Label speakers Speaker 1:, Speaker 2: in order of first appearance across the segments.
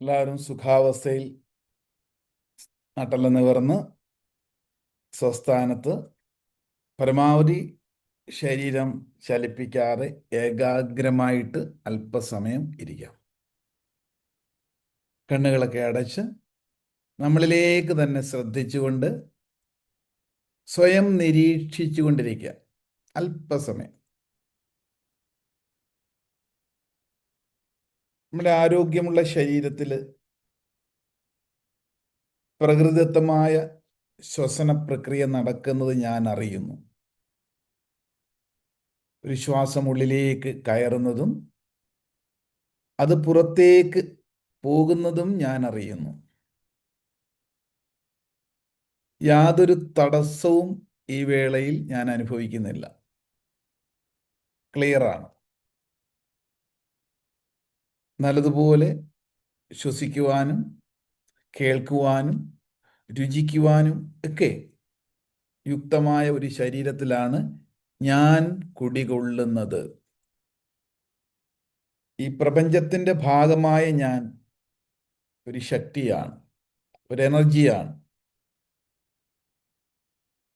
Speaker 1: എല്ലാവരും സുഖാവസ്ഥയിൽ നട്ടെല്ല നിവർന്ന് സ്വസ്ഥാനത്ത് പരമാവധി ശരീരം ചലിപ്പിക്കാതെ ഏകാഗ്രമായിട്ട് അല്പസമയം ഇരിക്കാം. കണ്ണുകളൊക്കെ അടച്ച് നമ്മളിലേക്ക് തന്നെ ശ്രദ്ധിച്ചുകൊണ്ട് സ്വയം നിരീക്ഷിച്ചു കൊണ്ടിരിക്കുക. അല്പസമയം നമ്മുടെ ആരോഗ്യമുള്ള ശരീരത്തിൽ പ്രകൃതിദത്തമായ ശ്വസന പ്രക്രിയ നടക്കുന്നത് ഞാൻ അറിയുന്നു. ഒരു ശ്വാസം ഉള്ളിലേക്ക് കയറുന്നതും അത് പുറത്തേക്ക് പോകുന്നതും ഞാൻ അറിയുന്നു. യാതൊരു തടസ്സവും ഈ വേളയിൽ ഞാൻ അനുഭവിക്കുന്നില്ല. ക്ലിയറാണ്. നല്ലതുപോലെ ശ്വസിക്കുവാനും കേൾക്കുവാനും രുചിക്കുവാനും ഒക്കെ യുക്തമായ ഒരു ശരീരത്തിലാണ് ഞാൻ കുടികൊള്ളുന്നത്. ഈ പ്രപഞ്ചത്തിൻ്റെ ഭാഗമായ ഞാൻ ഒരു ശക്തിയാണ്, ഒരു എനർജിയാണ്.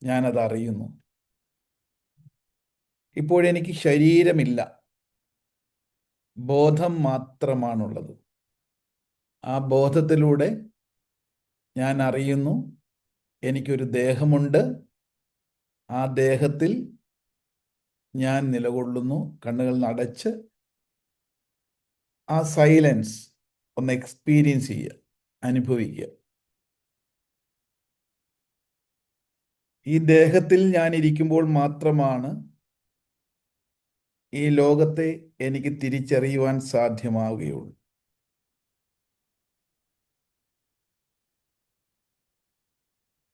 Speaker 1: ഞാനത് അറിയുന്നു. ഇപ്പോഴെനിക്ക് ശരീരമില്ല, ബോധം മാത്രമാണുള്ളത്. ആ ബോധത്തിലൂടെ ഞാൻ അറിയുന്നു എനിക്കൊരു ദേഹമുണ്ട്. ആ ദേഹത്തിൽ ഞാൻ നിലകൊള്ളുന്നു. കണ്ണുകൾ അടച്ച് ആ സൈലൻസ് ഒന്ന് എക്സ്പീരിയൻസ് ചെയ്യുക, അനുഭവിക്കുക. ഈ ദേഹത്തിൽ ഞാൻ ഇരിക്കുമ്പോൾ മാത്രമാണ് ഈ ലോകത്തെ എനിക്ക് തിരിച്ചറിയുവാൻ സാധ്യമാവുകയുള്ളൂ.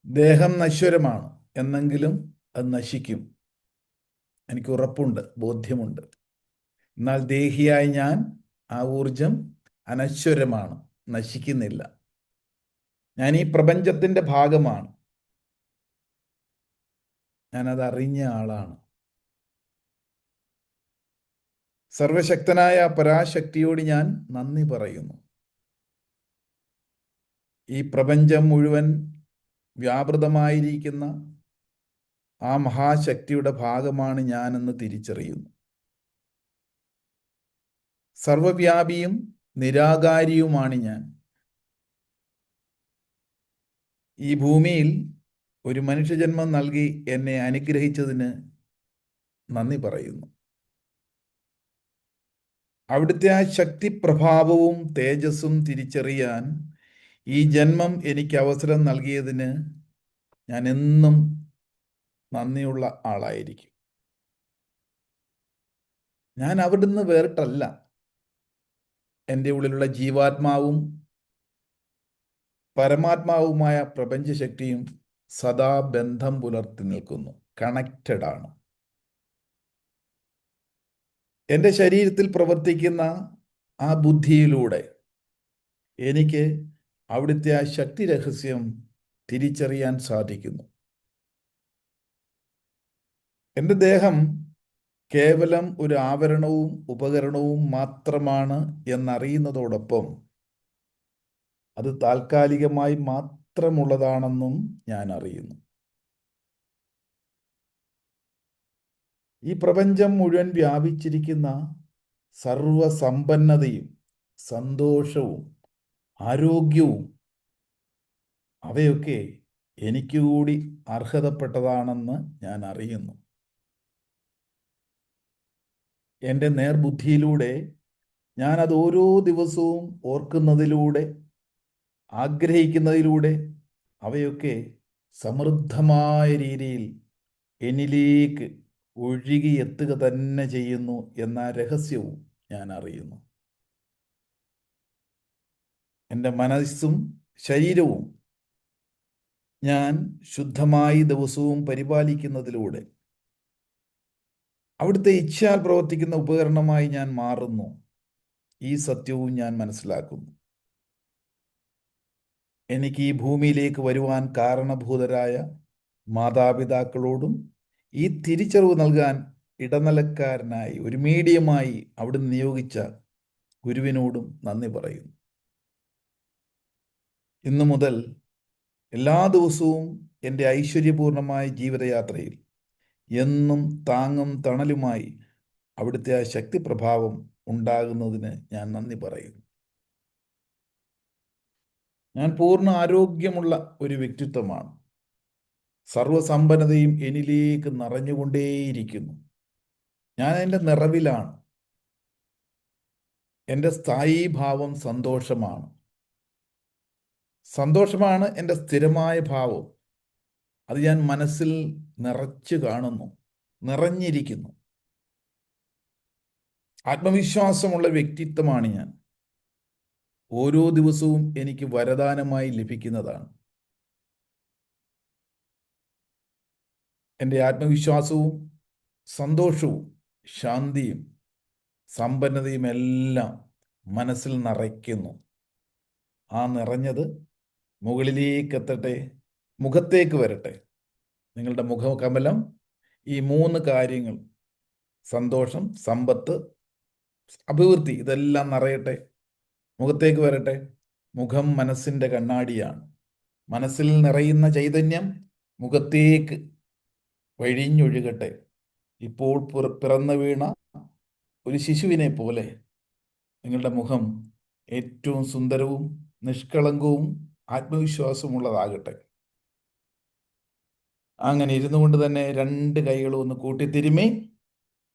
Speaker 1: ദേഹം നശ്വരമാണ്, എന്നെങ്കിലും അത് നശിക്കും. എനിക്ക് ഉറപ്പുണ്ട്, ബോധ്യമുണ്ട്. എന്നാൽ ദേഹിയായ ഞാൻ, ആ ഊർജം അനശ്വരമാണ്, നശിക്കുന്നില്ല. ഞാൻ ഈ പ്രപഞ്ചത്തിൻ്റെ ഭാഗമാണ്. ഞാനത് അറിഞ്ഞ ആളാണ്. സർവശക്തനായ പരാശക്തിയോട് ഞാൻ നന്ദി പറയുന്നു. ഈ പ്രപഞ്ചം മുഴുവൻ വ്യാപൃതമായിരിക്കുന്ന ആ മഹാശക്തിയുടെ ഭാഗമാണ് ഞാനെന്ന് തിരിച്ചറിയുന്നു. സർവവ്യാപിയും നിരാകാരിയുമാണ് ഞാൻ. ഈ ഭൂമിയിൽ ഒരു മനുഷ്യജന്മം നൽകി എന്നെ അനുഗ്രഹിച്ചതിന് നന്ദി പറയുന്നു. അവിടുത്തെ ആ ശക്തി പ്രഭാവവും തേജസ്സും തിരിച്ചറിയാൻ ഈ ജന്മം എനിക്ക് അവസരം നൽകിയതിന് ഞാൻ എന്നും നന്ദിയുള്ള ആളായിരിക്കും. ഞാൻ അവിടുന്ന് വേറിട്ടല്ല. എൻ്റെ ഉള്ളിലുള്ള ജീവാത്മാവും പരമാത്മാവുമായ പ്രപഞ്ചശക്തിയും സദാ ബന്ധം പുലർത്തി നിൽക്കുന്നു, കണക്റ്റഡ് ആണ്. എൻ്റെ ശരീരത്തിൽ പ്രവർത്തിക്കുന്ന ആ ബുദ്ധിയിലൂടെ എനിക്ക് അവിടുത്തെ ആ ശക്തി രഹസ്യം തിരിച്ചറിയാൻ സാധിക്കുന്നു. എൻ്റെ ദേഹം കേവലം ഒരു ആവരണവും ഉപകരണവും മാത്രമാണ് എന്നറിയുന്നതോടൊപ്പം അത് താൽക്കാലികമായി മാത്രമുള്ളതാണെന്നും ഞാൻ അറിയുന്നു. ഈ പ്രപഞ്ചം മുഴുവൻ വ്യാപിച്ചിരിക്കുന്ന സർവസമ്പന്നതയും സന്തോഷവും ആരോഗ്യവും അവയൊക്കെ എനിക്ക് കൂടി അർഹതപ്പെട്ടതാണെന്ന് ഞാൻ അറിയുന്നു. എൻ്റെ നേർബുദ്ധിയിലൂടെ ഞാനത് ഓരോ ദിവസവും ഓർക്കുന്നതിലൂടെ, ആഗ്രഹിക്കുന്നതിലൂടെ അവയൊക്കെ സമൃദ്ധമായ രീതിയിൽ എന്നിലേക്ക് ഒഴുകിയെത്തുക തന്നെ ചെയ്യുന്നു എന്ന രഹസ്യവും ഞാൻ അറിയുന്നു. എൻ്റെ മനസ്സും ശരീരവും ഞാൻ ശുദ്ധമായി ദിവസവും പരിപാലിക്കുന്നതിലൂടെ അവിടുത്തെ ഇച്ഛാൽ പ്രവർത്തിക്കുന്ന ഉപകരണമായി ഞാൻ മാറുന്നു. ഈ സത്യവും ഞാൻ മനസ്സിലാക്കുന്നു. എനിക്ക് ഈ ഭൂമിയിലേക്ക് വരുവാൻ കാരണഭൂതരായ മാതാപിതാക്കളോടും ഈ തിരിച്ചറിവ് നൽകാൻ ഇടനിലക്കാരനായി, ഒരു മീഡിയമായി അവിടുന്ന് നിയോഗിച്ച ഗുരുവിനോടും നന്ദി പറയുന്നു. ഇന്നു മുതൽ എല്ലാ ദിവസവും എൻ്റെ ഐശ്വര്യപൂർണമായ ജീവിതയാത്രയിൽ എന്നും താങ്ങും തണലുമായി അവിടുത്തെ ആ ശക്തിപ്രഭാവം ഉണ്ടാകുന്നതിന് ഞാൻ നന്ദി പറയുന്നു. ഞാൻ പൂർണ്ണ ആരോഗ്യമുള്ള ഒരു വ്യക്തിത്വമാണ്. സർവസമ്പന്നതയും എന്നിലേക്ക് നിറഞ്ഞുകൊണ്ടേയിരിക്കുന്നു. ഞാൻ എൻ്റെ നിറവിലാണ്. എൻ്റെ സ്ഥായീ ഭാവം സന്തോഷമാണ്. സന്തോഷമാണ് എൻ്റെ സ്ഥിരമായ ഭാവം. അത് ഞാൻ മനസ്സിൽ നിറച്ചു കാണുന്നു, നിറഞ്ഞിരിക്കുന്നു. ആത്മവിശ്വാസമുള്ള വ്യക്തിത്വമാണ് ഞാൻ. ഓരോ ദിവസവും എനിക്ക് വരദാനമായി ലഭിക്കുന്നതാണ്. എൻ്റെ ആത്മവിശ്വാസവും സന്തോഷവും ശാന്തിയും സമ്പന്നതയും എല്ലാം മനസ്സിൽ നിറയ്ക്കുന്നു. ആ നിറഞ്ഞത് മുകളിലേക്ക് എത്തട്ടെ, മുഖത്തേക്ക് വരട്ടെ. നിങ്ങളുടെ മുഖകമലം ഈ 3 കാര്യങ്ങൾ, സന്തോഷം, സമ്പത്ത്, അഭിവൃദ്ധി, ഇതെല്ലാം നിറയട്ടെ, മുഖത്തേക്ക് വരട്ടെ. മുഖം മനസ്സിൻ്റെ കണ്ണാടിയാണ്. മനസ്സിൽ നിറയുന്ന ചൈതന്യം മുഖത്തേക്ക് വഴിഞ്ഞൊഴുകട്ടെ. ഇപ്പോൾ പിറന്നു വീണ ഒരു ശിശുവിനെ പോലെ നിങ്ങളുടെ മുഖം ഏറ്റവും സുന്ദരവും നിഷ്കളങ്കവും ആത്മവിശ്വാസമുള്ളതാകട്ടെ. അങ്ങനെ ഇരുന്നു കൊണ്ട് തന്നെ 2 കൈകളും ഒന്ന് കൂട്ടിത്തിരുമി,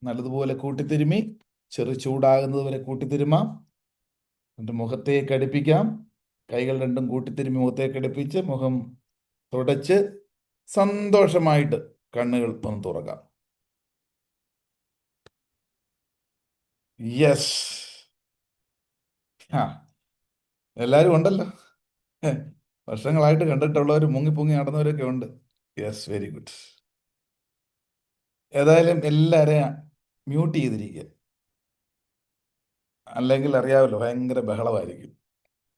Speaker 1: നല്ലതുപോലെ കൂട്ടിത്തിരുമി, ചെറു ചൂടാകുന്നത് വരെ കൂട്ടിത്തിരുമാം. എന്നിട്ട് മുഖത്തേക്ക് അടുപ്പിക്കാം. കൈകൾ രണ്ടും കൂട്ടിത്തിരുമി മുഖത്തേക്ക് അടുപ്പിച്ച് മുഖം തുടച്ച് സന്തോഷമായിട്ട് കണ്ണുകൾ ഒന്ന് തുറക്കാം. യെസ്, ആ എല്ലാവരും ഉണ്ടല്ലോ. വർഷങ്ങളായിട്ട് കണ്ടിട്ടുള്ളവർ മുങ്ങിപ്പൊങ്ങി നടന്നവരൊക്കെ ഉണ്ട്. Yes, very good. ഏതായാലും എല്ലാവരെയും മ്യൂട്ട് ചെയ്തിരിക്കുക. അല്ലെങ്കിൽ അറിയാമല്ലോ, ഭയങ്കര ബഹളമായിരിക്കും.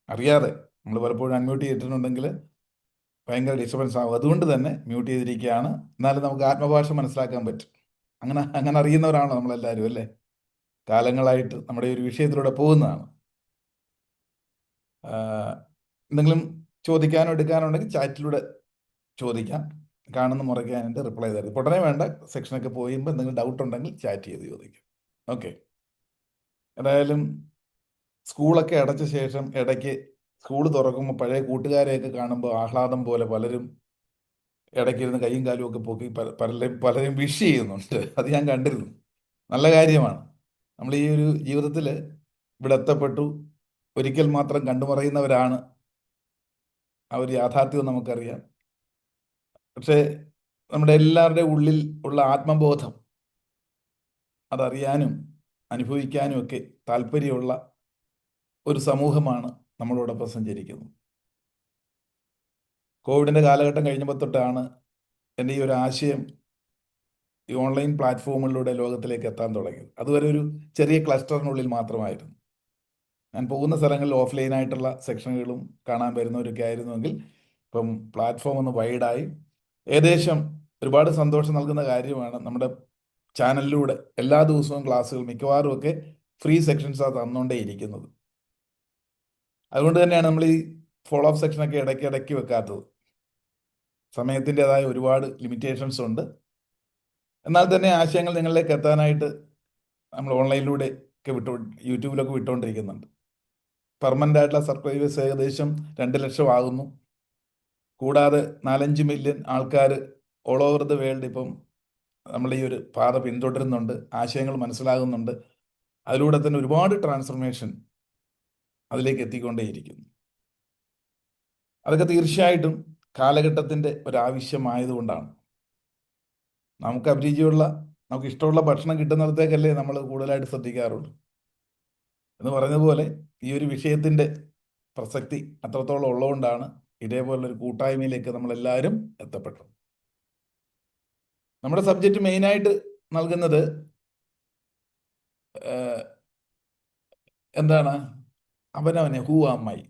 Speaker 1: അറിയാതെ നമ്മൾ പലപ്പോഴും അൺമ്യൂട്ട് ചെയ്തിട്ടുണ്ടെങ്കിൽ ഭയങ്കര ഡിസ്റ്റർബൻസ് ആകും. അതുകൊണ്ട് തന്നെ മ്യൂട്ട് ചെയ്തിരിക്കുകയാണ്. എന്നാലും നമുക്ക് ആത്മഭാഷ മനസ്സിലാക്കാൻ പറ്റും. അങ്ങനെ അറിയുന്നവരാണോ നമ്മളെല്ലാവരും, അല്ലേ? കാലങ്ങളായിട്ട് നമ്മുടെ ഒരു വിഷയത്തിലൂടെ പോകുന്നതാണ്. എന്തെങ്കിലും ചോദിക്കാനോ എടുക്കാനോ ഉണ്ടെങ്കിൽ ചാറ്റിലൂടെ ചോദിക്കാം. കാണുന്ന മുറയ്ക്കാനായിട്ട് റിപ്ലൈ തരും. ഉടനെ വേണ്ട, സെക്ഷനൊക്കെ പോയുമ്പോൾ എന്തെങ്കിലും ഡൗട്ട് ഉണ്ടെങ്കിൽ ചാറ്റ് ചെയ്ത് ചോദിക്കാം. ഓക്കെ. ഏതായാലും സ്കൂളൊക്കെ അടച്ച ശേഷം ഇടയ്ക്ക് സ്കൂൾ തുറക്കുമ്പോൾ പഴയ കൂട്ടുകാരെയൊക്കെ കാണുമ്പോൾ ആഹ്ലാദം പോലെ പലരും ഇടയ്ക്കിരുന്ന് കൈയും കാലും ഒക്കെ പൊക്കി പലരും വിഷ് ചെയ്യുന്നുണ്ട്. അത് ഞാൻ കണ്ടിരുന്നു. നല്ല കാര്യമാണ്. നമ്മൾ ഈ ഒരു ജീവിതത്തിൽ ഇവിടെ എത്തപ്പെട്ടു, ഒരിക്കൽ മാത്രം കണ്ടുമറയുന്നവരാണ്. ആ ഒരു യാഥാർത്ഥ്യം നമുക്കറിയാം. പക്ഷേ നമ്മുടെ എല്ലാവരുടെയും ഉള്ളിൽ ഉള്ള ആത്മബോധം അതറിയാനും അനുഭവിക്കാനും ഒക്കെ താല്പര്യമുള്ള ഒരു സമൂഹമാണ് നമ്മളോടൊപ്പം സഞ്ചരിക്കുന്നത്. കോവിഡിൻ്റെ കാലഘട്ടം കഴിഞ്ഞപ്പോൾ തൊട്ടാണ് എൻ്റെ ഈ ഒരു ആശയം ഈ ഓൺലൈൻ പ്ലാറ്റ്ഫോമുകളിലൂടെ ലോകത്തിലേക്ക് എത്താൻ തുടങ്ങിയത്. അതുവരെ ഒരു ചെറിയ ക്ലസ്റ്ററിനുള്ളിൽ മാത്രമായിരുന്നു. ഞാൻ പോകുന്ന സ്ഥലങ്ങളിൽ ഓഫ്ലൈനായിട്ടുള്ള സെക്ഷനുകളും കാണാൻ വരുന്നവരൊക്കെ ആയിരുന്നുവെങ്കിൽ ഇപ്പം പ്ലാറ്റ്ഫോം ഒന്ന് വൈഡായി. ഏകദേശം ഒരുപാട് സന്തോഷം നൽകുന്ന കാര്യമാണ്, നമ്മുടെ ചാനലിലൂടെ എല്ലാ ദിവസവും ക്ലാസ്സുകൾ മിക്കവാറും ഒക്കെ ഫ്രീ സെക്ഷൻസാണ് തന്നുകൊണ്ടേ ഇരിക്കുന്നത്. അതുകൊണ്ട് തന്നെയാണ് നമ്മൾ ഈ ഫോളോ അപ്പ് സെക്ഷനൊക്കെ ഇടയ്ക്ക് വെക്കാത്തത്. സമയത്തിൻ്റെതായ ഒരുപാട് ലിമിറ്റേഷൻസ് ഉണ്ട്. എന്നാൽ തന്നെ ആശയങ്ങൾ നിങ്ങളിലേക്ക് എത്താനായിട്ട് നമ്മൾ ഓൺലൈനിലൂടെ ഒക്കെ യൂട്യൂബിലൊക്കെ വിട്ടുകൊണ്ടിരിക്കുന്നുണ്ട്. പെർമനൻ്റ് ആയിട്ടുള്ള സബ്സ്ക്രൈബേഴ്സ് ഏകദേശം 2 ലക്ഷം ആകുന്നു. കൂടാതെ 4-5 മില്യൺ ആൾക്കാർ ഓൾ ഓവർ ദ വേൾഡ് ഇപ്പം നമ്മൾ ഈ ഒരു പാത പിന്തുടരുന്നുണ്ട്, ആശയങ്ങൾ മനസ്സിലാകുന്നുണ്ട്. അതിലൂടെ തന്നെ ഒരുപാട് ട്രാൻസ്ഫർമേഷൻ അതിലേക്ക് എത്തിക്കൊണ്ടേയിരിക്കുന്നു. അതൊക്കെ തീർച്ചയായിട്ടും കാലഘട്ടത്തിൻ്റെ ഒരാവശ്യമായതുകൊണ്ടാണ്. നമുക്ക് അഭിരുചിയുള്ള, നമുക്ക് ഇഷ്ടമുള്ള ഭക്ഷണം കിട്ടുന്നിടത്തേക്കല്ലേ നമ്മൾ കൂടുതലായിട്ട് ശ്രദ്ധിക്കാറുള്ളൂ. എന്ന് പറഞ്ഞതുപോലെ ഈ ഒരു വിഷയത്തിൻ്റെ പ്രസക്തി അത്രത്തോളം ഉള്ളതുകൊണ്ടാണ് ഇതേപോലൊരു കൂട്ടായ്മയിലേക്ക് നമ്മളെല്ലാവരും എത്തപ്പെട്ടത്. നമ്മുടെ സബ്ജക്റ്റ് മെയിനായിട്ട് നൽകുന്നത് എന്താണ്? അവനവനെ, ഹൂ ആം ഐ,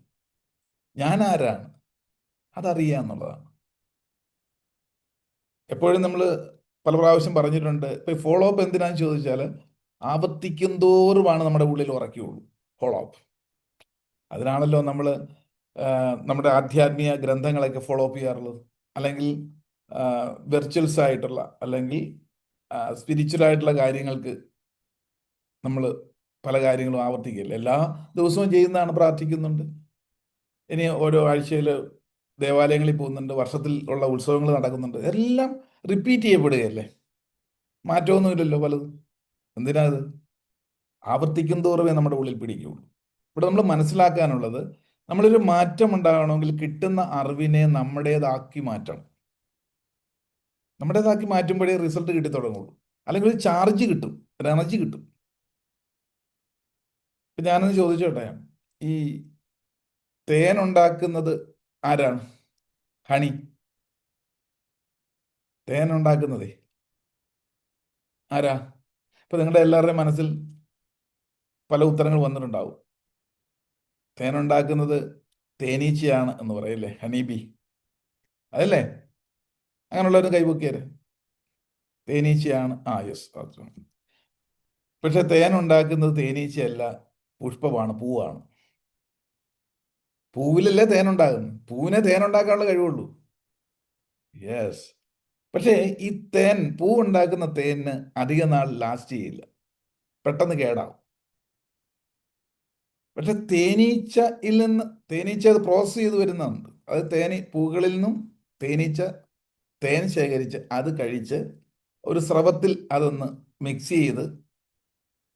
Speaker 1: ഞാൻ ആരാണ് അതറിയുക എന്നുള്ളതാണ്. എപ്പോഴും നമ്മൾ പല പ്രാവശ്യം പറഞ്ഞിട്ടുണ്ട്. ഇപ്പം ഈ ഫോളോ അപ്പ് എന്തിനാന്ന് ചോദിച്ചാൽ ആവർത്തിക്കും തോറുമാണ് നമ്മുടെ ഉള്ളിൽ ഉറക്കുകയുള്ളൂ ഫോളോ അപ്പ്. അതിനാണല്ലോ നമ്മൾ നമ്മുടെ ആധ്യാത്മിക ഗ്രന്ഥങ്ങളൊക്കെ ഫോളോ അപ്പ് ചെയ്യാറുള്ളത്? അല്ലെങ്കിൽ വെർച്വൽസ് ആയിട്ടുള്ള അല്ലെങ്കിൽ സ്പിരിച്വൽ ആയിട്ടുള്ള കാര്യങ്ങൾക്ക് നമ്മൾ പല കാര്യങ്ങളും ആവർത്തിക്കില്ല. എല്ലാ ദിവസവും ചെയ്യുന്നതാണ്, പ്രാർത്ഥിക്കുന്നുണ്ട്. ഇനി ഓരോ ആഴ്ചയിൽ ദേവാലയങ്ങളിൽ പോകുന്നുണ്ട്, വർഷത്തിൽ ഉള്ള ഉത്സവങ്ങൾ നടക്കുന്നുണ്ട്. എല്ലാം റിപ്പീറ്റ് ചെയ്യപ്പെടുകയല്ലേ, മാറ്റമൊന്നുമില്ലല്ലോ പലതും. എന്തിനാ അത്? ആവർത്തിക്കും തോറുമേ നമ്മുടെ ഉള്ളിൽ പിടിക്കുകയുള്ളൂ. ഇവിടെ നമ്മൾ മനസ്സിലാക്കാനുള്ളത്, നമ്മളൊരു മാറ്റം ഉണ്ടാകണമെങ്കിൽ കിട്ടുന്ന അറിവിനെ നമ്മുടേതാക്കി മാറ്റണം. നമ്മുടേതാക്കി മാറ്റുമ്പോഴേ റിസൾട്ട് കിട്ടി തുടങ്ങുള്ളൂ. അല്ലെങ്കിൽ ഒരു ചാർജ് കിട്ടും, ഒരു എനർജി കിട്ടും. ഇപ്പം ഞാനൊന്ന് ചോദിച്ചോട്ടെ, ഈ തേൻ ഉണ്ടാക്കുന്നത് ആരാണ്? ഹണി, തേൻ ഉണ്ടാക്കുന്നതേ ആരാ? ഇപ്പം നിങ്ങളുടെ എല്ലാവരുടെയും മനസ്സിൽ പല ഉത്തരങ്ങൾ വന്നിട്ടുണ്ടാവും. തേൻ ഉണ്ടാക്കുന്നത് തേനീച്ചയാണ് എന്ന് പറയല്ലേ, ഹണി ബി, അതല്ലേ? അങ്ങനെയുള്ളവരും കൈപൊക്കിയാര്. തേനീച്ചയാണ്, യെസ്. പക്ഷെ തേൻ ഉണ്ടാക്കുന്നത് തേനീച്ചയല്ല, പുഷ്പമാണ്, പൂവാണ്. പൂവിലല്ലേ തേൻ ഉണ്ടാകുന്നു, പൂവിനെ തേൻ ഉണ്ടാക്കാനുള്ള കഴിവുള്ളൂ. യെസ്. പക്ഷേ ഈ തേൻ, പൂ ഉണ്ടാക്കുന്ന തേനിന് അധിക നാൾ ലാസ്റ്റ് ചെയ്യില്ല, പെട്ടെന്ന് കേടാവും. പക്ഷെ തേനീച്ചയിൽ നിന്ന്, തേനീച്ച അത് പ്രോസസ് ചെയ്ത് വരുന്നുണ്ട്. അത് പൂകളിൽ നിന്നും തേനീച്ച തേൻ ശേഖരിച്ച് അത് കഴിച്ച് ഒരു സ്രവത്തിൽ അതൊന്ന് മിക്സ് ചെയ്ത്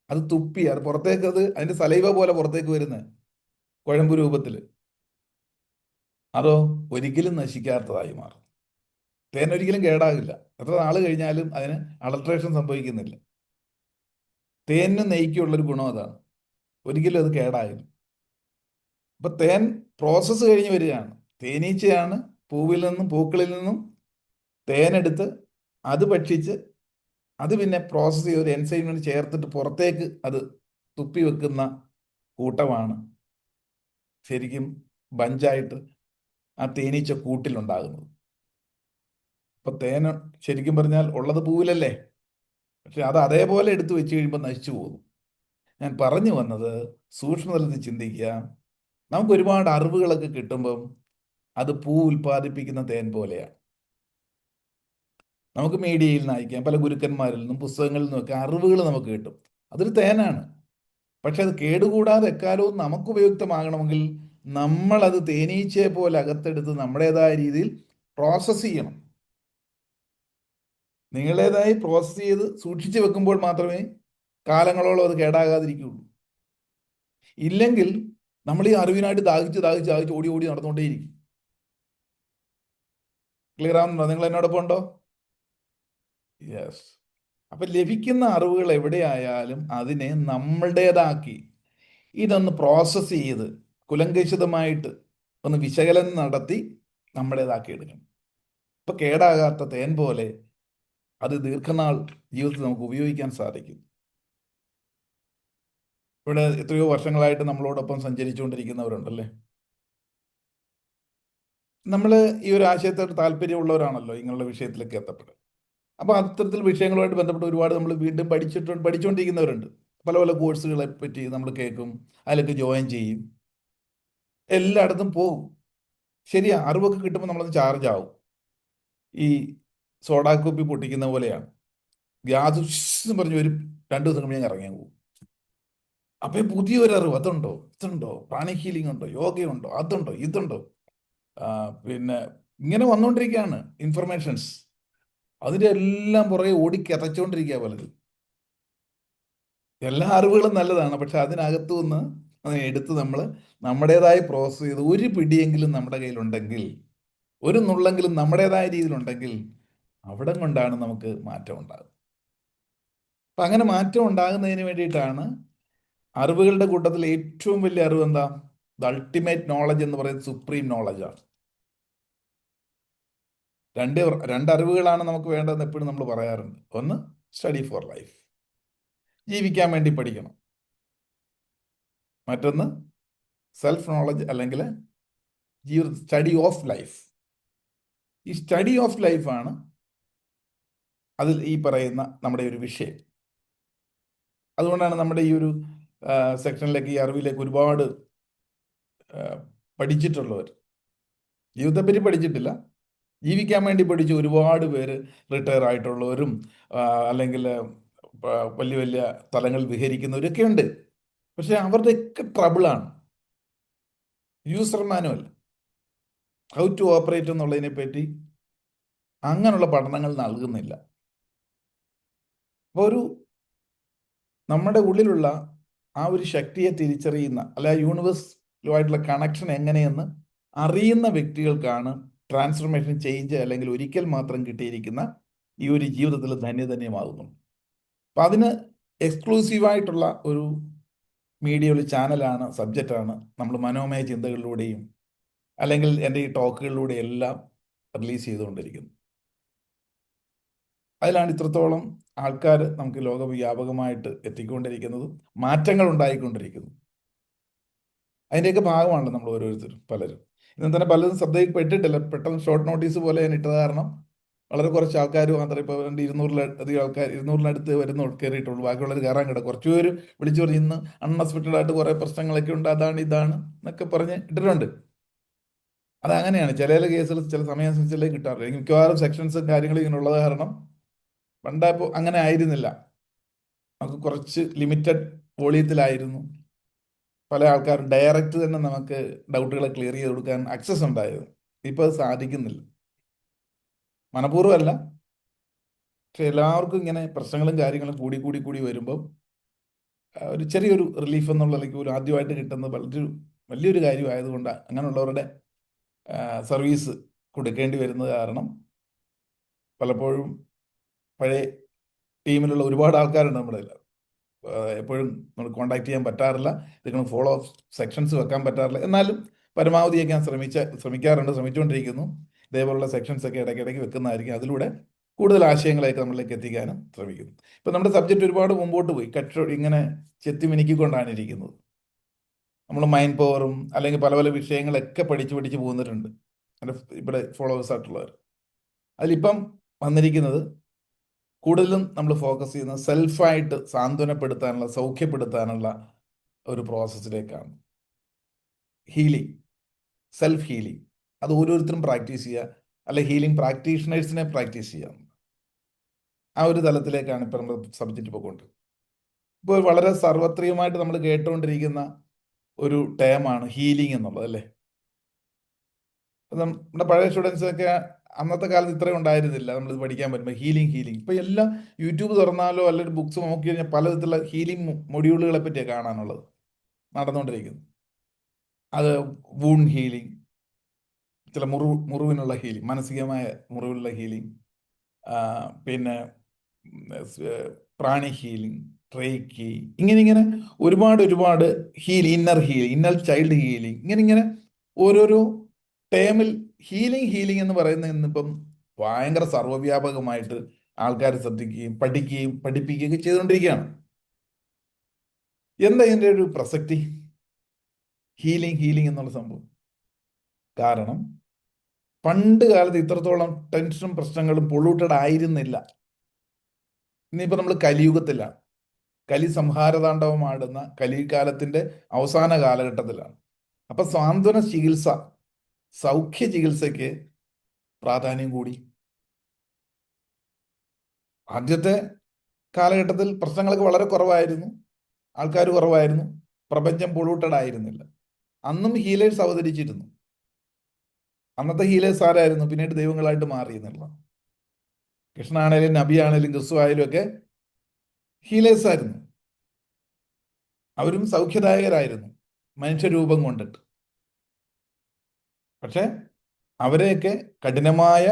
Speaker 1: അത് തുപ്പി അത് പുറത്തേക്ക്, അത് അതിന്റെ സലൈവ പോലെ പുറത്തേക്ക് വരുന്നത് കുഴമ്പ് രൂപത്തിൽ, അതോ ഒരിക്കലും നശിക്കാത്തതായി മാറും. തേൻ ഒരിക്കലും കേടാകില്ല, എത്ര നാൾ കഴിഞ്ഞാലും അതിന് അഡൾട്രേഷൻ സംഭവിക്കുന്നില്ല. തേനിനും നെയ്ക്കുള്ളൊരു ഗുണം അതാണ്, ഒരിക്കലും അത് കേടാകില്ല. അപ്പൊ തേൻ പ്രോസസ്സ് കഴിഞ്ഞ് വരികയാണ്. തേനീച്ചയാണ് പൂവിൽ നിന്നും പൂക്കളിൽ നിന്നും തേനെടുത്ത് അത് ഭക്ഷിച്ച് അത് പിന്നെ പ്രോസസ്സ് ചെയ്ത് ഒരു എൻസൈമിന് ചേർത്തിട്ട് പുറത്തേക്ക് അത് തുപ്പി വെക്കുന്ന കൂട്ടമാണ് ശരിക്കും ബഞ്ചായിട്ട് ആ തേനീച്ച കൂട്ടിലുണ്ടാകുന്നത്. അപ്പൊ തേൻ ശരിക്കും പറഞ്ഞാൽ ഉള്ളത് പൂവിലല്ലേ, പക്ഷെ അത് അതേപോലെ എടുത്തു വെച്ച് കഴിയുമ്പോൾ നശിച്ചു പോകും. ഞാൻ പറഞ്ഞു വന്നത്, സൂക്ഷ്മതലത്തിൽ ചിന്തിക്കുക. നമുക്ക് ഒരുപാട് അറിവുകളൊക്കെ കിട്ടുമ്പം അത് പൂ ഉൽപ്പാദിപ്പിക്കുന്ന തേൻ പോലെയാണ്. നമുക്ക് മീഡിയയിൽ നിന്ന് അയക്കാം, പല ഗുരുക്കന്മാരിൽ നിന്നും പുസ്തകങ്ങളിൽ നിന്നൊക്കെ അറിവുകൾ നമുക്ക് കിട്ടും, അതൊരു തേനാണ്. പക്ഷെ അത് കേടുകൂടാതെ എക്കാലവും നമുക്ക് ഉപയുക്തമാകണമെങ്കിൽ നമ്മളത് തേനീച്ചയെ പോലെ അകത്തെടുത്ത് നമ്മുടേതായ രീതിയിൽ പ്രോസസ്സ് ചെയ്യണം. നിങ്ങളുടേതായി പ്രോസസ്സ് ചെയ്ത് സൂക്ഷിച്ചു വെക്കുമ്പോൾ മാത്രമേ കാലങ്ങളോളം അത് കേടാകാതിരിക്കുകയുള്ളൂ. ഇല്ലെങ്കിൽ നമ്മൾ ഈ അറിവിനായിട്ട് ദാഹിച്ച് ദാഹിച്ച് ദാഹിച്ച് ഓടി ഓടി നടന്നുകൊണ്ടേയിരിക്കും. ക്ലിയർ ആവുന്നുണ്ടോ? നിങ്ങൾ എന്നോടൊപ്പം ഉണ്ടോ? യെസ്. അപ്പൊ ലഭിക്കുന്ന അറിവുകൾ എവിടെയായാലും അതിനെ നമ്മളുടേതാക്കി ഇതൊന്ന് പ്രോസസ്സ് ചെയ്ത് കുലങ്കഷിതമായിട്ട് ഒന്ന് വിശകലനം നടത്തി നമ്മുടേതാക്കി എടുക്കണം. ഇപ്പൊ കേടാകാത്ത തേൻ പോലെ അത് ദീർഘനാൾ ജീവിതത്തിൽ നമുക്ക് ഉപയോഗിക്കാൻ സാധിക്കും. ഇവിടെ എത്രയോ വർഷങ്ങളായിട്ട് നമ്മളോടൊപ്പം സഞ്ചരിച്ചുകൊണ്ടിരിക്കുന്നവരുണ്ടല്ലേ. നമ്മൾ ഈ ഒരു ആശയത്തോട് താല്പര്യമുള്ളവരാണല്ലോ ഇങ്ങനെയുള്ള വിഷയത്തിലേക്ക് എത്തപ്പെടുക. അപ്പോൾ അത്തരത്തിൽ വിഷയങ്ങളുമായിട്ട് ബന്ധപ്പെട്ട് ഒരുപാട് നമ്മൾ വീണ്ടും പഠിച്ചുകൊണ്ടിരിക്കുന്നവരുണ്ട്. പല പല കോഴ്സുകളെ പറ്റി നമ്മൾ കേൾക്കും, അതിലൊക്കെ ജോയിൻ ചെയ്യും, എല്ലായിടത്തും പോകും. ശരിയാ, അറിവൊക്കെ കിട്ടുമ്പോൾ നമ്മളത് ചാർജ് ആവും. ഈ സോഡാ കുപ്പി പൊട്ടിക്കുന്ന പോലെയാണ്. ഗ്യാസ് പറഞ്ഞ് ഒരു 2 ദിവസം കഴിഞ്ഞ് ഇറങ്ങിയാൽ പോകും. അപ്പം പുതിയൊരു അറിവ്, അതുണ്ടോ ഇതുണ്ടോ, പ്രാണിക് ഹീലിംഗ് ഉണ്ടോ, യോഗയുണ്ടോ, അതുണ്ടോ ഇതുണ്ടോ, പിന്നെ ഇങ്ങനെ വന്നുകൊണ്ടിരിക്കുകയാണ് ഇൻഫർമേഷൻസ്. അതിൻ്റെ എല്ലാം പുറകെ ഓടി കിതച്ചുകൊണ്ടിരിക്കുക പലരും. എല്ലാ അറിവുകളും നല്ലതാണ്, പക്ഷെ അതിനകത്തു നിന്ന് എടുത്ത് നമ്മൾ നമ്മുടേതായി പ്രോസസ്സ് ചെയ്ത് ഒരു പിടിയെങ്കിലും നമ്മുടെ കയ്യിലുണ്ടെങ്കിൽ, ഒരു നുള്ളെങ്കിലും നമ്മുടേതായ രീതിയിലുണ്ടെങ്കിൽ, അവിടെ കൊണ്ടാണ് നമുക്ക് മാറ്റം ഉണ്ടാകുന്നത്. അപ്പം അങ്ങനെ മാറ്റം ഉണ്ടാകുന്നതിന് വേണ്ടിയിട്ടാണ് അറിവുകളുടെ കൂട്ടത്തിൽ ഏറ്റവും വലിയ അറിവ് എന്താ? ദ അൾട്ടിമേറ്റ് നോളജ് എന്ന് പറയുന്നത് സുപ്രീം നോളജാണ്. രണ്ട് അറിവുകളാണ് നമുക്ക് വേണ്ടതെന്ന് എപ്പോഴും നമ്മൾ പറയാറുണ്ട്. ഒന്ന്, സ്റ്റഡി ഫോർ ലൈഫ്, ജീവിക്കാൻ വേണ്ടി പഠിക്കണം. മറ്റൊന്ന് സെൽഫ് നോളജ് അല്ലെങ്കിൽ സ്റ്റഡി ഓഫ് ലൈഫ്. ഈ സ്റ്റഡി ഓഫ് ലൈഫാണ് അതിൽ ഈ പറയുന്ന നമ്മുടെ ഒരു വിഷയം. അതുകൊണ്ടാണ് നമ്മുടെ ഈ ഒരു സെക്ഷനിലേക്ക്, ഈ അറിവിലേക്ക് ഒരുപാട് പഠിച്ചിട്ടുള്ളവർ. ജീവിതത്തെപ്പറ്റി പഠിച്ചിട്ടില്ല, ജീവിക്കാൻ വേണ്ടി പഠിച്ച ഒരുപാട് പേര് റിട്ടയർ ആയിട്ടുള്ളവരും അല്ലെങ്കിൽ വലിയ വലിയ തലങ്ങൾ വിഹരിക്കുന്നവരൊക്കെ ഉണ്ട്. പക്ഷെ അവരുടെയൊക്കെ ട്രബിളാണ് user manual, how to operate എന്നുള്ളതിനെ പറ്റി അങ്ങനെയുള്ള പഠനങ്ങൾ നൽകുന്നില്ല. അപ്പോൾ നമ്മുടെ ഉള്ളിലുള്ള ആ ഒരു ശക്തിയെ തിരിച്ചറിയുന്ന, അല്ല യൂണിവേഴ്സുമായിട്ടുള്ള കണക്ഷൻ എങ്ങനെയെന്ന് അറിയുന്ന വ്യക്തികൾക്കാണ് ട്രാൻസ്ഫർമേഷൻ, ചേഞ്ച് അല്ലെങ്കിൽ ഒരിക്കൽ മാത്രം കിട്ടിയിരിക്കുന്ന ഈ ഒരു ജീവിതത്തിൽ ധന്യമാകുന്നു. അപ്പം അതിന് എക്സ്ക്ലൂസീവായിട്ടുള്ള ഒരു മീഡിയ, ഒരു ചാനലാണ്, സബ്ജക്റ്റാണ് നമ്മൾ മനോമയ ചിന്തകളിലൂടെയും അല്ലെങ്കിൽ എൻ്റെ ഈ ടോക്കുകളിലൂടെ എല്ലാം റിലീസ് ചെയ്തുകൊണ്ടിരിക്കുന്നത്. അതിലാണ് ഇത്രത്തോളം ആൾക്കാർ നമുക്ക് ലോകവ്യാപകമായിട്ട് എത്തിക്കൊണ്ടിരിക്കുന്നത്, മാറ്റങ്ങൾ ഉണ്ടായിക്കൊണ്ടിരിക്കുന്നത്. അതിൻ്റെയൊക്കെ ഭാഗമാണല്ലോ നമ്മൾ ഓരോരുത്തരും, പലരും. ഇന്ന് തന്നെ പലരും ശ്രദ്ധയിൽപ്പെട്ടിട്ടില്ല. പെട്ടെന്ന് ഷോർട്ട് നോട്ടീസ് പോലെ ഞാൻ ഇട്ടത് കാരണം വളരെ കുറച്ച് ആൾക്കാർ മാത്രമേ, ഇപ്പോൾ 200-ലധികം ആൾക്കാർ, 200-നടുത്ത് വരുന്ന കയറിയിട്ടുള്ളൂ. ബാക്കിയുള്ളവർ കയറാൻ കിടക്കും. കുറച്ച് പേര് വിളിച്ചു പറഞ്ഞ് ഇന്ന് അൺഎക്സ്പെക്റ്റഡ് ആയിട്ട് കുറേ പ്രശ്നങ്ങളൊക്കെ ഉണ്ട്, അതാണ് ഇതാണ് എന്നൊക്കെ പറഞ്ഞ് ഇട്ടിട്ടുണ്ട്. അതങ്ങനെയാണ്. ചില കേസുകൾ ചില സമയാനുസരിച്ചല്ലേ കിട്ടാറില്ല. മിക്കവാറും സെക്ഷൻസും കാര്യങ്ങളും ഇങ്ങനെയുള്ളത് കാരണം പണ്ടപ്പോൾ അങ്ങനെ ആയിരുന്നില്ല. നമുക്ക് കുറച്ച് ലിമിറ്റഡ് വോളിയത്തിലായിരുന്നു പല ആൾക്കാരും ഡയറക്റ്റ് തന്നെ നമുക്ക് ഡൗട്ടുകളെ ക്ലിയർ ചെയ്ത് കൊടുക്കാൻ ആക്സസ് ഉണ്ടായിരുന്നു. ഇപ്പോൾ അത് സാധിക്കുന്നില്ല. മനഃപൂർവ്വമല്ല, പക്ഷെ എല്ലാവർക്കും ഇങ്ങനെ പ്രശ്നങ്ങളും കാര്യങ്ങളും കൂടി വരുമ്പോൾ ഒരു ചെറിയൊരു റിലീഫ് എന്നുള്ള നിലയ്ക്ക് പോലും ആദ്യമായിട്ട് കിട്ടുന്നത് വലിയൊരു കാര്യമായതുകൊണ്ട് അങ്ങനെയുള്ളവരുടെ സർവീസ് കൊടുക്കേണ്ടി വരുന്നത് കാരണം പലപ്പോഴും പഴയ ടീമിലുള്ള ഒരുപാട് ആൾക്കാരുണ്ട് നമ്മുടെ. എപ്പോഴും നമ്മൾ കോണ്ടാക്ട് ചെയ്യാൻ പറ്റാറില്ല, ഇതിന് ഫോളോ അപ്പ് സെക്ഷൻസ് വെക്കാൻ പറ്റാറില്ല. എന്നാലും പരമാവധിയൊക്കെ ഞാൻ ശ്രമിക്കാറുണ്ട്, ശ്രമിച്ചുകൊണ്ടിരിക്കുന്നു. ഇതേപോലുള്ള സെക്ഷൻസ് ഒക്കെ ഇടയ്ക്കിടയ്ക്ക് വെക്കുന്നതായിരിക്കും. അതിലൂടെ കൂടുതൽ ആശയങ്ങളായിട്ട് നമ്മളിലേക്ക് എത്തിക്കാനും ശ്രമിക്കുന്നു. ഇപ്പം നമ്മുടെ സബ്ജക്റ്റ് ഒരുപാട് മുമ്പോട്ട് പോയി, ഇങ്ങനെ ചെത്തി മിനുക്കിക്കൊണ്ടാണ് ഇരിക്കുന്നത്. നമ്മൾ മൈൻഡ് പവറും അല്ലെങ്കിൽ പല പല വിഷയങ്ങളൊക്കെ പഠിച്ച് പോകുന്നിട്ടുണ്ട് എൻ്റെ ഇവിടെ ഫോളോവേഴ്സ് ആയിട്ടുള്ളവർ. അതിലിപ്പം വന്നിരിക്കുന്നത് കൂടുതലും നമ്മൾ ഫോക്കസ് ചെയ്യുന്നത് സെൽഫായിട്ട് സാന്ത്വനപ്പെടുത്താനുള്ള, സൗഖ്യപ്പെടുത്താനുള്ള ഒരു പ്രോസസ്സിലേക്കാണ്. ഹീലിംഗ്, സെൽഫ് ഹീലിംഗ്, അത് ഓരോരുത്തരും പ്രാക്ടീസ് ചെയ്യുക, അല്ലെ ഹീലിംഗ് പ്രാക്ടീഷണേഴ്സിനെ പ്രാക്ടീസ് ചെയ്യാം. ആ ഒരു തലത്തിലേക്കാണ് ഇപ്പം നമ്മൾ സബ്ജക്റ്റ് പോയിക്കൊണ്ട്. ഇപ്പോൾ വളരെ സർവത്രികമായിട്ട് നമ്മൾ കേട്ടുകൊണ്ടിരിക്കുന്ന ഒരു ടേമാണ് ഹീലിംഗ് എന്നുള്ളത്, അല്ലേ? നമ്മുടെ പഴയ സ്റ്റുഡൻസൊക്കെ അന്നത്തെ കാലത്ത് ഇത്രയും ഉണ്ടായിരുന്നില്ല. നമ്മളിത് പഠിക്കാൻ പറ്റുമ്പോൾ ഹീലിംഗ് ഇപ്പം എല്ലാം യൂട്യൂബ് തുറന്നാലോ അല്ലെങ്കിൽ ബുക്സ് നോക്കി കഴിഞ്ഞാൽ പലവിധത്തിലുള്ള ഹീലിംഗ് മൊഡ്യൂളുകളെ പറ്റിയാണ് കാണാനുള്ളത്, നടന്നുകൊണ്ടിരിക്കുന്നത്. അത് വൂണ്ട് ഹീലിംഗ്, ചില മുറിവിനുള്ള ഹീലിംഗ്, മാനസികമായ മുറിവിനുള്ള ഹീലിംഗ്, പിന്നെ പ്രാണി ഹീലിംഗ്, ട്രേക്കി, ഇങ്ങനെ ഒരുപാട് ഇന്നർ ചൈൽഡ് ഹീലിംഗ്, ഇങ്ങനെ ഓരോരോ ടേമിൽ ഹീലിംഗ് എന്ന് പറയുന്നത് ഇന്നിപ്പം ഭയങ്കര സർവ്വവ്യാപകമായിട്ട് ആൾക്കാർ ശ്രദ്ധിക്കുകയും പഠിക്കുകയും പഠിപ്പിക്കുകയൊക്കെ ചെയ്തുകൊണ്ടിരിക്കുകയാണ്. എന്താ ഇതിൻ്റെ ഒരു പ്രസക്തി, ഹീലിംഗ് എന്നുള്ള സംഭവം? കാരണം പണ്ട് കാലത്ത് ഇത്രത്തോളം ടെൻഷനും പ്രശ്നങ്ങളും പൊള്യൂട്ടഡ് ആയിരുന്നില്ല. ഇന്നിപ്പോൾ നമ്മൾ കലിയുഗത്തിലാണ്, കലി സംഹാരതാണ്ഡവമാടുന്ന കലികാലത്തിൻ്റെ അവസാന കാലഘട്ടത്തിലാണ്. അപ്പം സാന്ത്വന ചികിത്സ, സൗഖ്യ ചികിത്സയ്ക്ക് പ്രാധാന്യം കൂടി. ആദ്യത്തെ കാലഘട്ടത്തിൽ പ്രശ്നങ്ങളൊക്കെ വളരെ കുറവായിരുന്നു, ആൾക്കാർ കുറവായിരുന്നു, പ്രപഞ്ചം പൊള്യൂട്ടഡ് ആയിരുന്നില്ല. അന്നും ഹീലേഴ്സ് അവതരിച്ചിരുന്നു. അന്നത്തെ ഹീലേഴ്സ് ആരായിരുന്നു? പിന്നീട് ദൈവങ്ങളായിട്ട് മാറി എന്നുള്ള. കൃഷ്ണനാണേലും നബിയാണേലും ക്രിസ്തു ആയാലും ഒക്കെ ഹീലേഴ്സ് ആയിരുന്നു. അവരും സൗഖ്യദായകരായിരുന്നു മനുഷ്യരൂപം കൊണ്ടിട്ട്. പക്ഷെ അവരെയൊക്കെ കഠിനമായ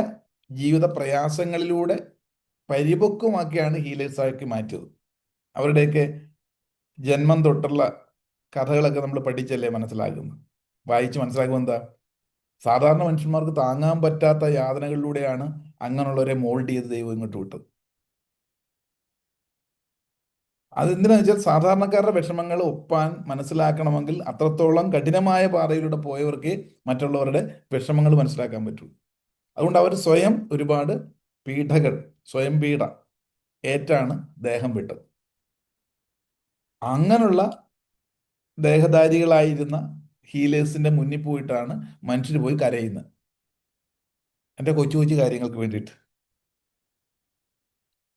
Speaker 1: ജീവിത പ്രയാസങ്ങളിലൂടെ പരിപക്വമാക്കിയാണ് ഹീലേഴ്സാക്കി മാറ്റിയത്. അവരുടെയൊക്കെ ജന്മം തൊട്ടുള്ള കഥകളൊക്കെ നമ്മൾ പഠിച്ചല്ലേ മനസ്സിലാക്കുന്നത്, വായിച്ച് മനസ്സിലാക്കുമ്പോൾ എന്താ, സാധാരണ മനുഷ്യന്മാർക്ക് താങ്ങാൻ പറ്റാത്ത യാതനകളിലൂടെയാണ് അങ്ങനെയുള്ളവരെ മോൾഡ് ചെയ്ത് ദൈവം ഇങ്ങോട്ട് വിട്ടത്. അതെന്തിനാണെന്ന് വെച്ചാൽ സാധാരണക്കാരുടെ വിഷമങ്ങൾ ഒപ്പാൻ മനസ്സിലാക്കണമെങ്കിൽ അത്രത്തോളം കഠിനമായ പാതയിലൂടെ പോയവർക്ക് മറ്റുള്ളവരുടെ വിഷമങ്ങൾ മനസ്സിലാക്കാൻ പറ്റൂ. അതുകൊണ്ട് അവർ സ്വയം ഒരുപാട് സ്വയം പീഡ ഏറ്റാണ് ദേഹം വിട്ടത്. അങ്ങനെയുള്ള ദേഹധാരികളായിരുന്ന ഹീലേഴ്സിന്റെ മുന്നിൽ പോയിട്ടാണ് മനുഷ്യർ പോയി കരയുന്നത്, എൻ്റെ കൊച്ചു കൊച്ചു കാര്യങ്ങൾക്ക് വേണ്ടിയിട്ട്.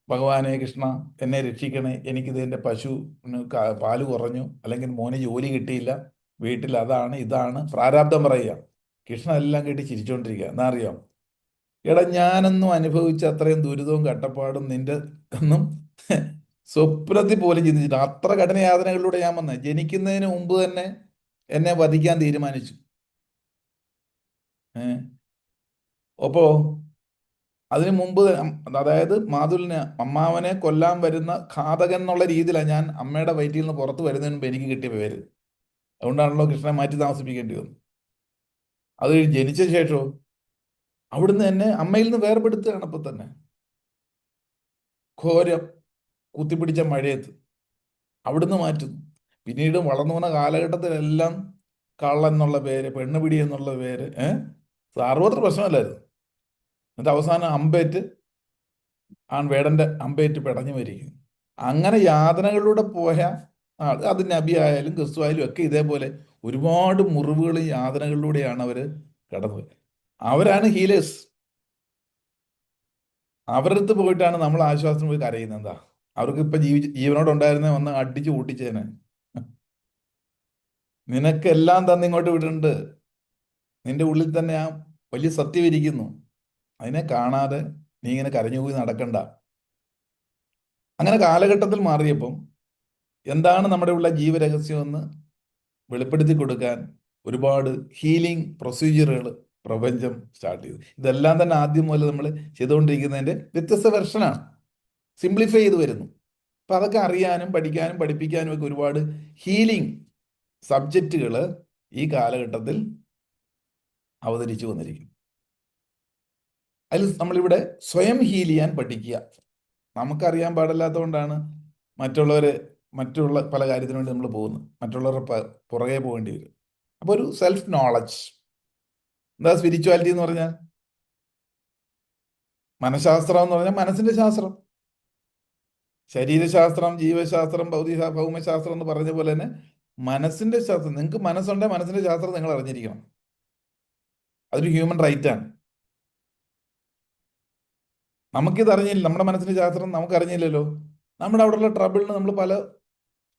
Speaker 1: ഭഗവാനെ കൃഷ്ണ, എന്നെ രക്ഷിക്കണേ, എനിക്കിത് എൻ്റെ പശുവിന് പാല് കുറഞ്ഞു, അല്ലെങ്കിൽ മോന് ജോലി കിട്ടിയില്ല, വീട്ടിൽ അതാണ് ഇതാണ് പ്രാരാബ്ദം പറയുക. കൃഷ്ണ എല്ലാം കേട്ട് ചിരിച്ചോണ്ടിരിക്കുക. എന്നാ അറിയാം, എടാ ഞാനൊന്നും അനുഭവിച്ച അത്രയും ദുരിതവും കട്ടപ്പാടും നിന്റെ ഒന്നും സ്വപ്നത്തിൽ പോലും ചിന്തിച്ചിട്ട്, അത്ര കഠിന യാതനകളിലൂടെ ഞാൻ വന്നത്. ജനിക്കുന്നതിന് മുമ്പ് തന്നെ എന്നെ വധിക്കാൻ തീരുമാനിച്ചു. ഏഹ് അപ്പോ അതിനു മുമ്പ് അതായത് മാതുലിനെ, അമ്മാവനെ കൊല്ലാൻ വരുന്ന ഘാതകൻ എന്നുള്ള രീതിയിലാണ് ഞാൻ അമ്മയുടെ വയറ്റിൽ നിന്ന് പുറത്ത് വരുന്നതിന് മുമ്പ് എനിക്ക് കിട്ടിയ പേര്. അതുകൊണ്ടാണല്ലോ കൃഷ്ണനെ മാറ്റി താമസിപ്പിക്കേണ്ടി വന്നു. അത് ജനിച്ച ശേഷവും അവിടുന്ന് എന്നെ അമ്മയിൽ നിന്ന് വേർപെടുത്തുകയാണ്. അപ്പൊ തന്നെ ഘോരം കുത്തിപ്പിടിച്ച മഴയത്ത് അവിടുന്ന് മാറ്റുന്നു. പിന്നീട് വളർന്നു വന്ന കാലഘട്ടത്തിലെല്ലാം കള്ളൻ എന്നുള്ള പേര്, പെണ്ണുപിടി എന്നുള്ള പേര്, സർവത്ര പ്രശ്നമല്ലായിരുന്നു. എന്നിട്ട് അവസാനം അമ്പേറ്റ് വേടന്റെ അമ്പേറ്റ് പിടഞ്ഞു വരികയും അങ്ങനെ യാതനകളിലൂടെ പോയ ആൾ, അത് നബി ആയാലും ക്രിസ്തു ആയാലും ഒക്കെ ഇതേപോലെ ഒരുപാട് മുറിവുകളും യാതനകളിലൂടെയാണ് അവര് കടന്നുപോയത്. അവരാണ് ഹീലേഴ്സ്. അവരുടെ അടുത്ത് പോയിട്ടാണ് നമ്മൾ ആശ്വാസം പോയി കരയുന്നത്. എന്താ, അവർക്ക് ഇപ്പൊ ജീവനോടുണ്ടായിരുന്നെ വന്ന് അടിച്ചു കൂട്ടിച്ചേനെ. നിനക്കെല്ലാം തന്നിങ്ങോട്ട് വിടുന്നുണ്ട്, നിന്റെ ഉള്ളിൽ തന്നെ ആ വലിയ സത്യം ഇരിക്കുന്നു, അതിനെ കാണാതെ നീ ഇങ്ങനെ കരഞ്ഞു പോയി നടക്കണ്ട. അങ്ങനെ കാലഘട്ടത്തിൽ മാറിയപ്പം എന്താണ് നമ്മുടെ ഉള്ള ജീവരഹസ്യമെന്ന് വെളിപ്പെടുത്തി കൊടുക്കാൻ ഒരുപാട് ഹീലിംഗ് പ്രൊസീജിയറുകൾ പ്രപഞ്ചം സ്റ്റാർട്ട് ചെയ്തു. ഇതെല്ലാം തന്നെ ആദ്യം മുതൽ നമ്മൾ ചെയ്തുകൊണ്ടിരിക്കുന്നതിൻ്റെ വ്യത്യസ്ത വെർഷനാണ്, സിംപ്ലിഫൈ ചെയ്ത് വരുന്നു. അപ്പം അതൊക്കെ അറിയാനും പഠിക്കാനും പഠിപ്പിക്കാനും ഒക്കെ ഒരുപാട് ഹീലിംഗ് സബ്ജക്റ്റുകൾ ഈ കാലഘട്ടത്തിൽ അവതരിച്ചു വന്നിരിക്കും. അതിൽ നമ്മളിവിടെ സ്വയം ഹീൽ ചെയ്യാൻ പഠിക്കുക. നമുക്കറിയാൻ പാടില്ലാത്തതുകൊണ്ടാണ് മറ്റുള്ള പല കാര്യത്തിനു വേണ്ടി നമ്മൾ പോകുന്നത്, മറ്റുള്ളവരുടെ പുറകെ പോകേണ്ടി വരും. അപ്പോൾ ഒരു സെൽഫ് നോളജ്. എന്താ സ്പിരിച്വാലിറ്റി എന്ന് പറഞ്ഞാൽ? മനഃശാസ്ത്രം എന്ന് പറഞ്ഞാൽ മനസ്സിന്റെ ശാസ്ത്രം, ശരീരശാസ്ത്രം, ജീവശാസ്ത്രം, ഭൗമശാസ്ത്രം എന്ന് പറഞ്ഞ പോലെ തന്നെ മനസ്സിന്റെ ശാസ്ത്രം. നിങ്ങൾക്ക് മനസ്സുണ്ടെങ്കിൽ മനസ്സിന്റെ ശാസ്ത്രം നിങ്ങൾ അറിഞ്ഞിരിക്കണം. അതൊരു ഹ്യൂമൻ റൈറ്റ് ആണ്. നമുക്കിത് അറിഞ്ഞില്ല, നമ്മുടെ മനസ്സിന്റെ ശാസ്ത്രം നമുക്കറിഞ്ഞില്ലല്ലോ. നമ്മുടെ അവിടെയുള്ള ട്രബിളിന് നമ്മൾ പല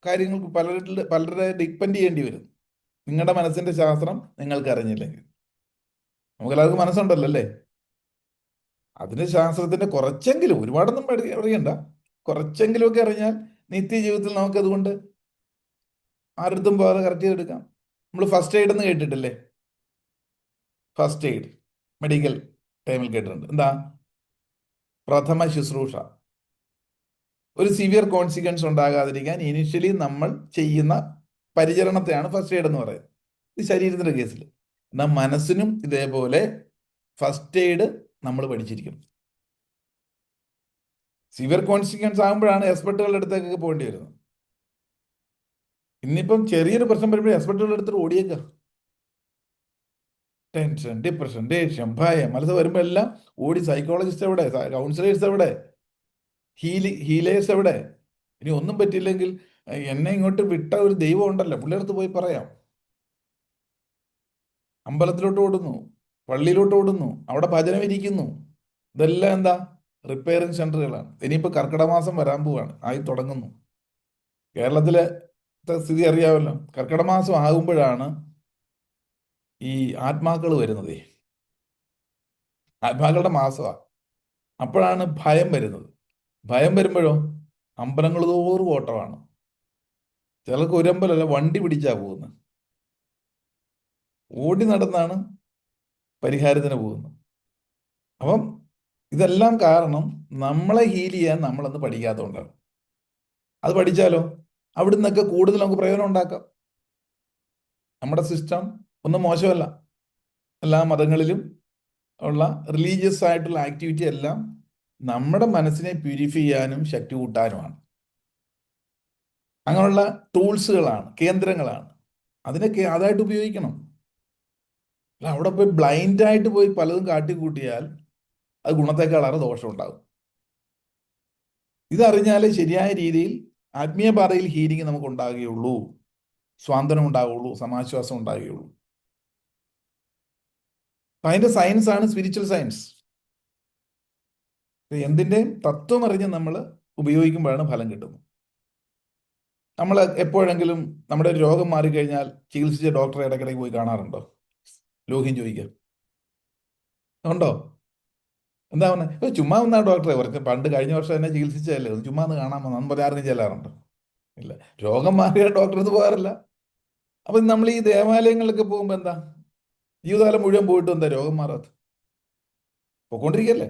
Speaker 1: കാര്യങ്ങൾക്ക് പലരുടെ ഡിപ്പെൻഡ് ചെയ്യേണ്ടി വരും. നിങ്ങളുടെ മനസ്സിന്റെ ശാസ്ത്രം നിങ്ങൾക്ക് അറിഞ്ഞില്ലെങ്കിൽ. നമുക്കെല്ലാവർക്കും മനസ്സുണ്ടല്ലോ അല്ലേ? അതിന്റെ ശാസ്ത്രത്തിന്റെ കുറച്ചെങ്കിലും, ഒരുപാടൊന്നും അറിയണ്ട, കുറച്ചെങ്കിലും ഒക്കെ അറിഞ്ഞാൽ നിത്യജീവിതത്തിൽ നമുക്കതുകൊണ്ട് ആരടുത്തും പോകാതെ കറക്റ്റ് ചെയ്തെടുക്കാം. നമ്മൾ ഫസ്റ്റ് എയ്ഡ് എന്ന് കേട്ടിട്ടില്ലേ? ഫസ്റ്റ് എയ്ഡ് മെഡിക്കൽ ടൈമിൽ കേട്ടിട്ടുണ്ട്. എന്താ? പ്രഥമ ശുശ്രൂഷ. ഒരു സിവിയർ കോൺസിക്വൻസ് ഉണ്ടാകാതിരിക്കാൻ ഇനിഷ്യലി നമ്മൾ ചെയ്യുന്ന പരിചരണത്തെയാണ് ഫസ്റ്റ് എയ്ഡ് എന്ന് പറയുന്നത്. ഇത് ശരീരത്തിന്റെ കേസിൽ. എന്നാൽ മനസ്സിനും ഇതേപോലെ ഫസ്റ്റ് എയ്ഡ് നമ്മൾ പഠിച്ചിരിക്കും. സിവിയർ കോൺസിക്വൻസ് ആകുമ്പോഴാണ് എക്സ്പെർട്ടുകളുടെ അടുത്തേക്കൊക്കെ പോകേണ്ടി വരുന്നത്. ഇന്നിപ്പം ചെറിയൊരു പ്രശ്നം വരുമ്പോൾ എക്സ്പെർട്ടുകളുടെ അടുത്ത് ഓടിയേക്കുക. ടെൻഷൻ, ഡിപ്രഷൻ, ദേഷ്യം, ഭയം, മനസ്സ് വരുമ്പോൾ എല്ലാം ഓടി സൈക്കോളജിസ്റ്റ് എവിടെ, കൗൺസിലേഴ്സ് എവിടെ, ഹീലേഴ്സ് എവിടെ? ഇനി ഒന്നും പറ്റിയില്ലെങ്കിൽ എന്നെ ഇങ്ങോട്ട് വിട്ട ഒരു ദൈവം ഉണ്ടല്ലോ, പുള്ളിയടുത്ത് പോയി പറയാം. അമ്പലത്തിലോട്ട് ഓടുന്നു, പള്ളിയിലോട്ട് ഓടുന്നു, അവിടെ ഭജനം ഇരിക്കുന്നു. ഇതെല്ലാം എന്താ? റിപ്പയറിംഗ് സെന്ററുകളാണ്. ഇനിയിപ്പോൾ കർക്കിടക മാസം വരാൻ പോവാണ്, ആയി തുടങ്ങുന്നു. കേരളത്തിലെ സ്ഥിതി അറിയാമല്ലോ. കർക്കിടക മാസം ആകുമ്പോഴാണ് ഈ ആത്മാക്കൾ വരുന്നത്. ആത്മാക്കളുടെ മാസമാണ്. അപ്പോഴാണ് ഭയം വരുന്നത്. ഭയം വരുമ്പോഴോ അമ്പലങ്ങൾ തോറും ഓട്ടമാണ്. ചിലർക്ക് ഒരു അമ്പലമല്ല, വണ്ടി പിടിച്ചാ പോകുന്നത്. ഓടി നടന്നാണ് പരിഹാരത്തിന് പോകുന്നത്. അപ്പം ഇതെല്ലാം കാരണം നമ്മളെ ഹീൽ ചെയ്യാൻ നമ്മളൊന്ന് പഠിക്കാത്തതുകൊണ്ടാണ്. അത് പഠിച്ചാലോ അവിടെ നിന്നൊക്കെ കൂടുതൽ നമുക്ക് പ്രയോജനം ഉണ്ടാക്കാം. നമ്മുടെ സിസ്റ്റം ഒന്നും മോശമല്ല. എല്ലാ മതങ്ങളിലും ഉള്ള റിലീജിയസ് ആയിട്ടുള്ള ആക്ടിവിറ്റി എല്ലാം നമ്മുടെ മനസ്സിനെ പ്യൂരിഫൈ ചെയ്യാനും ശക്തി കൂട്ടാനുമാണ്. അങ്ങനെയുള്ള ടൂൾസുകളാണ്, കേന്ദ്രങ്ങളാണ്. അതിനൊക്കെ അതായിട്ട് ഉപയോഗിക്കണം. അല്ല അവിടെ പോയി ബ്ലൈൻഡായിട്ട് പോയി പലതും കാട്ടിക്കൂട്ടിയാൽ അത് ഗുണത്തെക്കാളേറെ ദോഷം ഉണ്ടാകും. ഇതറിഞ്ഞാലേ ശരിയായ രീതിയിൽ ആത്മീയ പാതയിൽ ഹീലിംഗ് നമുക്ക് ഉണ്ടാകുകയുള്ളൂ. സ്വാന്തനം ഉണ്ടാവുകയുള്ളൂ, സമാശ്വാസം ഉണ്ടാകുകയുള്ളൂ. അപ്പം അതിൻ്റെ സയൻസാണ് സ്പിരിച്വൽ സയൻസ്. എന്തിൻ്റെയും തത്വം അറിഞ്ഞ് നമ്മൾ ഉപയോഗിക്കുമ്പോഴാണ് ഫലം കിട്ടുന്നത്. നമ്മൾ എപ്പോഴെങ്കിലും നമ്മുടെ ഒരു രോഗം മാറിക്കഴിഞ്ഞാൽ ചികിത്സിച്ച ഡോക്ടറെ ഇടയ്ക്കിടയ്ക്ക് പോയി കാണാറുണ്ടോ? ലോഹ്യം ചോദിക്കുക ഉണ്ടോ? എന്താ പറഞ്ഞത്? ചുമ്മാ വന്നാ ഡോക്ടറെ, കുറച്ച് പണ്ട് കഴിഞ്ഞ വർഷം എന്നെ ചികിത്സിച്ചതല്ലേ, ഒന്ന് ചുമ്മാ ഒന്ന് കാണാൻ വന്നു, അന്ന് ആർക്കും ചെല്ലാറുണ്ടോ? ഇല്ല. രോഗം മാറിയ ഡോക്ടർ ഇത് പോകാറില്ല. അപ്പം നമ്മൾ ഈ ദേവാലയങ്ങളിലൊക്കെ പോകുമ്പോൾ എന്താ, ജീവിതകാലം മുഴുവൻ പോയിട്ട് എന്താ രോഗം മാറാത്ത? പോയിക്കൊണ്ടിരിക്കല്ലേ.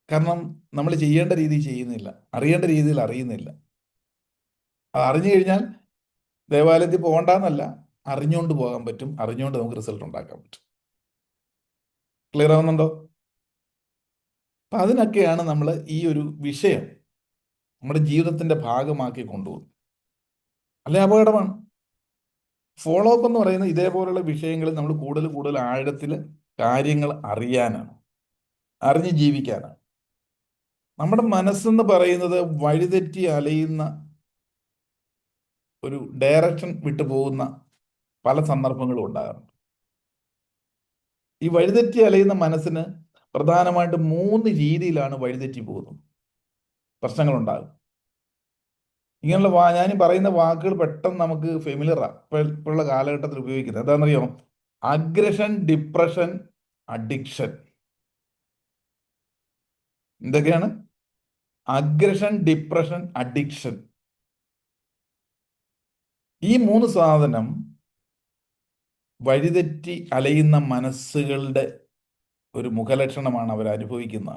Speaker 1: കാരണം നമ്മൾ ചെയ്യേണ്ട രീതിയിൽ ചെയ്യുന്നില്ല, അറിയേണ്ട രീതിയിൽ അറിയുന്നില്ല. അത് അറിഞ്ഞു കഴിഞ്ഞാൽ ദേവാലയത്തിൽ പോകണ്ടെന്നല്ല, അറിഞ്ഞുകൊണ്ട് പോകാൻ പറ്റും, അറിഞ്ഞുകൊണ്ട് നമുക്ക് റിസൾട്ട് ഉണ്ടാക്കാൻ പറ്റും. ക്ലിയർ ആവുന്നുണ്ടോ? അപ്പം അതിനൊക്കെയാണ് നമ്മൾ ഈ ഒരു വിഷയം നമ്മുടെ ജീവിതത്തിൻ്റെ ഭാഗമാക്കി കൊണ്ടുപോകുന്നത്. അല്ലെ അപകടമാണ്. ഫോളോ അപ്പ് എന്ന് പറയുന്നത് ഇതേപോലുള്ള വിഷയങ്ങളിൽ നമ്മൾ കൂടുതൽ കൂടുതൽ ആഴത്തിൽ കാര്യങ്ങൾ അറിയാനാണ്, അറിഞ്ഞ് ജീവിക്കാനാണ്. നമ്മുടെ മനസ്സെന്ന് പറയുന്നത് വഴിതെറ്റി അലയുന്ന, ഒരു ഡയറക്ഷൻ വിട്ടു പോകുന്ന പല സന്ദർഭങ്ങളും ഉണ്ടാകാറുണ്ട്. ഈ വഴിതെറ്റി അലയുന്ന മനസ്സിന് പ്രധാനമായിട്ട് 3 രീതിയിലാണ് വഴിതെറ്റി പോകുന്നത്, പ്രശ്നങ്ങളുണ്ടാകും. ഇങ്ങനെയുള്ള ഞാൻ പറയുന്ന വാക്കുകൾ പെട്ടെന്ന് നമുക്ക് ഫെമിലിയറാണ് ഇപ്പോഴുള്ള കാലഘട്ടത്തിൽ ഉപയോഗിക്കുന്നത്. എന്താണെന്നറിയോ? Aggression, depression, addiction. എന്തൊക്കെയാണ്? Aggression, depression, addiction. ഈ 3 സാധനം വഴിതെറ്റി അലയുന്ന മനസ്സുകളുടെ ഒരു മുഖലക്ഷണമാണ് അവർ അനുഭവിക്കുന്ന.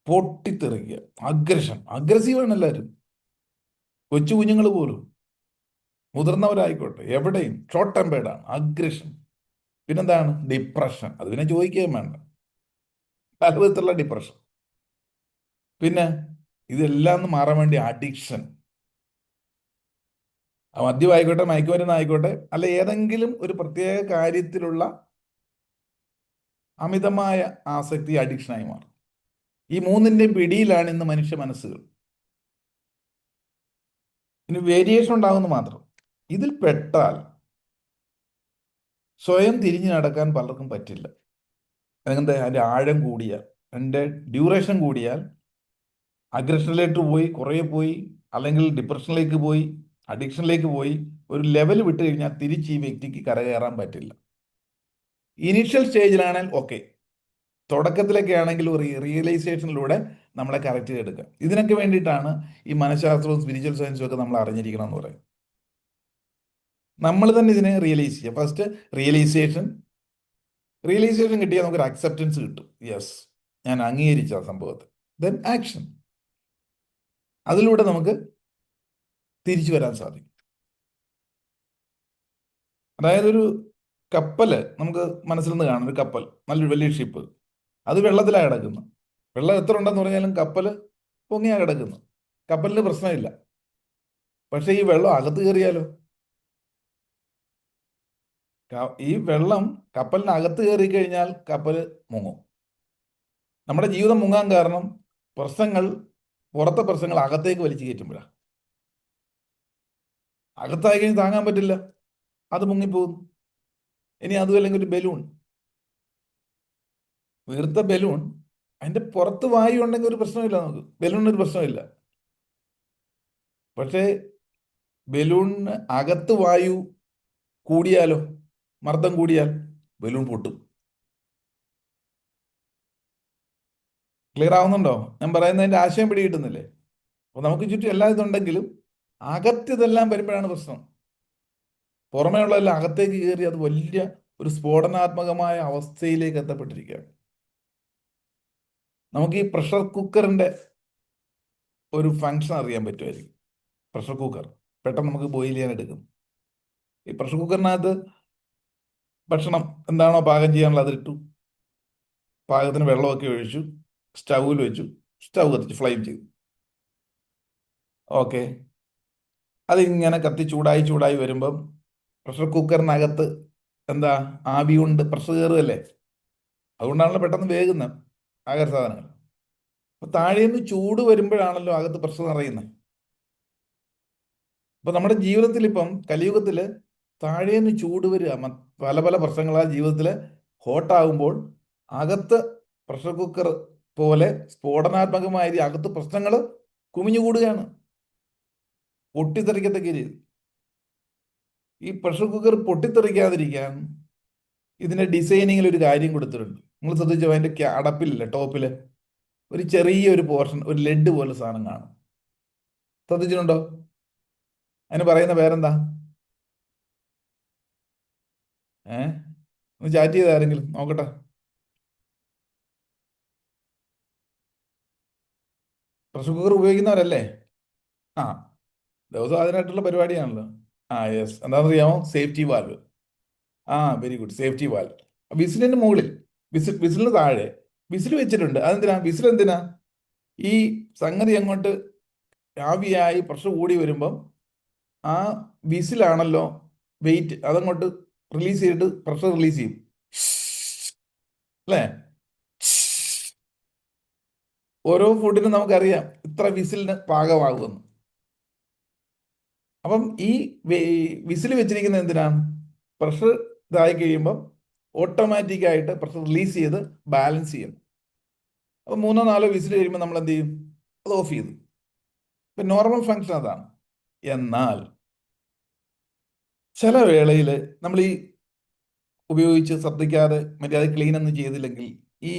Speaker 1: പൊട്ടിത്തെറിക്കുക, അഗ്രഷൻ, അഗ്രസീവാണ് എല്ലാവരും, കൊച്ചു കുഞ്ഞുങ്ങൾ പോലും, മുതിർന്നവരായിക്കോട്ടെ, എവിടെയും ഷോർട്ട് ടെമ്പേർഡാണ്, അഗ്രഷൻ. പിന്നെന്താണ്? ഡിപ്രഷൻ. അത് പിന്നെ ചോദിക്കുകയും വേണ്ട, പല വിധത്തിലുള്ള ഡിപ്രഷൻ. പിന്നെ ഇതെല്ലാം മാറാൻ വേണ്ടി അഡിക്ഷൻ. മദ്യമായിക്കോട്ടെ, മയക്കുമരുന്നായിക്കോട്ടെ, അല്ല ഏതെങ്കിലും ഒരു പ്രത്യേക കാര്യത്തിലുള്ള അമിതമായ ആസക്തി അഡിക്ഷനായി മാറും. ഈ 3ൻ്റെയും പിടിയിലാണ് ഇന്ന് മനുഷ്യ മനസ്സുകൾ. ഇനി വേരിയേഷൻ ഉണ്ടാകുന്നു മാത്രം. ഇതിൽ പെട്ടാൽ സ്വയം തിരിഞ്ഞു നടക്കാൻ പലർക്കും പറ്റില്ല. അതിൻ്റെ ആഴം കൂടിയാൽ, അതിൻ്റെ ഡ്യൂറേഷൻ കൂടിയാൽ അഗ്രഷനിലേക്ക് പോയി, കുറേ പോയി, അല്ലെങ്കിൽ ഡിപ്രഷനിലേക്ക് പോയി, അഡിക്ഷനിലേക്ക് പോയി, ഒരു ലെവൽ വിട്ട് കഴിഞ്ഞാൽ തിരിച്ച് ഈ വ്യക്തിക്ക് കരകയറാൻ പറ്റില്ല. ഇനീഷ്യൽ സ്റ്റേജിലാണെങ്കിൽ ഓക്കെ, തുടക്കത്തിലൊക്കെ ആണെങ്കിൽ ഒരു റിയലൈസേഷനിലൂടെ നമ്മളെ കറക്റ്റ് ചെയ്തെടുക്കുക. ഇതിനൊക്കെ വേണ്ടിയിട്ടാണ് ഈ മനഃശാസ്ത്രവും സ്പിരിച്വൽ സയൻസും ഒക്കെ നമ്മൾ അറിഞ്ഞിരിക്കണം എന്ന് പറയും. നമ്മൾ തന്നെ ഇതിനെ റിയലൈസ് ചെയ്യുക. ഫസ്റ്റ് റിയലൈസേഷൻ കിട്ടിയാൽ നമുക്കൊരു അക്സെപ്റ്റൻസ് കിട്ടും. യെസ്, ഞാൻ അംഗീകരിച്ച ആ സംഭവത്തെ. Then action. അതിലൂടെ നമുക്ക് തിരിച്ചു വരാൻ സാധിക്കും. അതായത് ഒരു കപ്പൽ നമുക്ക് മനസ്സിൽ നിന്ന് കാണും, ഒരു കപ്പൽ, നല്ലൊരു വലിയ ഷിപ്പ്, അത് വെള്ളത്തിലാണ് കിടക്കുന്നത്. വെള്ളം എത്ര ഉണ്ടെന്ന് പറഞ്ഞാലും കപ്പൽ പൊങ്ങിയാണ് കിടക്കുന്നത്, കപ്പലിന് പ്രശ്നമില്ല. പക്ഷേ ഈ വെള്ളം അകത്ത് കയറിയാലോ? ഈ വെള്ളം കപ്പലിനകത്ത് കയറി കഴിഞ്ഞാൽ കപ്പൽ മുങ്ങും. നമ്മുടെ ജീവിതം മുങ്ങാൻ കാരണം പ്രശ്നങ്ങൾ, പുറത്തെ പ്രശ്നങ്ങൾ അകത്തേക്ക് വലിച്ചു കയറ്റുമ്പോഴാണ്. അകത്തായി കഴിഞ്ഞ് താങ്ങാൻ പറ്റില്ല, അത് മുങ്ങിപ്പോകുന്നു. ഇനി അതും അല്ലെങ്കിൽ ഒരു ബലൂൺ, വീർത്ത ബലൂൺ, അതിൻ്റെ പുറത്ത് വായു ഉണ്ടെങ്കിൽ ഒരു പ്രശ്നമില്ല, നമുക്ക് ബലൂണിനൊരു പ്രശ്നമില്ല. പക്ഷേ ബലൂണിന് അകത്ത് വായു കൂടിയാലോ, മർദ്ദം കൂടിയാൽ ബലൂൺ പൊട്ടും. ക്ലിയർ ആവുന്നുണ്ടോ? ഞാൻ പറയുന്നതിൻ്റെ ആശയം പിടികിട്ടുന്നില്ലേ? അപ്പോൾ നമുക്ക് ചുറ്റും എല്ലാ ഇതുണ്ടെങ്കിലും അകത്തിതെല്ലാം വരുമ്പോഴാണ് പ്രശ്നം. പുറമേ ഉള്ളതെല്ലാം അകത്തേക്ക് കയറി അത് വലിയ ഒരു സ്ഫോടനാത്മകമായ അവസ്ഥയിലേക്ക് എത്തപ്പെട്ടിരിക്കുകയാണ്. നമുക്ക് ഈ പ്രഷർ കുക്കറിൻ്റെ ഒരു ഫങ്ഷൻ അറിയാൻ പറ്റുമായിരിക്കും. പ്രഷർ കുക്കർ പെട്ടെന്ന് നമുക്ക് ബോയിൽ ചെയ്യാൻ എടുക്കും. ഈ പ്രഷർ കുക്കറിനകത്ത് ഭക്ഷണം എന്താണോ പാകം ചെയ്യാനുള്ളത് അതിലിട്ടു, പാകത്തിന് വെള്ളമൊക്കെ ഒഴിച്ചു, സ്റ്റൗവിൽ വെച്ചു, സ്റ്റൗ കത്തിച്ച് ഫ്ലെയിം ചെയ്തു. ഓക്കെ, അതിങ്ങനെ കത്തി ചൂടായി വരുമ്പം പ്രഷർ കുക്കറിനകത്ത് എന്താ, ആവി കൊണ്ട് പ്രഷർ കയറുകയല്ലേ. അതുകൊണ്ടാണല്ലോ പെട്ടെന്ന് വേകുന്നത് ആഹാര സാധനങ്ങൾ. അപ്പോൾ താഴേന്ന് ചൂട് വരുമ്പോഴാണല്ലോ അകത്ത് പ്രഷർ നിറയുന്നത്. അപ്പൊ നമ്മുടെ ജീവിതത്തിൽ ഇപ്പം കലിയുഗത്തില് താഴേന്ന് ചൂട് വരിക, പല പല പ്രശ്നങ്ങളാ ജീവിതത്തില് ഹോട്ടാകുമ്പോൾ അകത്ത് പ്രഷർ കുക്കർ പോലെ സ്ഫോടനാത്മകമായ അകത്ത് പ്രശ്നങ്ങൾ കുമിഞ്ഞുകൂടുകയാണ്, പൊട്ടിത്തെറിക്കത്തക്ക രീതി. ഈ പ്രഷർ കുക്കർ പൊട്ടിത്തെറിക്കാതിരിക്കാൻ ഇതിന്റെ ഡിസൈനിങ്ങിൽ ഒരു കാര്യം കൊടുത്തിട്ടുണ്ട്. നിങ്ങൾ ശ്രദ്ധിച്ചോ? അതിന്റെ അടപ്പിലില്ല, ടോപ്പില് ഒരു ചെറിയ ഒരു പോർഷൻ, ഒരു ലെഡ് പോലെ സാധനം കാണും. ശ്രദ്ധിച്ചിട്ടുണ്ടോ? അതിന് പറയുന്ന പേരെന്താ? ഒന്ന് ചാറ്റ് ചെയ്ത ആരെങ്കിലും നോക്കട്ടെ. പ്രഷർ കുക്കർ ഉപയോഗിക്കുന്നവരല്ലേ? ആ, ദിവസം അതിനായിട്ടുള്ള പരിപാടിയാണല്ലോ. ആ യെസ്, എന്താണെന്ന് അറിയാമോ? Safety valve. ആ, വെരി ഗുഡ്, സേഫ്റ്റി വാൽവ്. വിസിലിന് മുകളിൽ, വിസിലിന് താഴെ വിസിൽ വെച്ചിട്ടുണ്ട്. അതെന്തിനാ? വിസിൽ എന്തിനാ? ഈ സംഗതി അങ്ങോട്ട് ആവിയായി പ്രഷർ കൂടി വരുമ്പം ആ വിസിലാണല്ലോ വെയിറ്റ്, അതങ്ങോട്ട് റിലീസ് ചെയ്തിട്ട് പ്രഷർ റിലീസ് ചെയ്യും, അല്ലേ? ഓരോ ഫുഡിനും നമുക്കറിയാം ഇത്ര വിസിലിന് പാകമാകുമെന്ന്. അപ്പം ഈ വിസിൽ വെച്ചിരിക്കുന്നത് എന്തിനാണ്? പ്രഷർ ഇതായി കഴിയുമ്പം ഓട്ടോമാറ്റിക്കായിട്ട് പ്രഷർ റിലീസ് ചെയ്ത് ബാലൻസ് ചെയ്യും. അപ്പം 3-4 വിസിൽ കഴിയുമ്പോൾ നമ്മൾ എന്ത് ചെയ്യും? അത് ഓഫ് ചെയ്തു. ഇപ്പം നോർമൽ ഫങ്ഷൻ അതാണ്. എന്നാൽ ചില വേളയിൽ നമ്മൾ ഈ ഉപയോഗിച്ച് ശ്രദ്ധിക്കാതെ മര്യാദ ക്ലീൻ ഒന്നും ചെയ്തില്ലെങ്കിൽ, ഈ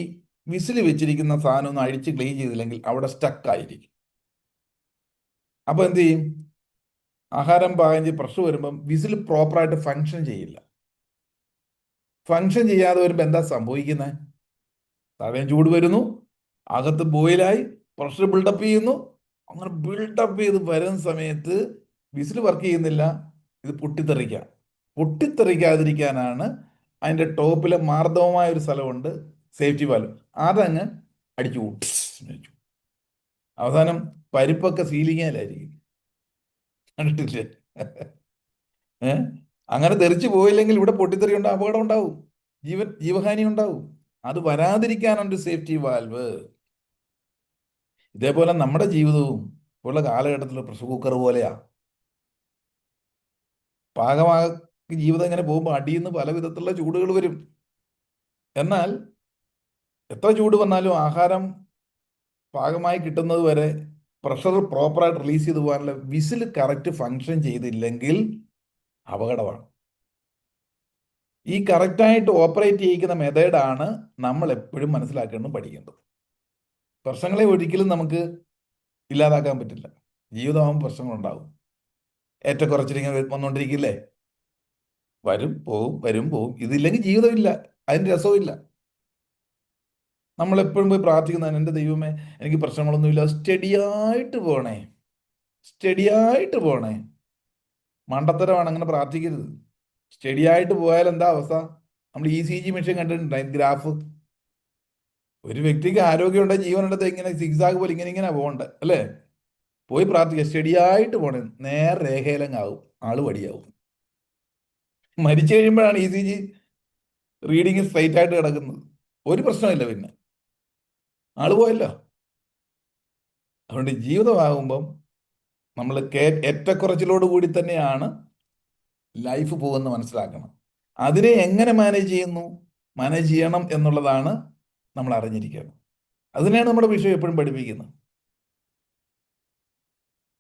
Speaker 1: വിസിൽ വെച്ചിരിക്കുന്ന സാധനം ഒന്ന് അഴിച്ച് ക്ലീൻ ചെയ്തില്ലെങ്കിൽ അവിടെ സ്റ്റക്കായിരിക്കും. അപ്പോൾ എന്ത് ചെയ്യും? ആഹാരം പാകം ചെയ്ത് പ്രഷർ വരുമ്പം വിസിൽ പ്രോപ്പറായിട്ട് ഫങ്ഷൻ ചെയ്യില്ല. ഫങ്ഷൻ ചെയ്യാതെ വരുമ്പോൾ എന്താ സംഭവിക്കുന്നത്? താഴെ ചൂട് വരുന്നു, അകത്ത് ബോയിലായി, പ്രഷർ ബിൽഡപ്പ് ചെയ്യുന്നു. അങ്ങനെ ബിൽഡപ്പ് ചെയ്ത് വരുന്ന സമയത്ത് വിസിൽ വർക്ക് ചെയ്യുന്നില്ല, ഇത് പൊട്ടിത്തെറിക്കാം. പൊട്ടിത്തെറിക്കാതിരിക്കാനാണ് അതിൻ്റെ ടോപ്പിലെ മാർദ്ദവമായ ഒരു സ്ഥലമുണ്ട്, സേഫ്റ്റി വാൽവ്. അതങ്ങ് അടിച്ചു കൂട്ടി. അവസാനം പരിപ്പൊക്കെ സീലിങ്ങിലായിരിക്കും. കണ്ടിട്ടില്ലേ? അങ്ങനെ തെറിച്ച് പോയില്ലെങ്കിൽ ഇവിടെ പൊട്ടിത്തെറി ഉണ്ടാവും, അപകടം ഉണ്ടാവും, ജീവഹാനി ഉണ്ടാവും. അത് വരാതിരിക്കാനുണ്ട് സേഫ്റ്റി വാൽവ്. ഇതേപോലെ നമ്മുടെ ജീവിതവും ഉള്ള കാലഘട്ടത്തിൽ പ്രഷർ കുക്കർ പോലെയാ. പാകമാക്കി ജീവിതം ഇങ്ങനെ പോകുമ്പോൾ അടിയിൽ നിന്ന് പല വിധത്തിലുള്ള ചൂടുകൾ വരും. എന്നാൽ എത്ര ചൂട് വന്നാലും ആഹാരം പാകമായി കിട്ടുന്നത് വരെ പ്രഷർ പ്രോപ്പറായിട്ട് റിലീസ് ചെയ്ത് പോകാനുള്ള വിസിൽ കറക്റ്റ് ഫങ്ഷൻ ചെയ്തില്ലെങ്കിൽ അപകടമാണ്. ഈ കറക്റ്റായിട്ട് ഓപ്പറേറ്റ് ചെയ്യിക്കുന്ന മെത്തേഡാണ് നമ്മൾ എപ്പോഴും മനസ്സിലാക്കേണ്ടതും പഠിക്കേണ്ടത്. പ്രശ്നങ്ങളെ ഒരിക്കലും നമുക്ക് ഇല്ലാതാക്കാൻ പറ്റില്ല. ജീവിതമാകുമ്പോൾ പ്രശ്നങ്ങളുണ്ടാവും. ഏറ്റക്കുറച്ചിലിങ്ങനെ വന്നുകൊണ്ടിരിക്കില്ലേ? വരും പോവും, വരും പോവും. ഇതില്ലെങ്കിൽ ജീവിതമില്ല, അതിൻ്റെ രസവുമില്ല. നമ്മളെപ്പോഴും പോയി പ്രാർത്ഥിക്കുന്നതാണ്, എൻ്റെ ദൈവമേ എനിക്ക് പ്രശ്നങ്ങളൊന്നുമില്ല, സ്റ്റഡിയായിട്ട് പോകണേ, സ്റ്റഡിയായിട്ട് പോകണേ. മണ്ടത്തരമാണ്, അങ്ങനെ പ്രാർത്ഥിക്കരുത്. സ്റ്റഡിയായിട്ട് പോയാൽ എന്താ അവസ്ഥ? നമ്മൾ ECG മെഷീൻ കണ്ടിട്ടുണ്ട്, അതിന് ഗ്രാഫ്. ഒരു വ്യക്തിക്ക് ആരോഗ്യമുണ്ടെങ്കിൽ ജീവനുണ്ടത് ഇങ്ങനെ സിഗ്സാഗ് പോലെ ഇങ്ങനെ ഇങ്ങനെ പോകണ്ടേ, അല്ലേ? പോയി പ്രാർത്ഥിക്കുക, സ്റ്റഡിയായിട്ട് പോണേ. നേരെ രേഖയിലങ്ങാവും, ആള് വടിയാവും. മരിച്ചു കഴിയുമ്പോഴാണ് ECG റീഡിങ് സ്ട്രൈറ്റ് ആയിട്ട് കിടക്കുന്നത്. ഒരു പ്രശ്നമില്ല, പിന്നെ ആള് പോയല്ലോ. അതുകൊണ്ട് ജീവിതമാകുമ്പം നമ്മൾ ഏറ്റക്കുറച്ചിലോട് കൂടി തന്നെയാണ് ലൈഫ് പോകുന്നത് മനസ്സിലാക്കണം. അതിനെ എങ്ങനെ മാനേജ് ചെയ്യണം എന്നുള്ളതാണ് നമ്മൾ അറിഞ്ഞിരിക്കുന്നത്. അതിനെയാണ് നമ്മുടെ വിഷയം എപ്പോഴും പഠിപ്പിക്കുന്നത്.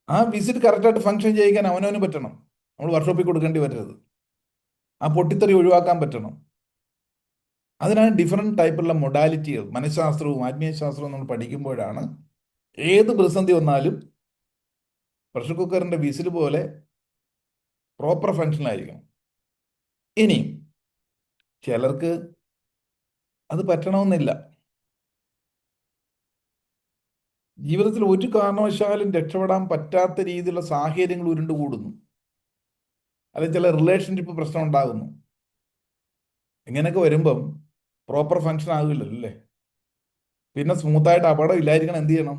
Speaker 1: ആ വിസിറ്റ് കറക്റ്റായിട്ട് ഫങ്ഷൻ ചെയ്യിക്കാൻ അവനവന് പറ്റണം. നമ്മൾ വർക്ക്ഷോപ്പിൽ കൊടുക്കേണ്ടി വരരുത്. ആ പൊട്ടിത്തെറി ഒഴിവാക്കാൻ പറ്റണം. അതിനാണ് ഡിഫറെൻറ്റ് ടൈപ്പുള്ള മൊഡാലിറ്റികൾ, മനഃശാസ്ത്രവും ആത്മീയശാസ്ത്രവും നമ്മൾ പഠിക്കുമ്പോഴാണ് ഏത് പ്രതിസന്ധി വന്നാലും പ്രഷർ കുക്കറിൻ്റെ വിസിൽ പോലെ പ്രോപ്പർ ഫങ്ഷനിലായിരിക്കണം. ഇനി ചിലർക്ക് അത് പറ്റണമെന്നില്ല. ജീവിതത്തിൽ ഒരു കാരണവശാലും രക്ഷപ്പെടാൻ പറ്റാത്ത രീതിയിലുള്ള സാഹചര്യങ്ങൾ ഉരുണ്ടുകൂടുന്നു, അല്ലെങ്കിൽ ചില റിലേഷൻഷിപ്പ് പ്രശ്നം ഉണ്ടാകുന്നു. ഇങ്ങനെയൊക്കെ വരുമ്പം പ്രോപ്പർ ഫങ്ഷൻ ആകില്ലല്ലോ, അല്ലേ? പിന്നെ സ്മൂത്തായിട്ട് അപകടം ഇല്ലായിരിക്കണം എന്ത് ചെയ്യണം?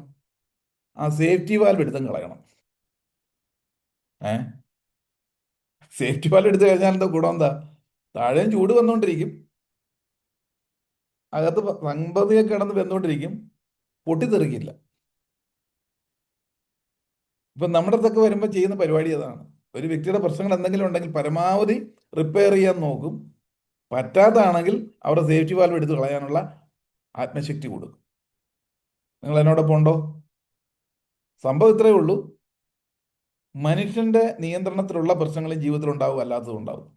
Speaker 1: ആ സേഫ്റ്റി വാൽവ് എടുത്തും കളയണം. സേഫ്റ്റി വാൽവ് എടുത്തു കഴിഞ്ഞാൽ എന്താ ഗുണം? എന്താ? താഴെയും ചൂട് വന്നുകൊണ്ടിരിക്കും, അകത്ത് സംഗതിയൊക്കെ കിടന്ന് വെന്നുകൊണ്ടിരിക്കും, പൊട്ടിത്തെറിക്കില്ല. ഇപ്പം നമ്മുടെ അടുത്തൊക്കെ വരുമ്പോൾ ചെയ്യുന്ന പരിപാടി അതാണ്. ഒരു വ്യക്തിയുടെ പ്രശ്നങ്ങൾ എന്തെങ്കിലും ഉണ്ടെങ്കിൽ പരമാവധി റിപ്പയർ ചെയ്യാൻ നോക്കും. പറ്റാത്തതാണെങ്കിൽ അവരുടെ സേഫ്റ്റി വാൽവ് എടുത്ത് കളയാനുള്ള ആത്മശക്തി കൊടുക്കും. നിങ്ങൾ എന്നോടൊപ്പം ഉണ്ടോ? സംഭവം ഇത്രയേ ഉള്ളൂ. മനുഷ്യന്റെ നിയന്ത്രണത്തിലുള്ള പ്രശ്നങ്ങളും ജീവിതത്തിൽ ഉണ്ടാവും, അല്ലാത്തതും ഉണ്ടാവും.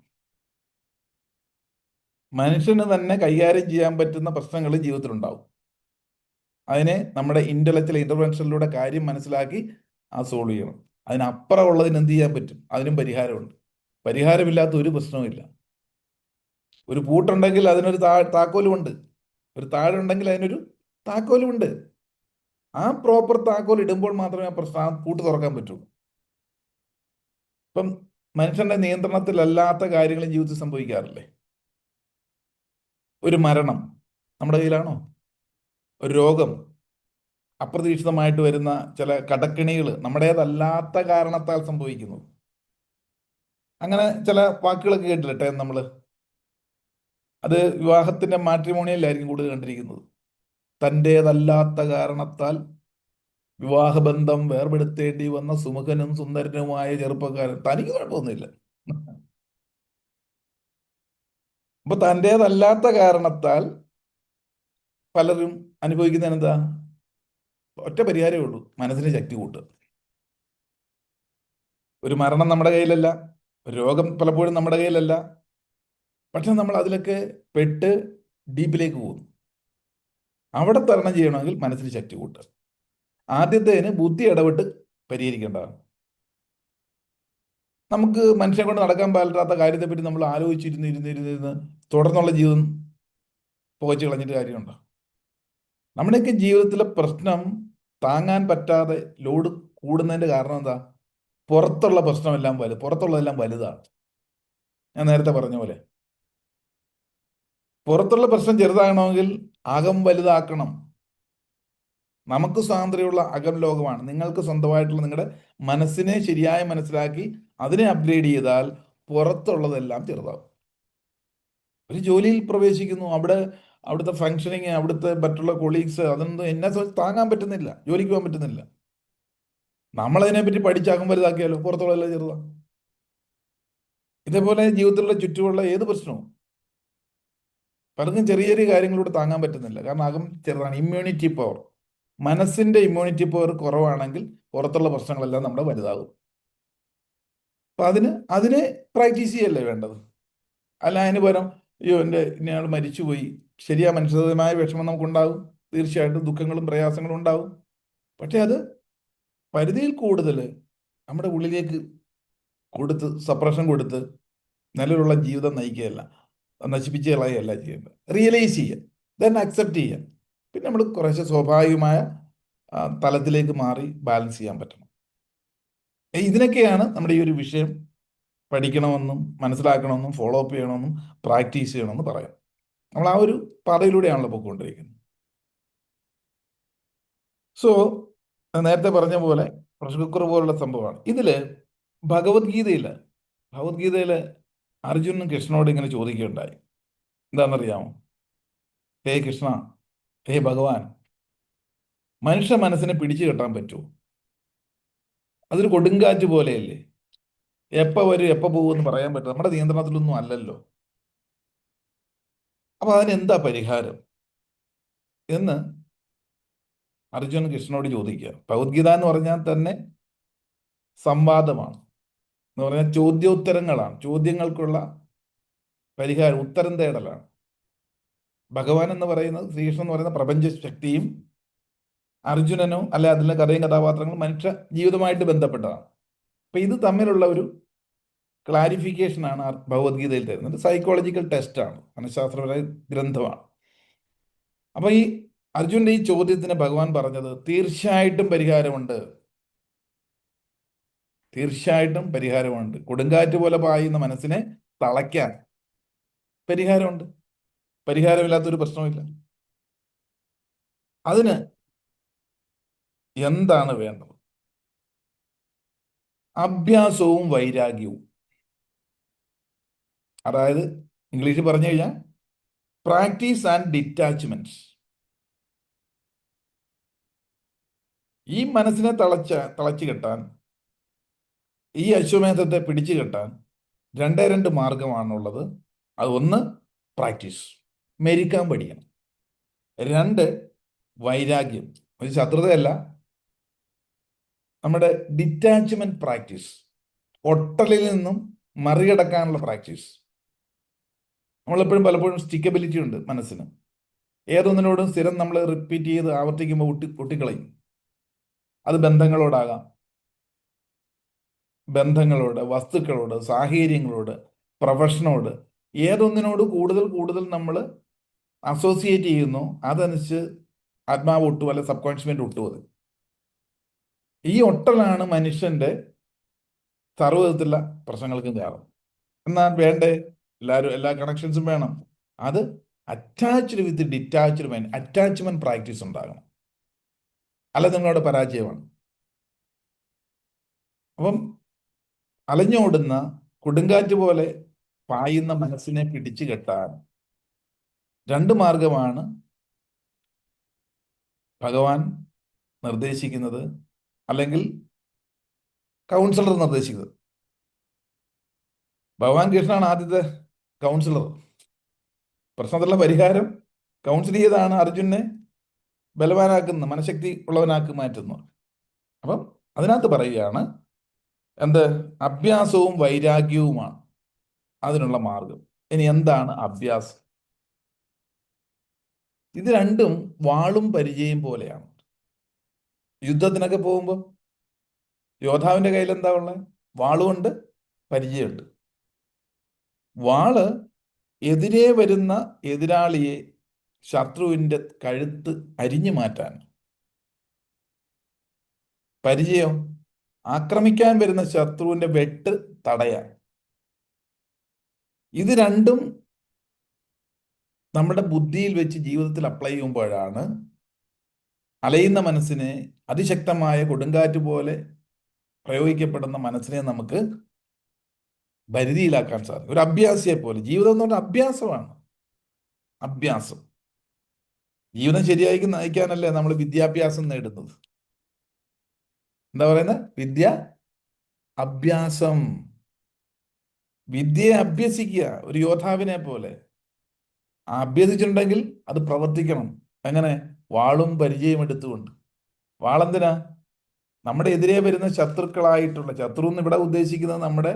Speaker 1: മനുഷ്യന് തന്നെ കൈകാര്യം ചെയ്യാൻ പറ്റുന്ന പ്രശ്നങ്ങളും ജീവിതത്തിലുണ്ടാവും. അതിനെ നമ്മുടെ ഇന്റലക്ച്വൽ ഇന്റർവെൻഷനിലൂടെ കാര്യം മനസ്സിലാക്കി ആ സോൾവ് ചെയ്യണം. അതിനപ്പുറം ഉള്ളതിന് എന്ത് ചെയ്യാൻ പറ്റും? അതിനും പരിഹാരമുണ്ട്. പരിഹാരമില്ലാത്ത ഒരു പ്രശ്നവുമില്ല. ഒരു പൂട്ടുണ്ടെങ്കിൽ അതിനൊരു താക്കോലുമുണ്ട്. ഒരു താഴുണ്ടെങ്കിൽ അതിനൊരു താക്കോലുമുണ്ട്. ആ പ്രോപ്പർ താക്കോൽ ഇടുമ്പോൾ മാത്രമേ ആ പൂട്ട് തുറക്കാൻ പറ്റൂ. ഇപ്പം മനുഷ്യന്റെ നിയന്ത്രണത്തിലല്ലാത്ത കാര്യങ്ങളും ജീവിതത്തിൽ സംഭവിക്കാറില്ലേ? ഒരു മരണം നമ്മുടെ കയ്യിലാണോ? ഒരു രോഗം, അപ്രതീക്ഷിതമായിട്ട് വരുന്ന ചില കടക്കിണികൾ നമ്മുടേതല്ലാത്ത കാരണത്താൽ സംഭവിക്കുന്നു. അങ്ങനെ ചില വാക്കുകളൊക്കെ കേട്ടില്ലട്ടെ നമ്മൾ. അത് വിവാഹത്തിന്റെ മാട്രിമോണിയലായിരിക്കും കൂടുതൽ കണ്ടിരിക്കുന്നത്. തൻ്റേതല്ലാത്ത കാരണത്താൽ വിവാഹബന്ധം വേർപെടുത്തേണ്ടി വന്ന സുമുഖനും സുന്ദരനുമായ ചെറുപ്പക്കാരൻ. തനിക്ക് കുഴപ്പമൊന്നുമില്ല. അപ്പൊ തൻ്റേതല്ലാത്ത കാരണത്താൽ പലരും അനുഭവിക്കുന്നതിന് എന്താ? ഒറ്റ പരിഹാരമേ ഉള്ളൂ: മനസ്സിന് ശക്തി കൂട്ടുക. ഒരു മരണം നമ്മുടെ കയ്യിലല്ല, ഒരു രോഗം പലപ്പോഴും നമ്മുടെ കയ്യിലല്ല. പക്ഷെ നമ്മൾ അതിലൊക്കെ പെട്ട് ഡീപ്പിലേക്ക് പോകും. അവിടെ തരണം ചെയ്യണമെങ്കിൽ മനസ്സിന് ശക്തി കൂട്ടുക. ആദ്യത്തേന് ബുദ്ധി ഇടപെട്ട് പരിഹരിക്കേണ്ടതാണ്. നമുക്ക് മനുഷ്യനെ കൊണ്ട് നടക്കാൻ പറ്റാത്ത കാര്യത്തെപ്പറ്റി നമ്മൾ ആലോചിച്ചിരുന്ന് തുടർന്നുള്ള ജീവിതം പുകച്ചു കളഞ്ഞിട്ട് കാര്യമുണ്ടോ? നമ്മുടെയൊക്കെ ജീവിതത്തിലെ പ്രശ്നം താങ്ങാൻ പറ്റാതെ ലോഡ് കൂടുന്നതിന്റെ കാരണം എന്താ? പുറത്തുള്ളതെല്ലാം വലുതാണ്. ഞാൻ നേരത്തെ പറഞ്ഞ പോലെ, പുറത്തുള്ള പ്രശ്നം ചെറുതാകണമെങ്കിൽ അകം വലുതാക്കണം. നമുക്ക് സ്വാതന്ത്ര്യമുള്ള അകം ലോകമാണ്. നിങ്ങൾക്ക് സ്വന്തമായിട്ടുള്ള നിങ്ങളുടെ മനസ്സിനെ ശരിയായി മനസ്സിലാക്കി അതിനെ അപ്ഗ്രേഡ് ചെയ്താൽ പുറത്തുള്ളതെല്ലാം ചെറുതാവും. ഒരു ജോലിയിൽ പ്രവേശിക്കുന്നു, അവിടുത്തെ ഫങ്ഷനിങ്, അവിടുത്തെ മറ്റുള്ള കൊളീഗ്സ്, അതൊന്നും എന്നെ താങ്ങാൻ പറ്റുന്നില്ല, ജോലിക്ക് പോകാൻ പറ്റുന്നില്ല. നമ്മളതിനെപ്പറ്റി പഠിച്ചാകും വലുതാക്കിയാലോ പുറത്തുള്ളതെല്ലാം ചെറുതാണ്. ഇതേപോലെ ജീവിതത്തിലുള്ള ചുറ്റുമുള്ള ഏത് പ്രശ്നവും പലർക്കും ചെറിയ ചെറിയ കാര്യങ്ങളോട് താങ്ങാൻ പറ്റുന്നില്ല. കാരണം അകം ചെറുതാണ്. ഇമ്മ്യൂണിറ്റി പവർ, മനസ്സിന്റെ ഇമ്മ്യൂണിറ്റി പവർ കുറവാണെങ്കിൽ പുറത്തുള്ള പ്രശ്നങ്ങളെല്ലാം നമ്മുടെ വലുതാകും. അപ്പൊ അതിനെ പ്രാക്ടീസ് ചെയ്യല്ലേ വേണ്ടത്. അല്ല അതിന് പകരം അയ്യോ എൻ്റെ ഇന്നയാൾ മരിച്ചുപോയി, ശരിയാ, മനുഷ്യമായ വിഷമം നമുക്കുണ്ടാകും, തീർച്ചയായിട്ടും ദുഃഖങ്ങളും പ്രയാസങ്ങളും ഉണ്ടാവും. പക്ഷെ അത് പരിധിയിൽ കൂടുതൽ നമ്മുടെ ഉള്ളിലേക്ക് കൊടുത്ത് സപ്രഷൻ കൊടുത്ത് നിലവിലുള്ള ജീവിതം നയിക്കുകയല്ല, നശിപ്പിച്ച് കളയുകയല്ല ചെയ്യേണ്ടത്. റിയലൈസ് ചെയ്യുക, ദെൻ അക്സെപ്റ്റ് ചെയ്യുക. പിന്നെ നമ്മൾ കുറേശ്ശെ സ്വാഭാവികമായ തലത്തിലേക്ക് മാറി ബാലൻസ് ചെയ്യാൻ പറ്റണം. ഇതിനൊക്കെയാണ് നമ്മുടെ ഈ ഒരു വിഷയം പഠിക്കണമെന്നും മനസ്സിലാക്കണമെന്നും ഫോളോ അപ്പ് ചെയ്യണമെന്നും പ്രാക്ടീസ് ചെയ്യണമെന്ന് പറയാം. നമ്മൾ ആ ഒരു പാതയിലൂടെയാണല്ലോ പോയിക്കൊണ്ടിരിക്കുന്നത്. സോ നേരത്തെ പറഞ്ഞ പോലെ പ്രഷർ കുക്കർ പോലുള്ള സംഭവമാണ്. ഇതില് ഭഗവത്ഗീതയില് അർജുനൻ കൃഷ്ണനോട് ഇങ്ങനെ ചോദിക്കുകയുണ്ടായി. എന്താണെന്നറിയാമോ? ഹേ കൃഷ്ണ, ഹേ ഭഗവാൻ, മനുഷ്യ മനസ്സിനെ പിടിച്ചു കെട്ടാൻ പറ്റുമോ? അതൊരു കൊടുങ്കാറ്റ് പോലെയല്ലേ, എപ്പോ വരും എപ്പോ പോകുമെന്ന് പറയാൻ പറ്റും, നമ്മുടെ നിയന്ത്രണത്തിലൊന്നും അല്ലല്ലോ. അപ്പൊ അതിനെന്താ പരിഹാരം എന്ന് അർജുനൻ കൃഷ്ണനോട് ചോദിക്കുക. ഭഗവത്ഗീത എന്ന് പറഞ്ഞാൽ തന്നെ സംവാദമാണ്, എന്ന് പറഞ്ഞാൽ ചോദ്യോത്തരങ്ങളാണ്, ചോദ്യങ്ങൾക്കുള്ള പരിഹാരം, ഉത്തരം തേടലാണ്. ഭഗവാൻ എന്ന് പറയുന്നത്, ശ്രീകൃഷ്ണൻ എന്ന് പറയുന്ന പ്രപഞ്ച ശക്തിയും അർജുനനോ അല്ലെ അതിലെ കഥയും കഥാപാത്രങ്ങളും മനുഷ്യ ജീവിതമായിട്ട് ബന്ധപ്പെട്ടതാണ്. അപ്പൊ ഇത് തമ്മിലുള്ള ഒരു ക്ലാരിഫിക്കേഷനാണ് ഭഗവത്ഗീതയിൽ തരുന്നത്. സൈക്കോളജിക്കൽ ടെസ്റ്റാണ്, മനഃശാസ്ത്രപരമായ ഗ്രന്ഥമാണ്. അപ്പൊ ഈ അർജുന്റെ ഈ ചോദ്യത്തിന് ഭഗവാൻ പറഞ്ഞത് തീർച്ചയായിട്ടും പരിഹാരമുണ്ട്, തീർച്ചയായിട്ടും പരിഹാരമുണ്ട്. കൊടുങ്കാറ്റ് പോലെ പായുന്ന മനസ്സിനെ തളയ്ക്കാൻ പരിഹാരമുണ്ട്. പരിഹാരമില്ലാത്തൊരു പ്രശ്നമില്ല. അതിന് എന്താണ് വേണ്ടത്? അഭ്യാസവും വൈരാഗ്യവും. അതായത് ഇംഗ്ലീഷിൽ പറഞ്ഞു കഴിഞ്ഞാൽ പ്രാക്ടീസ് ആൻഡ് ഡിറ്റാച്ച്മെന്റ്. ഈ മനസ്സിനെ തളച്ചു കെട്ടാൻ ഈ അശ്വമേധത്തെ പിടിച്ചു കെട്ടാൻ രണ്ടേ രണ്ട് മാർഗമാണുള്ളത്. അത് ഒന്ന് പ്രാക്ടീസ്, മെരിക്കാൻ പഠിക്കണം. രണ്ട് വൈരാഗ്യം, ഒരു ശത്രുതയല്ല, നമ്മുടെ ഡിറ്റാച്ച്മെന്റ് പ്രാക്ടീസ്, ഒട്ടലിൽ നിന്നും മറികടക്കാനുള്ള പ്രാക്ടീസ്. നമ്മളെപ്പോഴും പലപ്പോഴും സ്റ്റിക്കബിലിറ്റി ഉണ്ട് മനസ്സിന്. ഏതൊന്നിനോടും സ്ഥിരം നമ്മൾ റിപ്പീറ്റ് ചെയ്ത് ആവർത്തിക്കുമ്പോൾ പൊട്ടിക്കളയും. അത് ബന്ധങ്ങളോട്, വസ്തുക്കളോട്, സാഹചര്യങ്ങളോട്, പ്രൊഫഷനോട്, ഏതൊന്നിനോട് കൂടുതൽ കൂടുതൽ നമ്മൾ അസോസിയേറ്റ് ചെയ്യുന്നു അതനുസരിച്ച് ആത്മാവ് ഒട്ടും അല്ലെ സബ് കോൺഷ്യസ് മൈൻഡ് ഒട്ടും. അത് ഈ ഒട്ടലാണ് മനുഷ്യന്റെ സർവ്വവിധത്തിലുള്ള പ്രശ്നങ്ങൾക്കും കാരണം. എന്നാൽ വേണ്ടേ, എല്ലാ കണക്ഷൻസും വേണം. അത് അറ്റാച്ച്ഡ് വിത്ത് ഡിറ്റാച്ച്ഡ് മൈൻഡ്, അറ്റാച്ച്മെന്റ് പ്രാക്ടീസ് ഉണ്ടാകണം. അല്ല നിങ്ങളുടെ പരാജയമാണ്. അപ്പം അലഞ്ഞോടുന്ന കൊടുങ്കാറ്റ് പോലെ പായുന്ന മനസ്സിനെ പിടിച്ചു കെട്ടാൻ രണ്ട് മാർഗമാണ് ഭഗവാൻ നിർദ്ദേശിക്കുന്നത്, അല്ലെങ്കിൽ കൗൺസിലർ നിർദ്ദേശിക്കുന്നത്. ഭഗവാൻ കൃഷ്ണനാണ് ആദ്യത്തെ കൗൺസിലർ. പ്രശ്നത്തിലുള്ള പരിഹാരം കൗൺസിൽ ചെയ്താണ് അർജുനെ ബലവാനാക്കുന്ന, മനഃശക്തി ഉള്ളവനാക്കി മാറ്റുന്നു. അപ്പം അതിനകത്ത് പറയുകയാണ് എന്ത്, അഭ്യാസവും വൈരാഗ്യവുമാണ് അതിനുള്ള മാർഗം. ഇനി എന്താണ് അഭ്യാസം? ഇത് രണ്ടും വാളും പരിചയം പോലെയാണ്. യുദ്ധത്തിനൊക്കെ പോകുമ്പോൾ യോദ്ധാവിന്റെ കയ്യിൽ എന്താ ഉള്ളത്? വാളുകൊണ്ട്, പരിചയമുണ്ട്. വാള് എതിരെ വരുന്ന എതിരാളിയെ, ശത്രുവിന്റെ കഴുത്ത് അരിഞ്ഞു മാറ്റാൻ. പരിചയം ആക്രമിക്കാൻ വരുന്ന ശത്രുവിന്റെ വെട്ട് തടയാൻ. ഇത് രണ്ടും നമ്മുടെ ബുദ്ധിയിൽ വെച്ച് ജീവിതത്തിൽ അപ്ലൈ ചെയ്യുമ്പോഴാണ് അലയുന്ന മനസ്സിനെ, അതിശക്തമായ കൊടുങ്കാറ്റ് പോലെ പ്രയോഗിക്കപ്പെടുന്ന മനസ്സിനെ നമുക്ക് പരിധിയിലാക്കാൻ സാധിക്കും. ഒരു അഭ്യാസിയെ പോലെ. ജീവിതം എന്ന് പറഞ്ഞാൽ അഭ്യാസമാണ്. അഭ്യാസം. ജീവിതം ശരിയായി നയിക്കാനല്ലേ നമ്മൾ വിദ്യാഭ്യാസം നേടുന്നത്. എന്താ പറയുന്നത്? അഭ്യാസം. വിദ്യയെ അഭ്യസിക്കുക ഒരു യോദ്ധാവിനെ പോലെ. അഭ്യസിച്ചിട്ടുണ്ടെങ്കിൽ അത് പ്രവർത്തിക്കണം. എങ്ങനെ? വാളും പരിചയം എടുത്തുകൊണ്ട്. വാളെന്തിനാ? നമ്മുടെ എതിരെ വരുന്ന ശത്രു എന്ന് ഇവിടെ ഉദ്ദേശിക്കുന്നത് നമ്മുടെ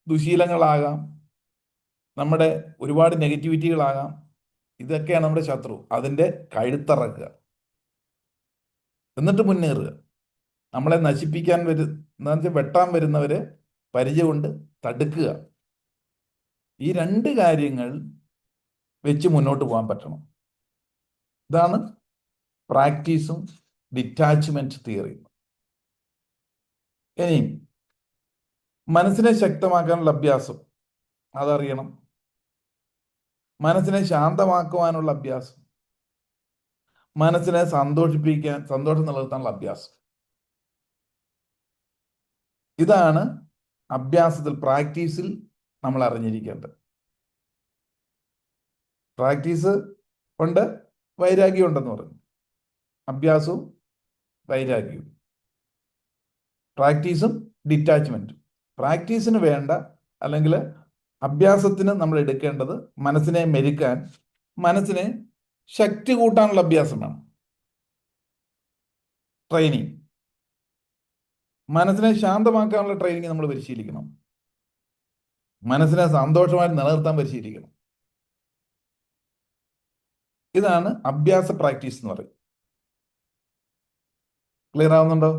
Speaker 1: ദുശീലങ്ങളാകാം, നമ്മുടെ ഒരുപാട് നെഗറ്റിവിറ്റികളാകാം. ഇതൊക്കെയാണ് നമ്മുടെ ശത്രു. അതിൻ്റെ കഴുത്തറക്കുക, എന്നിട്ട് മുന്നേറുക. നമ്മളെ നശിപ്പിക്കാൻ വെട്ടാൻ വരുന്നവരെ പരിചയം കൊണ്ട് തടുക്കുക. ഈ രണ്ട് കാര്യങ്ങൾ വെച്ച് മുന്നോട്ട് പോകാൻ പറ്റണം. ഇതാണ് പ്രാക്ടീസും ഡിറ്റാച്ച്മെന്റ് തിയറിയും. ഇനി മനസ്സിനെ ശക്തമാക്കാനുള്ള അഭ്യാസം അതറിയണം. മനസ്സിനെ ശാന്തമാക്കുവാനുള്ള അഭ്യാസം, മനസ്സിനെ സന്തോഷം നിലനിർത്താനുള്ള അഭ്യാസം. ഇതാണ് അഭ്യാസത്തിൽ, പ്രാക്ടീസിൽ നമ്മൾ അറിഞ്ഞിരിക്കേണ്ടത്. പ്രാക്ടീസ് ഉണ്ട്, വൈരാഗ്യം ഉണ്ടെന്ന് പറഞ്ഞു. അഭ്യാസവും വൈരാഗ്യവും, പ്രാക്ടീസും ഡിറ്റാച്ച്മെന്റും. പ്രാക്ടീസിന് വേണ്ട, അല്ലെങ്കിൽ അഭ്യാസത്തിന് നമ്മൾ എടുക്കേണ്ടത് മനസ്സിനെ മെരുക്കാൻ, മനസ്സിനെ ശക്തി കൂട്ടാനുള്ള അഭ്യാസം വേണം. ട്രെയിനിങ്. മനസ്സിനെ ശാന്തമാക്കാനുള്ള ട്രെയിനിങ് നമ്മൾ പരിശീലിക്കണം. മനസ്സിനെ സന്തോഷമായി നിലനിർത്താൻ പരിശീലിക്കണം. ഇതാണ് അഭ്യാസ പ്രാക്ടീസ് എന്ന് പറയും. ക്ലിയർ ആവുന്നുണ്ടോ?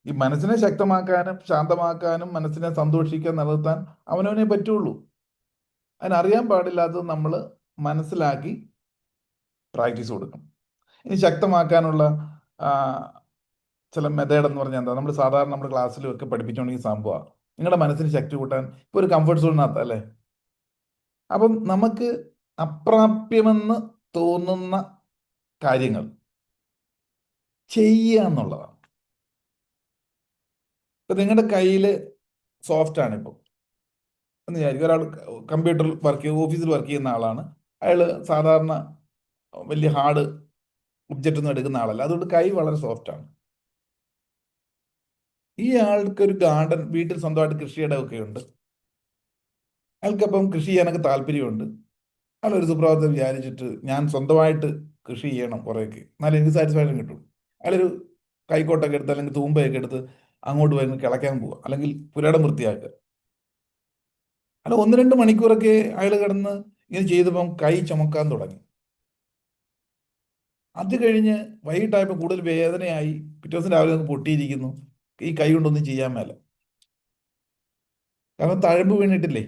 Speaker 1: ഈ മനസ്സിനെ ശക്തമാക്കാനും ശാന്തമാക്കാനും മനസ്സിനെ സന്തോഷിക്കാൻ നിലനിർത്താൻ അവനവനെ പറ്റുള്ളൂ. അതിനറിയാൻ പാടില്ലാത്തത് നമ്മൾ മനസ്സിലാക്കി പ്രാക്ടീസ് കൊടുക്കണം. ഇനി ശക്തമാക്കാനുള്ള ചില മെത്തേഡ് എന്ന് പറഞ്ഞാൽ എന്താ? നമ്മൾ സാധാരണ നമ്മുടെ ക്ലാസ്സിലും ഒക്കെ പഠിപ്പിച്ചുകൊണ്ടെങ്കിൽ സംഭവമാണ്. നിങ്ങളുടെ മനസ്സിന് ശക്തി കൂട്ടാൻ ഇപ്പോൾ ഒരു കംഫർട്ട് സോണിനകത്ത് അല്ലേ. അപ്പം നമുക്ക് അപ്രാപ്യമെന്ന് തോന്നുന്ന കാര്യങ്ങൾ ചെയ്യുക എന്നുള്ളതാണ്. ഇപ്പം നിങ്ങളുടെ കയ്യിൽ സോഫ്റ്റ് ആണ് ഇപ്പോൾ എന്ന് വിചാരിക്കും. ഒരാൾ കമ്പ്യൂട്ടറിൽ വർക്ക് ചെയ്യുക, ഓഫീസിൽ വർക്ക് ചെയ്യുന്ന ആളാണ്. അയാൾ സാധാരണ വലിയ ഹാർഡ് ഒബ്ജക്റ്റ് ഒന്നും എടുക്കുന്ന ആളല്ല. അതുകൊണ്ട് കൈ വളരെ സോഫ്റ്റ് ആണ്. ഈ ആൾക്ക് ഒരു ഗാർഡൻ വീട്ടിൽ സ്വന്തമായിട്ട് കൃഷിയിടമൊക്കെ ഉണ്ട്. അയാൾക്കപ്പം കൃഷി ചെയ്യാനൊക്കെ താല്പര്യമുണ്ട്. അയാൾ ഒരു സുപ്രഭാതത്തിൽ വിചാരിച്ചിട്ട് ഞാൻ സ്വന്തമായിട്ട് കൃഷി ചെയ്യണം കുറേയൊക്കെ, എന്നാലും എനിക്ക് സാറ്റിസ്ഫാക്ഷൻ കിട്ടും. അയാളൊരു കൈക്കോട്ടൊക്കെ എടുത്ത് അല്ലെങ്കിൽ തൂമ്പയൊക്കെ എടുത്ത് അങ്ങോട്ട് വരുന്ന കിളയ്ക്കാൻ പോവുക, അല്ലെങ്കിൽ പുരയിടം വൃത്തിയാക്കുക. അല്ല, 1-2 മണിക്കൂറൊക്കെ അയാൾ കിടന്ന് ഇങ്ങനെ ചെയ്തപ്പം കൈ ചുമക്കാൻ തുടങ്ങി. അത് കഴിഞ്ഞ് വൈകിട്ടായപ്പോൾ കൂടുതൽ വേദനയായി. പിറ്റേ ദിവസം രാവിലെ ഒന്ന് പൊട്ടിയിരിക്കുന്നു. ഈ കൈ കൊണ്ടൊന്നും ചെയ്യാൻ മേല, കാരണം തഴമ്പ് വീണിട്ടില്ലേ.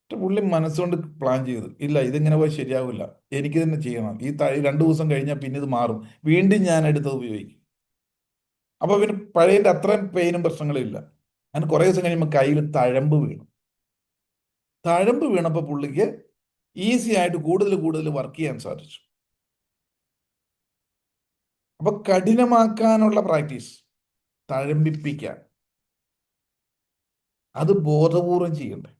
Speaker 1: പക്ഷെ പുള്ളി മനസ്സുകൊണ്ട് പ്ലാൻ ചെയ്തു, ഇല്ല ഇതിങ്ങനെ പോയി ശരിയാവില്ല, എനിക്ക് തന്നെ ചെയ്യണം. ഈ 2 ദിവസം കഴിഞ്ഞാൽ പിന്നെ ഇത് മാറും, വീണ്ടും ഞാൻ എടുത്തത് ഉപയോഗിക്കും. അപ്പോൾ പിന്നെ പഴയതിൻ്റെ അത്രയും പെയിനും പ്രശ്നങ്ങളും ഇല്ല. അങ്ങനെ കുറേ ദിവസം കഴിയുമ്പോൾ കയ്യിൽ തഴമ്പ് വീണു. തഴമ്പ് വീണപ്പോൾ പുള്ളിക്ക് ഈസി ആയിട്ട് കൂടുതൽ കൂടുതൽ വർക്ക് ചെയ്യാൻ സാധിച്ചു. അപ്പൊ കഠിനമാക്കാനുള്ള പ്രാക്ടീസ്, തഴമ്പിപ്പിക്കാൻ, അത് ബോധപൂർവം ചെയ്യണ്ടേ.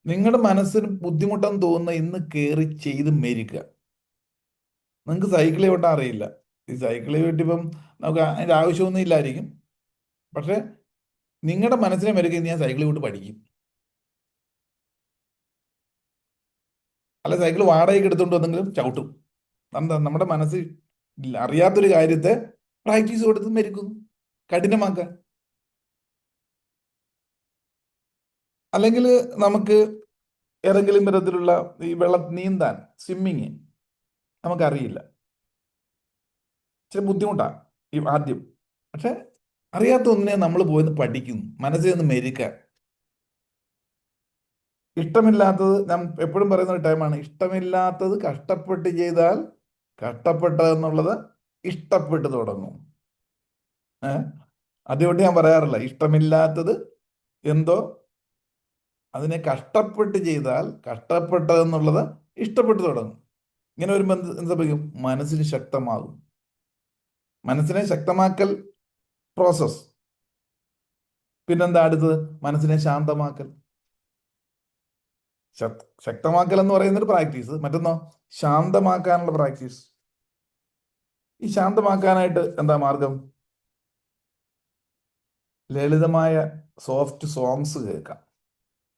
Speaker 1: നിങ്ങളുടെ മനസ്സിന് ബുദ്ധിമുട്ടെന്ന് തോന്നുന്ന ഇന്ന് കയറി ചെയ്ത് മെരുക്കുക. നിങ്ങൾക്ക് സൈക്കിളിൽ ഓട്ടാൻ അറിയില്ല, ഈ സൈക്കിളിൽ ഓട്ടിപ്പം നമുക്ക് അതിൻ്റെ ആവശ്യമൊന്നും ഇല്ലായിരിക്കും. പക്ഷെ നിങ്ങളുടെ മനസ്സിനെ മെരുക്കി ഞാൻ സൈക്കിളിൽ ഓട്ട് പഠിക്കും. അല്ല, സൈക്കിൾ വാടകയ്ക്ക് എടുത്തുകൊണ്ട് വന്നെങ്കിലും ചവിട്ടും. എന്താ, നമ്മുടെ മനസ്സ് അറിയാത്തൊരു കാര്യത്തെ പ്രാക്ടീസ് കൊടുത്ത് മെരുക്കുന്നു, കഠിനമാക്കാൻ. അല്ലെങ്കിൽ നമുക്ക് ഏതെങ്കിലും വിധത്തിലുള്ള ഈ നീന്താൻ, സ്വിമ്മിങ് നമുക്കറിയില്ല, ഇച്ചിരി ബുദ്ധിമുട്ടാണ് ഈ ആദ്യം. പക്ഷെ അറിയാത്ത ഒന്നിനെ നമ്മൾ പോയിന്ന് പഠിക്കുന്നു, മനസ്സിൽ നിന്ന് മെരുക്കാൻ. ഇഷ്ടമില്ലാത്തത്, ഞാൻ എപ്പോഴും പറയുന്ന ഒരു ടൈമാണ്, ഇഷ്ടമില്ലാത്തത് കഷ്ടപ്പെട്ട് ചെയ്താൽ കഷ്ടപ്പെട്ടതെന്നുള്ളത് ഇഷ്ടപ്പെട്ട് തുടങ്ങും. അതുകൊണ്ട് ഞാൻ പറയാറില്ല, ഇഷ്ടമില്ലാത്തത് എന്തോ അതിനെ കഷ്ടപ്പെട്ട് ചെയ്താൽ കഷ്ടപ്പെട്ടതെന്നുള്ളത് ഇഷ്ടപ്പെട്ടു തുടങ്ങും. ഇങ്ങനെ വരുമ്പോൾ എന്ത് സംഭവിക്കും? മനസ്സിന് ശക്തമാകും. മനസ്സിനെ ശക്തമാക്കൽ പ്രോസസ്. പിന്നെന്താ അടുത്തത്? മനസ്സിനെ ശാന്തമാക്കൽ. ശക്തമാക്കൽ എന്ന് പറയുന്നൊരു പ്രാക്ടീസ്, മറ്റൊന്നോ ശാന്തമാക്കാനുള്ള പ്രാക്ടീസ്. ഈ ശാന്തമാക്കാനായിട്ട് എന്താ മാർഗം? ലളിതമായ സോഫ്റ്റ് സോങ്സ് കേൾക്കാം.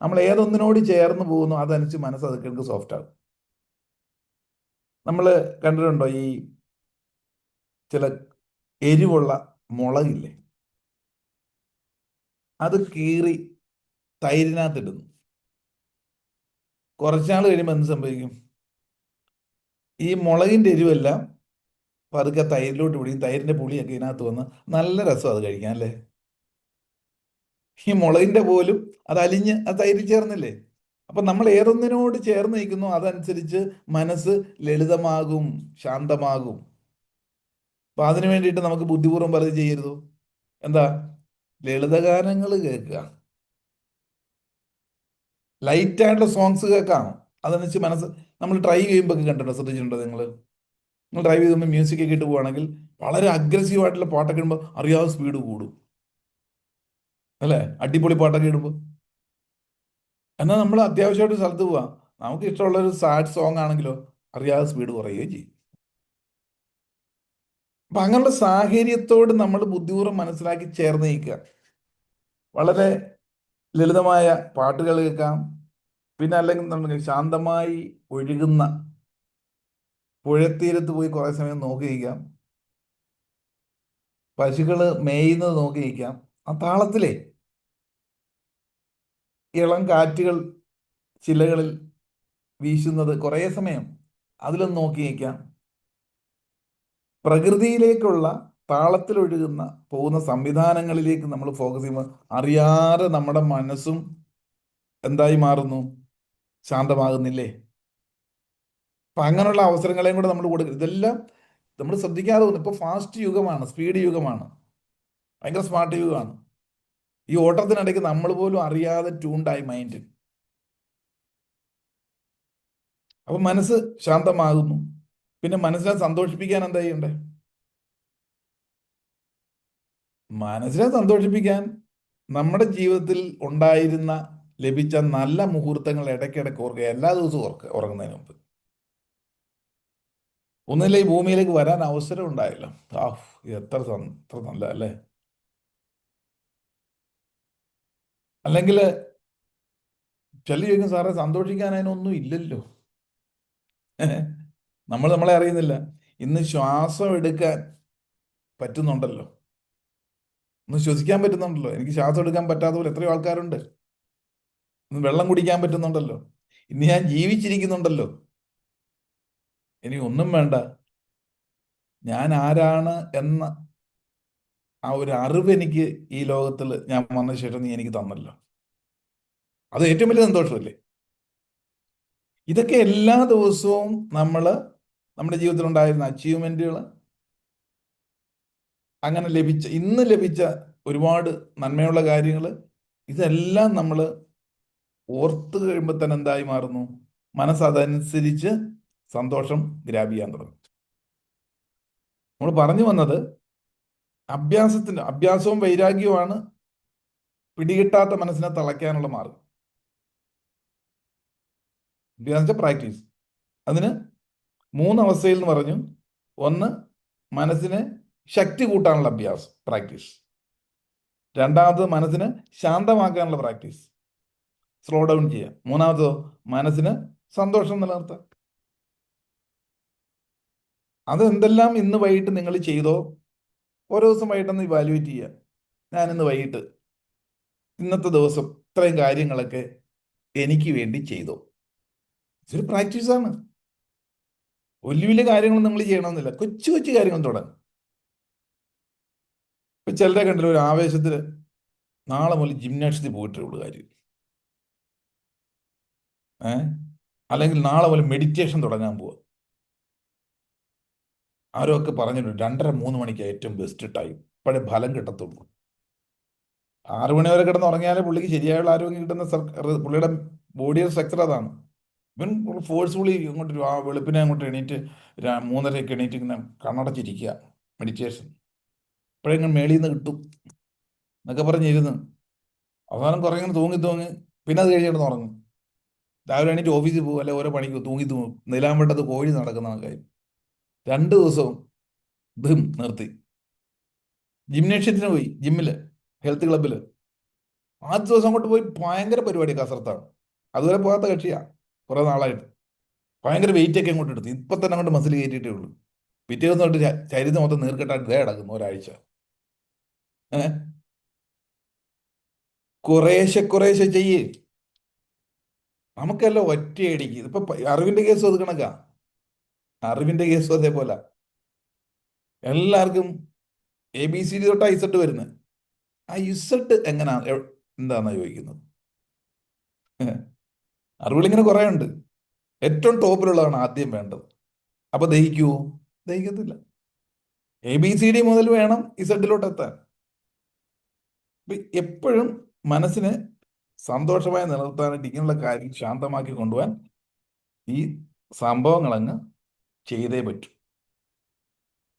Speaker 1: നമ്മൾ ഏതൊന്നിനോട് ചേർന്ന് പോകുന്നു അതനുസരിച്ച് മനസ്സ് അത് കേൾക്ക് സോഫ്റ്റ് ആകും. നമ്മൾ കണ്ടിട്ടുണ്ടോ ഈ ചില എരിവുള്ള മുളകില്ലേ, അത് കീറി തൈരിനകത്തിടുന്നു. കുറച്ചാൾ കഴിയുമ്പോൾ എന്ത് സംഭവിക്കും? ഈ മുളകിൻ്റെ എരിവെല്ലാം പതുക്കെ തൈരിലോട്ട് പിടിക്കും, തൈരിൻ്റെ പുളിയൊക്കെ ഇതിനകത്ത് വന്ന് നല്ല രസം അത് കഴിക്കാൻ, അല്ലേ? ഈ മുളകിൻ്റെ പോലും അത് അലിഞ്ഞ് ആ തൈര് ചേർന്നില്ലേ. അപ്പം നമ്മൾ ഏതൊന്നിനോട് ചേർന്ന് നിൽക്കുന്നു അതനുസരിച്ച് മനസ്സ് ലളിതമാകും, ശാന്തമാകും. അപ്പം അതിനു വേണ്ടിയിട്ട് നമുക്ക് ബുദ്ധിപൂർവ്വം പലത് ചെയ്യരുത്. എന്താ? ലളിതഗാനങ്ങൾ കേൾക്കുക, ലൈറ്റായിട്ടുള്ള സോങ്സ് കേൾക്കാം. അതനുസരിച്ച് മനസ്സ്, നമ്മൾ ഡ്രൈവ് ചെയ്യുമ്പോൾ കണ്ടിട്ടുണ്ടോ, ശ്രദ്ധിച്ചിട്ടുണ്ടോ നിങ്ങൾ ഡ്രൈവ് ചെയ്യുമ്പോൾ മ്യൂസിക് ഒക്കെ ഇട്ട് പോവുകയാണെങ്കിൽ വളരെ അഗ്രസീവായിട്ടുള്ള പാട്ടൊക്കെ ഇടുമ്പോൾ അറിയാതെ സ്പീഡ് കൂടും, അല്ലേ? അടിപൊളി പാട്ടൊക്കെ ഇടുമ്പോൾ. എന്നാൽ നമ്മൾ അത്യാവശ്യമായിട്ട് സ്ഥലത്ത് പോവാം, നമുക്ക് ഇഷ്ടമുള്ളൊരു സാഡ് സോങ് ആണെങ്കിലോ അറിയാതെ സ്പീഡ് കുറയുകയും ചെയ്യും. അപ്പം അങ്ങനെയുള്ള സാഹചര്യത്തോട് നമ്മൾ ബുദ്ധിപൂർവ്വം മനസ്സിലാക്കി ചേർന്ന് നിൽക്കുക. വളരെ ലളിതമായ പാട്ടുകൾ കേൾക്കാം. പിന്നെ അല്ലെങ്കിൽ നമ്മൾ ശാന്തമായി ഒഴുകുന്ന പുഴത്തീരത്ത് പോയി കുറേ സമയം നോക്കി നിൽക്കാം. പശുക്കൾ മേയുന്നത് നോക്കി നിൽക്കാം. ആ താളത്തിലെ ഇളം കാറ്റുകൾ ചിലകളിൽ വീശുന്നത് കുറേ സമയം അതിലൊന്ന് നോക്കി നിൽക്കാം. പ്രകൃതിയിലേക്കുള്ള താളത്തിലൊഴുകുന്ന പോകുന്ന സംവിധാനങ്ങളിലേക്ക് നമ്മൾ ഫോക്കസ് ചെയ്യുമ്പോൾ അറിയാതെ നമ്മുടെ മനസ്സും എന്തായി മാറുന്നു? ശാന്തമാകുന്നില്ലേ? അപ്പം അങ്ങനെയുള്ള അവസരങ്ങളെയും കൂടെ നമ്മൾ കൊടുക്കുക. ഇതെല്ലാം നമ്മൾ ശ്രദ്ധിക്കാതെ പോകുന്നു. ഇപ്പോൾ ഫാസ്റ്റ് യുഗമാണ്, സ്പീഡ് യുഗമാണ്, ഭയങ്കര സ്മാർട്ട് യുഗമാണ്. ഈ ഓട്ടത്തിനിടയ്ക്ക് നമ്മൾ പോലും അറിയാതെ ട്യൂണ്ടായി മൈൻഡ്. അപ്പം മനസ്സ് ശാന്തമാകുന്നു. പിന്നെ മനസ്സിനെ സന്തോഷിപ്പിക്കാൻ എന്താ ചെയ്യണ്ടേ? മനസ്സിനെ സന്തോഷിപ്പിക്കാൻ നമ്മുടെ ജീവിതത്തിൽ ഉണ്ടായിരുന്ന ലഭിച്ച നല്ല മുഹൂർത്തങ്ങൾ ഇടയ്ക്കിടയ്ക്ക് ഓർക്കുക, എല്ലാ ദിവസവും ഓർക്കുക ഉറങ്ങുന്നതിന് മുമ്പ്. ഒന്നില്ല ഈ ഭൂമിയിലേക്ക് വരാൻ അവസരം ഉണ്ടായല്ലോ. ആ, എത്ര നല്ല അല്ലേ. അല്ലെങ്കിൽ ചില ചോദിക്കും, സാറേ സന്തോഷിക്കാൻ അതിനൊന്നും ഇല്ലല്ലോ. നമ്മൾ നമ്മളെ അറിയുന്നില്ല. ഇന്ന് ശ്വാസം എടുക്കാൻ പറ്റുന്നുണ്ടല്ലോ, ഒന്ന് ശ്വസിക്കാൻ പറ്റുന്നുണ്ടല്ലോ. എനിക്ക് ശ്വാസം എടുക്കാൻ പറ്റാത്ത പോലെ എത്രയോ ആൾക്കാരുണ്ട്. ഇന്ന് വെള്ളം കുടിക്കാൻ പറ്റുന്നുണ്ടല്ലോ. ഇന്ന് ഞാൻ ജീവിച്ചിരിക്കുന്നുണ്ടല്ലോ. ഇനി ഒന്നും വേണ്ട. ഞാൻ ആരാണ് എന്ന ആ ഒരു അറിവ് എനിക്ക് ഈ ലോകത്തിൽ ഞാൻ വന്ന ശേഷം നീ എനിക്ക് തന്നല്ലോ. അത് ഏറ്റവും വലിയ സന്തോഷമല്ലേ. ഇതൊക്കെ എല്ലാ ദിവസവും നമ്മൾ നമ്മുടെ ജീവിതത്തിൽ ഉണ്ടായിരുന്ന അച്ചീവ്മെന്റുകൾ, അങ്ങനെ ഇന്ന് ലഭിച്ച ഒരുപാട് നന്മയുള്ള കാര്യങ്ങൾ, ഇതെല്ലാം നമ്മൾ ഓർത്ത് കഴിയുമ്പോൾ തന്നെ എന്തായി മാറുന്നു? മനസ്സതനുസരിച്ച് സന്തോഷം ഗ്രാബ് ചെയ്യാൻ തുടങ്ങും. നമ്മൾ പറഞ്ഞു വന്നത് അഭ്യാസവും വൈരാഗ്യവുമാണ് പിടികിട്ടാത്ത മനസ്സിനെ തളയ്ക്കാനുള്ള മാർഗം. അഭ്യാസം പ്രാക്ടീസ്. അതിന് മൂന്നവസ്ഥയിൽ എന്ന് പറഞ്ഞു. ഒന്ന്, മനസ്സിന് ശക്തി കൂട്ടാനുള്ള അഭ്യാസം പ്രാക്ടീസ്. രണ്ടാമത്, മനസ്സിന് ശാന്തമാക്കാനുള്ള പ്രാക്ടീസ്, സ്ലോ ഡൗൺ ചെയ്യുക. മൂന്നാമതോ, മനസ്സിന് സന്തോഷം നിലനിർത്താം. അതെന്തെല്ലാം ഇന്ന് വൈകിട്ട് നിങ്ങൾ ചെയ്തോ, ഓരോ ദിവസം വൈകിട്ടൊന്ന് ഇവാലുവേറ്റ് ചെയ്യുക. ഞാൻ ഇന്ന് വൈകിട്ട് ഇന്നത്തെ ദിവസം ഇത്രയും കാര്യങ്ങളൊക്കെ എനിക്ക് വേണ്ടി ചെയ്തോ. ഇതൊരു പ്രാക്ടീസാണ്. വലിയ വലിയ കാര്യങ്ങൾ നിങ്ങൾ ചെയ്യണമെന്നില്ല, കൊച്ചു കൊച്ചു കാര്യങ്ങൾ തുടങ്ങും. ഇപ്പൊ ചിലരെ കണ്ടില്ല, ഒരു ആവേശത്തിൽ നാളെ മുതൽ ജിംനാസ്റ്റിക്സിൽ പോയിട്ടേ ഉള്ളൂ കാര്യം. അല്ലെങ്കിൽ നാളെ മുതൽ മെഡിറ്റേഷൻ തുടങ്ങാൻ പോവുക. ആരൊക്കെ പറഞ്ഞിട്ടുണ്ട് 2:30-3 മണിക്ക് ഏറ്റവും ബെസ്റ്റ് ടൈം, ഇപ്പോഴേ ഫലം കിട്ടത്തുള്ളൂ. 6 മണി വരെ കിടന്ന് ഉറങ്ങിയാലേ പുള്ളിക്ക് ശരിയായുള്ള ആരോഗ്യം കിട്ടുന്ന പുള്ളിയുടെ ബോഡിയുടെ സ്ട്രക്ചർ അതാണ്. ഇവൻ ഫോഴ്സ്ഫുള്ളി ഇങ്ങോട്ട് ആ വെളുപ്പിനെ അങ്ങോട്ട് എണീറ്റ് 3:30 എണീറ്റ് ഇങ്ങനെ കണ്ണടച്ചിരിക്കുക, മെഡിറ്റേഷൻ ഇപ്പോഴെങ്ങനെ മേളിൽ നിന്ന് കിട്ടും എന്നൊക്കെ പറഞ്ഞിരുന്നു. അവസാനം കുറേ ഇങ്ങനെ തൂങ്ങി തൂങ്ങി പിന്നെ അത് കഴിഞ്ഞിട്ട് ഉറങ്ങും. രാവിലെ എണീറ്റ് ഓഫീസിൽ പോകും, അല്ലെ ഓരോ പണിക്ക് തൂങ്ങി തൂങ്ങും. നിലാമ്പട്ടത്ത് കോഴി നടക്കുന്ന കാര്യം. 2 ദിവസവും നിർത്തി. ജിംനേഷ്യത്തിന് പോയി, ജിമ്മില്, ഹെൽത്ത് ക്ലബില്. ആദ്യ ദിവസം അങ്ങോട്ട് പോയി ഭയങ്കര പരിപാടി, കസരത്താണ്. അതുവരെ പോകാത്ത കക്ഷിയാ കുറെ നാളായിട്ട്. ഭയങ്കര വെയിറ്റ് ഒക്കെ അങ്ങോട്ട് എടുത്തു. ഇപ്പൊ തന്നെ അങ്ങോട്ട് മസിൽ കയറ്റിയിട്ടേ ഉള്ളൂ. പിറ്റേ ദിവസം തൊട്ട് ശരീരം മൊത്തം നീർക്കെട്ടായിട്ട് ദേ കിടക്കുന്നു ഒരാഴ്ച. ഏഹ് കുറേശ്ശെ കുറേശ്ശെ ചെയ്യേ. നമുക്കെല്ലാം ഒറ്റയടിക്ക്. ഇപ്പൊ അറിവിന്റെ കേസും അത് കണക്കാ. അറിവിന്റെ കേസും അതേപോലെ. എല്ലാവർക്കും ABCD തൊട്ട് ഇസഡ് വരുന്നത്. ആ ഇസഡ് എങ്ങനാ, എന്താന്നാ ചോദിക്കുന്നത്. അറിവുകളിങ്ങനെ കുറെ ഉണ്ട്. ഏറ്റവും ടോപ്പിലുള്ളതാണ് ആദ്യം വേണ്ടത്. അപ്പൊ ദഹിക്കുവോ? ദഹിക്കത്തില്ല. ABCD മുതൽ വേണം ഇസഡിലോട്ട് എത്താൻ. എപ്പോഴും മനസ്സിനെ സന്തോഷമായി നിലനിർത്താനായിട്ട് ഇങ്ങനെയുള്ള കാര്യം ശാന്തമാക്കി കൊണ്ടുപോകാൻ ഈ സംഭവങ്ങളങ്ങ് ചെയ്തേ പറ്റൂ.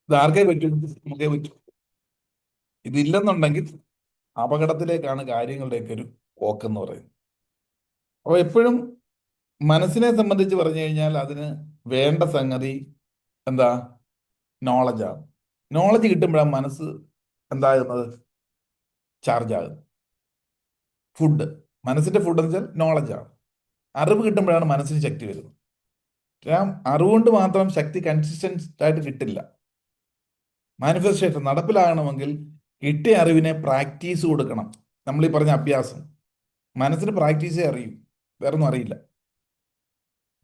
Speaker 1: ഇത് ആർക്കേ പറ്റൂ? നമുക്കേ പറ്റൂ. ഇതില്ലെന്നുണ്ടെങ്കിൽ അപകടത്തിലേക്കാണ് കാര്യങ്ങളുടെയൊക്കെ ഒരു പോക്കെന്ന് പറയുന്നത്. അപ്പോൾ എപ്പോഴും മനസ്സിനെ സംബന്ധിച്ച് പറഞ്ഞു കഴിഞ്ഞാൽ അതിന് വേണ്ട സംഗതി എന്താ? നോളജാണ്. നോളജ് കിട്ടുമ്പോഴാണ് മനസ്സ് എന്താകുന്നത്? ചാർജ് ആകുന്നത്. ഫുഡ്, മനസ്സിന്റെ ഫുഡ് എന്ന് വെച്ചാൽ നോളജാണ്. അറിവ് കിട്ടുമ്പോഴാണ് മനസ്സിന് ശക്തി വരുന്നത്. അറിവുകൊണ്ട് മാത്രം ശക്തി കൺസിസ്റ്റന്റ് ആയിട്ട് കിട്ടില്ല. മാനിഫെസ്റ്റേഷൻ നടപ്പിലാകണമെങ്കിൽ കിട്ടിയ അറിവിനെ പ്രാക്ടീസ് കൊടുക്കണം. നമ്മൾ ഈ പറഞ്ഞ അഭ്യാസം. മനസ്സിന് പ്രാക്ടീസേ അറിയൂ, വേറൊന്നും അറിയില്ല.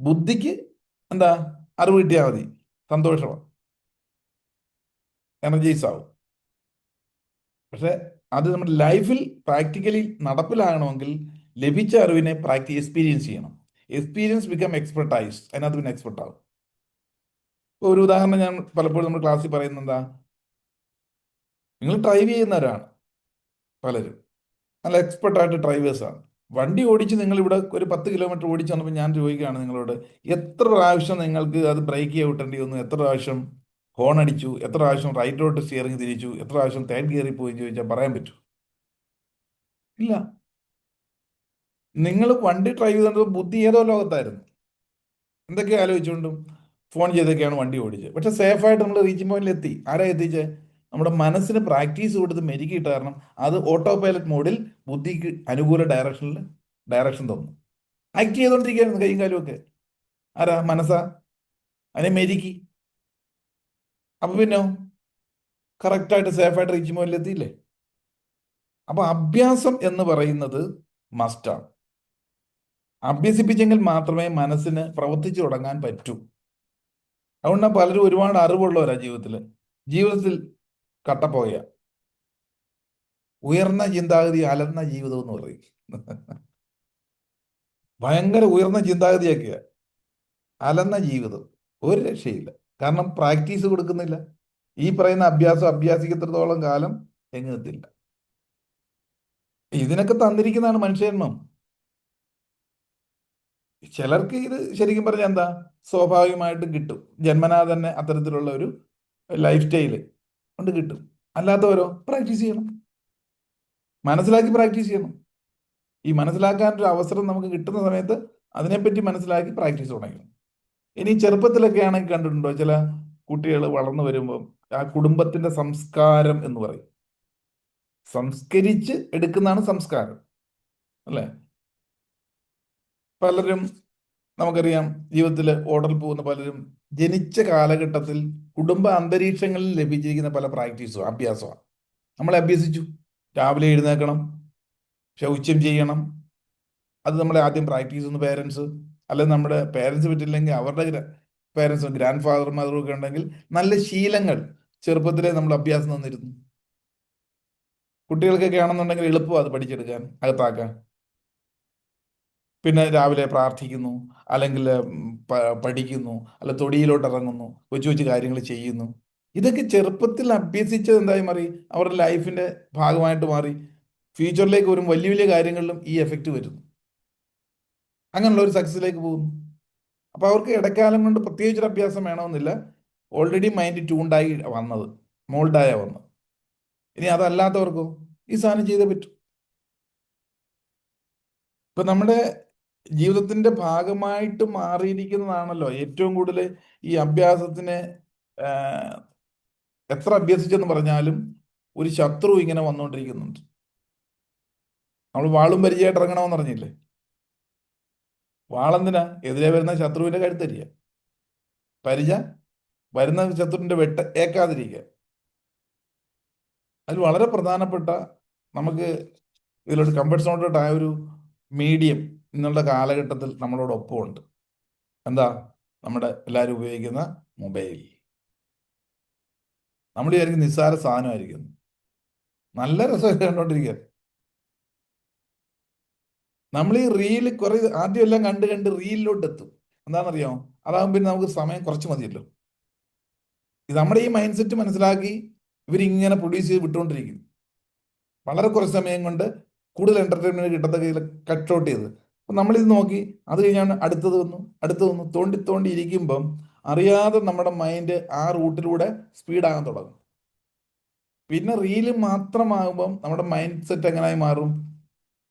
Speaker 1: ബുദ്ധിക്ക് എന്താ? അറിവ് കിട്ടിയാൽ മതി, സന്തോഷമാണ്, എനർജൈസ് ആവും. പക്ഷെ അത് നമ്മുടെ ലൈഫിൽ പ്രാക്ടിക്കലി നടപ്പിലാകണമെങ്കിൽ ലഭിച്ച അറിവിനെ എക്സ്പീരിയൻസ് ചെയ്യണം. Experience become expertise. അതിനകത്ത് പിന്നെ എക്സ്പെർട്ട് ആകും. ഒരു ഉദാഹരണം ഞാൻ പലപ്പോഴും നമ്മുടെ ക്ലാസ്സിൽ പറയുന്നത് എന്താ? നിങ്ങൾ ഡ്രൈവ് ചെയ്യുന്നവരാണ് പലരും, നല്ല എക്സ്പെർട്ടായിട്ട് ഡ്രൈവേഴ്സാണ്. വണ്ടി ഓടിച്ച് നിങ്ങൾ ഇവിടെ ഒരു 10 കിലോമീറ്റർ ഓടിച്ച് വന്നപ്പോൾ ഞാൻ ചോദിക്കുകയാണ് നിങ്ങളോട്, എത്ര പ്രാവശ്യം നിങ്ങൾക്ക് അത് ബ്രേക്ക് ഔട്ടേണ്ടി വന്നു, എത്ര പ്രാവശ്യം ഹോൺ അടിച്ചു, എത്ര പ്രാവശ്യം റൈറ്റിലോട്ട് സ്റ്റിയറിംഗ് തിരിച്ചു, എത്ര പ്രാവശ്യം തേർഡ് ഗിയറിൽ പോയി ചോദിച്ചാൽ പറയാൻ പറ്റൂ? ഇല്ല. നിങ്ങൾ വണ്ടി ഡ്രൈവ് ചെയ്തപ്പോൾ ബുദ്ധി ഏതോ ലോകത്തായിരുന്നു. എന്തൊക്കെ ആലോചിച്ചുകൊണ്ടും ഫോൺ ചെയ്തൊക്കെയാണ് വണ്ടി ഓടിച്ചത്. പക്ഷെ സേഫായിട്ട് നമ്മൾ റീച്ചിങ് പോയിന്റിൽ എത്തി. ആരാ എത്തിച്ചത്? നമ്മുടെ മനസ്സിന് പ്രാക്ടീസ് കൊടുത്ത് മെരുക്കിയിട്ട് കാരണം അത് ഓട്ടോ പൈലറ്റ് മോഡിൽ ബുദ്ധിക്ക് അനുകൂല ഡയറക്ഷൻ തന്നു. ആക്ട് ചെയ്തുകൊണ്ടിരിക്കുകയായിരുന്നു കൈയും കാലും ഒക്കെ. ആരാ? മനസ്സാ. അതിനെ മെരുക്കി. അപ്പൊ പിന്നെ കറക്റ്റായിട്ട് സേഫായിട്ട് റീച്ചിങ് പോയിന്റിൽ എത്തിയില്ലേ? അപ്പൊ അഭ്യാസം എന്ന് പറയുന്നത് മസ്റ്റാണ്. അഭ്യസിപ്പിച്ചെങ്കിൽ മാത്രമേ മനസ്സിന് പ്രവർത്തിച്ചു തുടങ്ങാൻ പറ്റൂ. അതുകൊണ്ടാണ് പലരും ഒരുപാട് അറിവുള്ളവരാ ജീവിതത്തിൽ കട്ടപ്പോയ ഉയർന്ന ചിന്താഗതി അലർന്ന ജീവിതം എന്ന് പറയും. ഭയങ്കര ഉയർന്ന ചിന്താഗതിയൊക്കെയാ, അലർന്ന ജീവിതം. ഒരു രക്ഷയില്ല. കാരണം പ്രാക്ടീസ് കൊടുക്കുന്നില്ല. ഈ പറയുന്ന അഭ്യാസം അഭ്യാസിക്കത്രത്തോളം കാലം എങ്ങെത്തില്ല. ഇതിനൊക്കെ തന്നിരിക്കുന്നതാണ് മനുഷ്യജന്മം. ചിലർക്ക് ഇത് ശരിക്കും പറഞ്ഞാൽ എന്താ, സ്വാഭാവികമായിട്ടും കിട്ടും. ജന്മനാ തന്നെ അത്തരത്തിലുള്ള ഒരു ലൈഫ് സ്റ്റൈല് കൊണ്ട് കിട്ടും. അല്ലാത്തവരോ പ്രാക്ടീസ് ചെയ്യണം, മനസ്സിലാക്കി പ്രാക്ടീസ് ചെയ്യണം. ഈ മനസ്സിലാക്കാനൊരു അവസരം നമുക്ക് കിട്ടുന്ന സമയത്ത് അതിനെപ്പറ്റി മനസ്സിലാക്കി പ്രാക്ടീസ് തുടങ്ങണം. ഇനി ചെറുപ്പത്തിലൊക്കെ ആണെങ്കിൽ കണ്ടിട്ടുണ്ടോ, ചില കുട്ടികൾ വളർന്നു വരുമ്പോൾ ആ കുടുംബത്തിന്റെ സംസ്കാരം എന്ന് പറയും, സംസ്കരിച്ച് എടുക്കുന്നതാണ് സംസ്കാരം, അല്ലേ? പലരും നമുക്കറിയാം, ജീവിതത്തിൽ ഓർഡറിൽ പോകുന്ന പലരും ജനിച്ച കാലഘട്ടത്തിൽ കുടുംബ അന്തരീക്ഷങ്ങളിൽ ലഭിച്ചിരിക്കുന്ന പല പ്രാക്ടീസും അഭ്യാസമാണ് നമ്മളെ അഭ്യസിച്ചു. രാവിലെ എഴുന്നേൽക്കണം, ശൗച്യം ചെയ്യണം. അത് നമ്മളെ ആദ്യം പ്രാക്ടീസ് ചെയ്യുന്ന പേരൻസ്, അല്ലെങ്കിൽ നമ്മുടെ പേരൻസ് പറ്റില്ലെങ്കിൽ അവരുടെ പേരൻസും ഗ്രാൻഡ് ഫാദറും മദറും ഒക്കെ ഉണ്ടെങ്കിൽ നല്ല ശീലങ്ങൾ ചെറുപ്പത്തിലെ നമ്മൾ അഭ്യാസം തന്നിരുന്നു. കുട്ടികൾക്കൊക്കെ ആണെന്നുണ്ടെങ്കിൽ എളുപ്പം അത് പഠിച്ചെടുക്കാൻ, അകത്താക്കാൻ. പിന്നെ രാവിലെ പ്രാർത്ഥിക്കുന്നു, അല്ലെങ്കിൽ പഠിക്കുന്നു, അല്ല തൊടിയിലോട്ട് ഇറങ്ങുന്നു, കൊച്ചു കൊച്ചു കാര്യങ്ങൾ ചെയ്യുന്നു. ഇതൊക്കെ ചെറുപ്പത്തിൽ അഭ്യസിച്ചത് എന്തായി മാറി, അവരുടെ ലൈഫിന്റെ ഭാഗമായിട്ട് മാറി. ഫ്യൂച്ചറിലേക്ക് വരും വലിയ വലിയ കാര്യങ്ങളിലും ഈ എഫക്റ്റ് വരുന്നു. അങ്ങനെയുള്ള ഒരു സക്സസിലേക്ക് പോകുന്നു. അപ്പോൾ അവർക്ക് ഇടക്കാലം കൊണ്ട് പ്രത്യേകിച്ചൊരു അഭ്യാസം വേണമെന്നില്ല. ഓൾറെഡി മൈൻഡ് ട്യൂണ്ടായി വന്നത്, മോൾഡായ വന്നത്. ഇനി അതല്ലാത്തവർക്കോ ഈ സാധനം ചെയ്തേ പറ്റൂ. ഇപ്പൊ നമ്മുടെ ജീവിതത്തിന്റെ ഭാഗമായിട്ട് മാറിയിരിക്കുന്നതാണല്ലോ ഏറ്റവും കൂടുതൽ ഈ അഭ്യാസത്തിന്. എത്ര അഭ്യസിച്ചെന്ന് പറഞ്ഞാലും ഒരു ശത്രു ഇങ്ങനെ വന്നുകൊണ്ടിരിക്കുന്നുണ്ട്. നമ്മൾ വാളും പരിചയമായിട്ട് ഇറങ്ങണമെന്ന് പറഞ്ഞില്ലേ? വാളെന്തിനാ? എതിരെ വരുന്ന ശത്രുവിന്റെ കഴുത്തരിക. പരിച വരുന്ന ശത്രുവിന്റെ വെട്ട് ഏക്കാതിരിക്കുക. അതിൽ വളരെ പ്രധാനപ്പെട്ട, നമുക്ക് ഇതിലൊരു കംഫർട്ട് സോണിലോട്ടായ ഒരു മീഡിയം ഇന്നുള്ള കാലഘട്ടത്തിൽ നമ്മളോടൊപ്പം ഉണ്ട്. എന്താ? നമ്മുടെ എല്ലാവരും ഉപയോഗിക്കുന്ന മൊബൈൽ. നമ്മൾ വിചാരിക്കും നിസ്സാര സാധനമായിരിക്കുന്നു. നല്ല രസമൊക്കെ കണ്ടോണ്ടിരിക്കുക. നമ്മൾ ഈ റീല് കുറെ ആദ്യം എല്ലാം കണ്ട് കണ്ട് റീലിലോട്ട് എത്തും. എന്താണെന്നറിയാമോ? അതാകുമ്പോൾ പിന്നെ നമുക്ക് സമയം കുറച്ച് മതിയല്ലോ. ഇത് നമ്മുടെ ഈ മൈൻഡ് സെറ്റ് മനസ്സിലാക്കി ഇവരിങ്ങനെ പ്രൊഡ്യൂസ് ചെയ്ത് വിട്ടുകൊണ്ടിരിക്കും. വളരെ കുറച്ച് സമയം കൊണ്ട് കൂടുതൽ എന്റർടൈൻമെന്റ് കിട്ടത്ത കയ്യിൽ കട്ട് ഔട്ട് ചെയ്ത്. അപ്പം നമ്മളിത് നോക്കി അത് കഴിഞ്ഞാണ് അടുത്തത് വന്നു തോണ്ടി തോണ്ടി ഇരിക്കുമ്പം അറിയാതെ നമ്മുടെ മൈൻഡ് ആ റൂട്ടിലൂടെ സ്പീഡാകാൻ തുടങ്ങും. പിന്നെ റീല് മാത്രമാകുമ്പം നമ്മുടെ മൈൻഡ് സെറ്റ് എങ്ങനെയായി മാറും?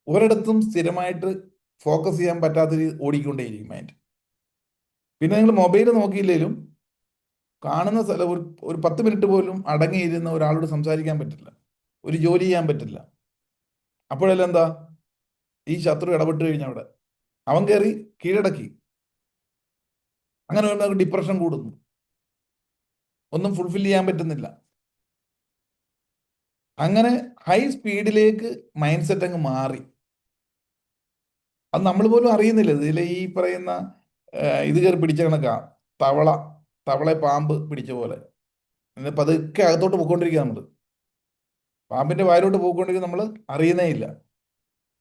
Speaker 1: ഒരിടത്തും സ്ഥിരമായിട്ട് ഫോക്കസ് ചെയ്യാൻ പറ്റാത്ത രീതി ഓടിക്കൊണ്ടേയിരിക്കും മൈൻഡ്. പിന്നെ നിങ്ങൾ മൊബൈൽ നോക്കിയില്ലെങ്കിലും കാണുന്ന സ്ഥലം ഒരു 10 മിനിറ്റ് പോലും അടങ്ങിയിരുന്ന ഒരാളോട് സംസാരിക്കാൻ പറ്റില്ല, ഒരു ജോലി ചെയ്യാൻ പറ്റില്ല. അപ്പോഴെല്ലാം എന്താ, ഈ ശത്രു ഇടപെട്ട് കഴിഞ്ഞ അവിടെ അവൻ കയറി കീഴടക്കി. അങ്ങനെ വരുമ്പോൾ ഡിപ്രഷൻ കൂടുന്നു, ഒന്നും ഫുൾഫിൽ ചെയ്യാൻ പറ്റുന്നില്ല. അങ്ങനെ ഹൈ സ്പീഡിലേക്ക് മൈൻഡ് സെറ്റ് അങ്ങ് മാറി. അത് നമ്മൾ പോലും അറിയുന്നില്ല. ഇതിലെ ഈ പറയുന്ന ഇത് കയറി പിടിച്ച കണക്കാ, തവളെ പാമ്പ് പിടിച്ച പോലെ പതുക്കെ അകത്തോട്ട് പോയിക്കൊണ്ടിരിക്കുക. നമ്മൾ പാമ്പിന്റെ വായിലോട്ട് പോയിക്കൊണ്ടിരിക്കുക, നമ്മൾ അറിയുന്നേ ഇല്ല.